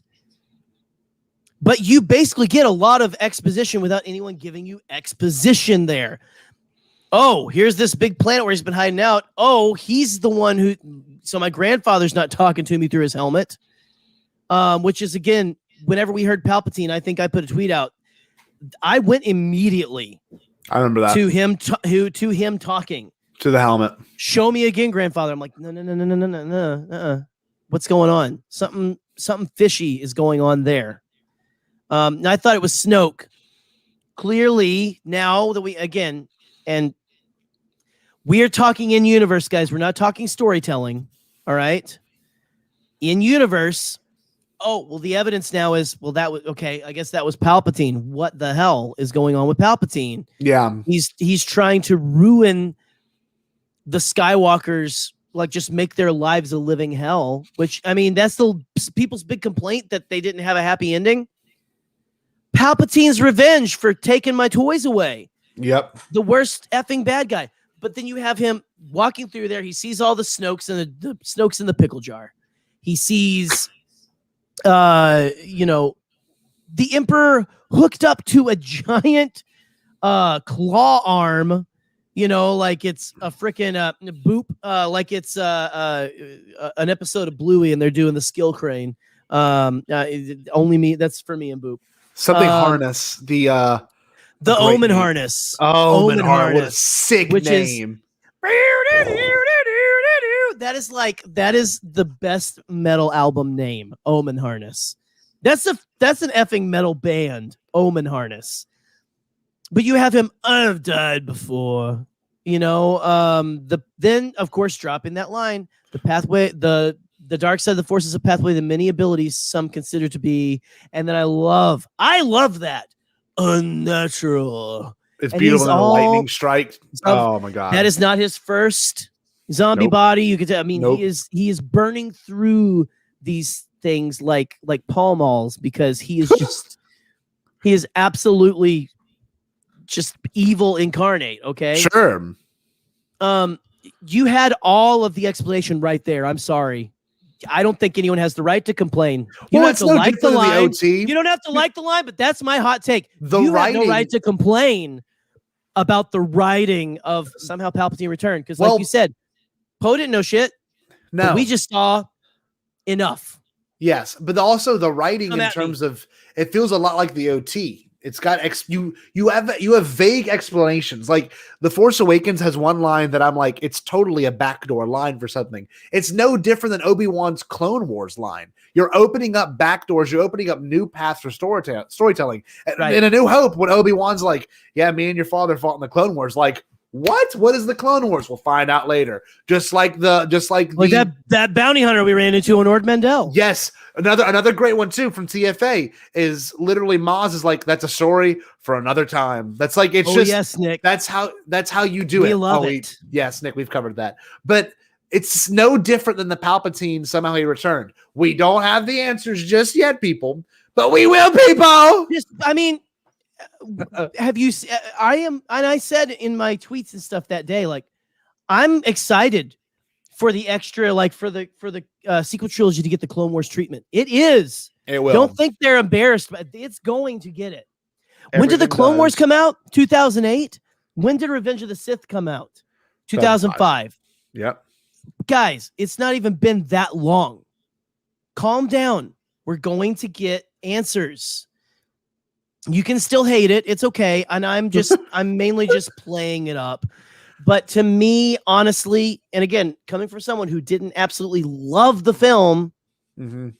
[SPEAKER 3] but you basically get a lot of exposition without anyone giving you exposition there. Oh, here's this big planet where he's been hiding out. Oh, he's the one who... So my grandfather's not talking to me through his helmet, which is, again, whenever we heard Palpatine, I think I put a tweet out. I went immediately.
[SPEAKER 2] I remember that.
[SPEAKER 3] To him talking.
[SPEAKER 2] To the helmet.
[SPEAKER 3] Show me again, grandfather. I'm like, no. What's going on? Something fishy is going on there. And I thought it was Snoke. Clearly, now that and we are talking in universe, guys. We're not talking storytelling. All right. In universe. Oh, well, the evidence now is, that was okay. I guess that was Palpatine. What the hell is going on with Palpatine?
[SPEAKER 2] Yeah.
[SPEAKER 3] He's trying to ruin the Skywalkers, like just make their lives a living hell, which, I mean, that's the people's big complaint that they didn't have a happy ending. Palpatine's revenge for taking my toys away.
[SPEAKER 2] Yep.
[SPEAKER 3] The worst effing bad guy. But then you have him walking through there. He sees all the Snokes and the Snokes in the pickle jar. He sees, the Emperor hooked up to a giant claw arm, like it's a freaking boop, like it's an episode of Bluey and they're doing the skill crane. Only me. That's for me and Boop.
[SPEAKER 2] Something harness. The
[SPEAKER 3] Omen harness.
[SPEAKER 2] Omen harness. What a sick name.
[SPEAKER 3] That is the best metal album name. Omen harness. That's an effing metal band. Omen harness. But you have him. I've died before. Then of course dropping that line. The pathway. The dark side of the force is a pathway to many abilities some consider to be. And then I love that. Unnatural.
[SPEAKER 2] It's beautiful. A lightning strike. Oh my God.
[SPEAKER 3] That is not his first zombie body. You could tell. I mean, he is burning through these things like Pall Malls because he is just he is absolutely just evil incarnate. Okay.
[SPEAKER 2] Sure.
[SPEAKER 3] You had all of the explanation right there. I'm sorry. I don't think anyone has the right to complain. You don't have to like the line. You don't have to like the line, but that's my hot take. You have no right to complain about the writing of somehow Palpatine returned. Because like you said, Poe didn't know shit.
[SPEAKER 2] No.
[SPEAKER 3] We just saw enough.
[SPEAKER 2] Yes, but also the writing in terms of it feels a lot like the OT. It's got you have vague explanations. Like The Force Awakens has one line that I'm like, it's totally a backdoor line for something. It's no different than Obi-Wan's Clone Wars line. You're opening up backdoors. You're opening up new paths for storytelling. Right. In A New Hope, when Obi-Wan's like, yeah, me and your father fought in the Clone Wars. Like, what is the Clone Wars? We'll find out later. Just like that bounty hunter we ran into on Ord Mendel. Yes. Another great one too from TFA is literally Maz is like, that's a story for another time. That's like, it's just, yes, Nick. That's how you do it.
[SPEAKER 3] We love it.
[SPEAKER 2] Yes, Nick, we've covered that. But It's no different than the Palpatine somehow he returned. We don't have the answers just yet, people, but we will, people.
[SPEAKER 3] I mean, have you? I am, and I said in my tweets and stuff that day, like, I'm excited for the extra, like for the sequel trilogy to get the Clone Wars treatment. It is.
[SPEAKER 2] It will.
[SPEAKER 3] Don't think they're embarrassed, but it's going to get it. When did the Clone Wars come out? 2008. When did Revenge of the Sith come out? 2005.
[SPEAKER 2] Yep.
[SPEAKER 3] Guys, it's not even been that long. Calm down. We're going to get answers. You can still hate it. It's okay. And I'm mainly just playing it up. But to me, honestly, and again, coming from someone who didn't absolutely love the film, we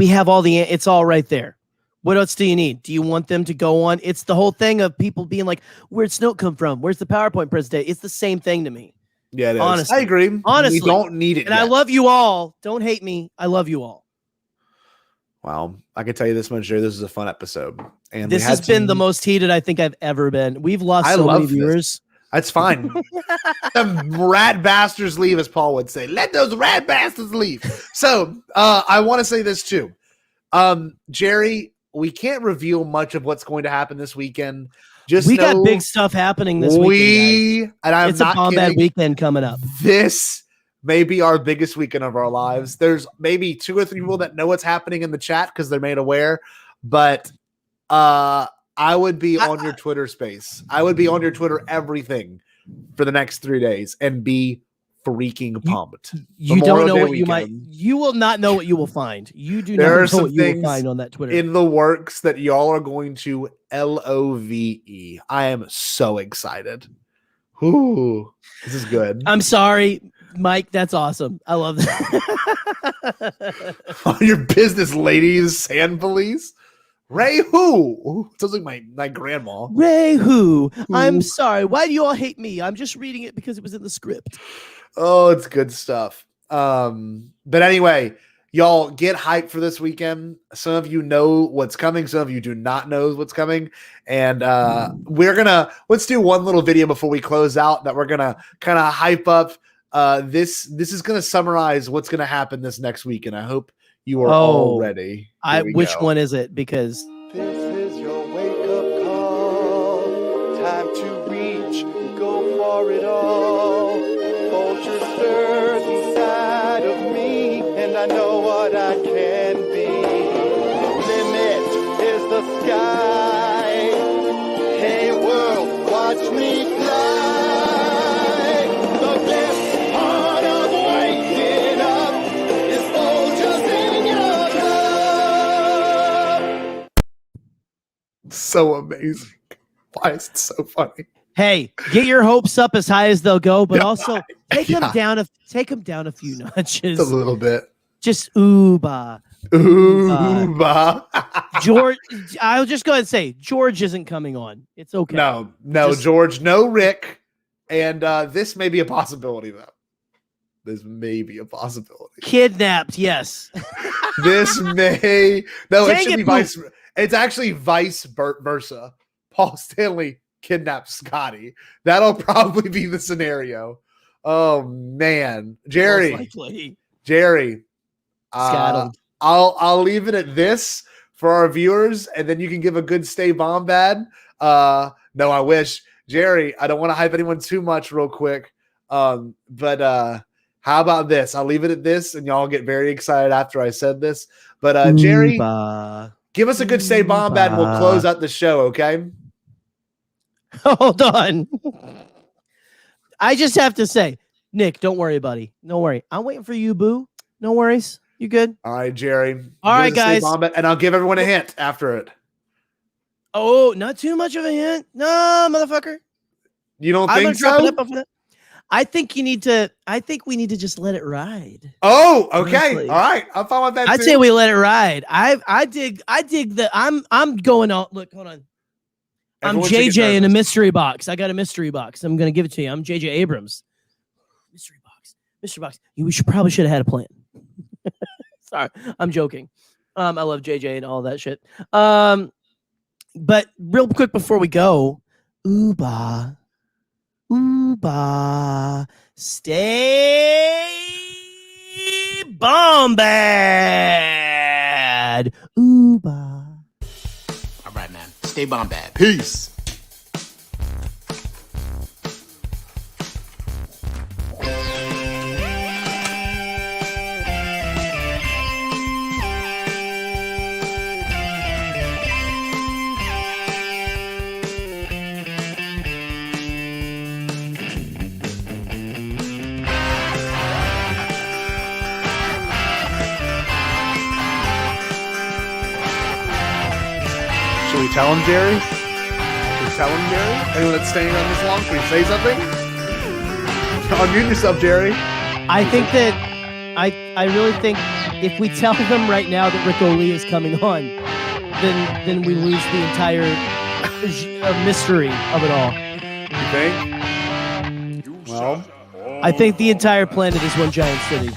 [SPEAKER 3] have it's all right there. What else do you need? Do you want them to go on? It's the whole thing of people being like, where'd Snoke come from? Where's the PowerPoint presentation? It's the same thing to me.
[SPEAKER 2] Yeah, it is.
[SPEAKER 3] Honestly,
[SPEAKER 2] I agree.
[SPEAKER 3] Honestly,
[SPEAKER 2] we don't need it.
[SPEAKER 3] And yet. I love you all. Don't hate me. I love you all.
[SPEAKER 2] Wow, I can tell you this much, Jerry. This is a fun episode, and
[SPEAKER 3] this has been the most heated I think I've ever been. We've lost so many viewers.
[SPEAKER 2] That's fine. The rat bastards leave, as Paul would say. Let those rat bastards leave. So I want to say this too, Jerry. We can't reveal much of what's going to happen this weekend. We got big stuff happening this weekend. Guys. It's a Bombad weekend coming up. This may be our biggest weekend of our lives. There's maybe 2 or 3 people that know what's happening in the chat because they're made aware. But I would be on your Twitter space. I would be on your Twitter everything for the next 3 days and be freaking pumped.
[SPEAKER 3] You don't know what you will not know what you will find. You do not know what you will find on that Twitter.
[SPEAKER 2] In the works that y'all are going to love. I am so excited. Ooh, this is good.
[SPEAKER 3] I'm sorry, Mike. That's awesome. I love that.
[SPEAKER 2] Your business ladies, sand police. Ray who? Ooh, sounds like my grandma.
[SPEAKER 3] Ray who? I'm sorry. Why do you all hate me? I'm just reading it because it was in the script.
[SPEAKER 2] Oh, it's good stuff. But anyway, y'all get hyped for this weekend. Some of you know what's coming. Some of you do not know what's coming. And let's do one little video before we close out that we're gonna kind of hype up. This is gonna summarize what's gonna happen this next week, and I hope you are all ready.
[SPEAKER 3] Which one is it? Because
[SPEAKER 7] this is your wake-up call. Time to reach, go for it all. Vultures stir inside of me, and I know what I can be. Limit is the sky. Hey world, watch me fly. The best part of waking up is vultures in your love.
[SPEAKER 2] So amazing. Why is it so funny?
[SPEAKER 3] Hey, get your hopes up as high as they'll go, but also take them down a few notches.
[SPEAKER 2] A little bit.
[SPEAKER 3] Just ooba. George, I'll just go ahead and say George isn't coming on. It's okay.
[SPEAKER 2] No, George, no Rick. And this may be a possibility, though. This may be a possibility.
[SPEAKER 3] Kidnapped, yes.
[SPEAKER 2] This may it should be vice. It's actually vice versa. Paul Stanley kidnapped Scotty. That'll probably be the scenario. Oh man, Jerry, I'll leave it at this for our viewers, and then you can give a good stay Bombad. No, I wish, Jerry. I don't want to hype anyone too much, real quick. But how about this? I'll leave it at this, and y'all get very excited after I said this. But Jerry, give us a good stay Bombad, and we'll close out the show. Okay.
[SPEAKER 3] Hold on. I just have to say, Nick, don't worry, buddy. Don't worry. I'm waiting for you, boo. No worries. You good?
[SPEAKER 2] All right, Jerry.
[SPEAKER 3] All right, guys.
[SPEAKER 2] And I'll give everyone a hint after it.
[SPEAKER 3] Oh, not too much of a hint. No, motherfucker.
[SPEAKER 2] You don't think so?
[SPEAKER 3] I think we need to just let it ride.
[SPEAKER 2] Oh, okay. Honestly. All right. I'm fine with that.
[SPEAKER 3] I'd say we let it ride. I dig the I'm going on. Look, hold on. I'm JJ in a mystery box. I got a mystery box. I'm gonna give it to you. I'm JJ Abrams. Mystery box. We probably should have had a plan. Sorry, I'm joking. I love JJ and all that shit. But real quick before we go, ooba. Ooh-bah. Stay Bombad. Ooh-bah.
[SPEAKER 8] All right, man. Stay Bombad.
[SPEAKER 2] Peace. Should we tell him, Gerry? Should we tell him, Gerry? Anyone that's staying on this long, can we say something? Unmute yourself, Gerry.
[SPEAKER 3] I think that I really think if we tell them right now that Rick O'Lee is coming on, then we lose the entire mystery of it all.
[SPEAKER 2] You think? Well,
[SPEAKER 3] I think the entire planet is one giant city.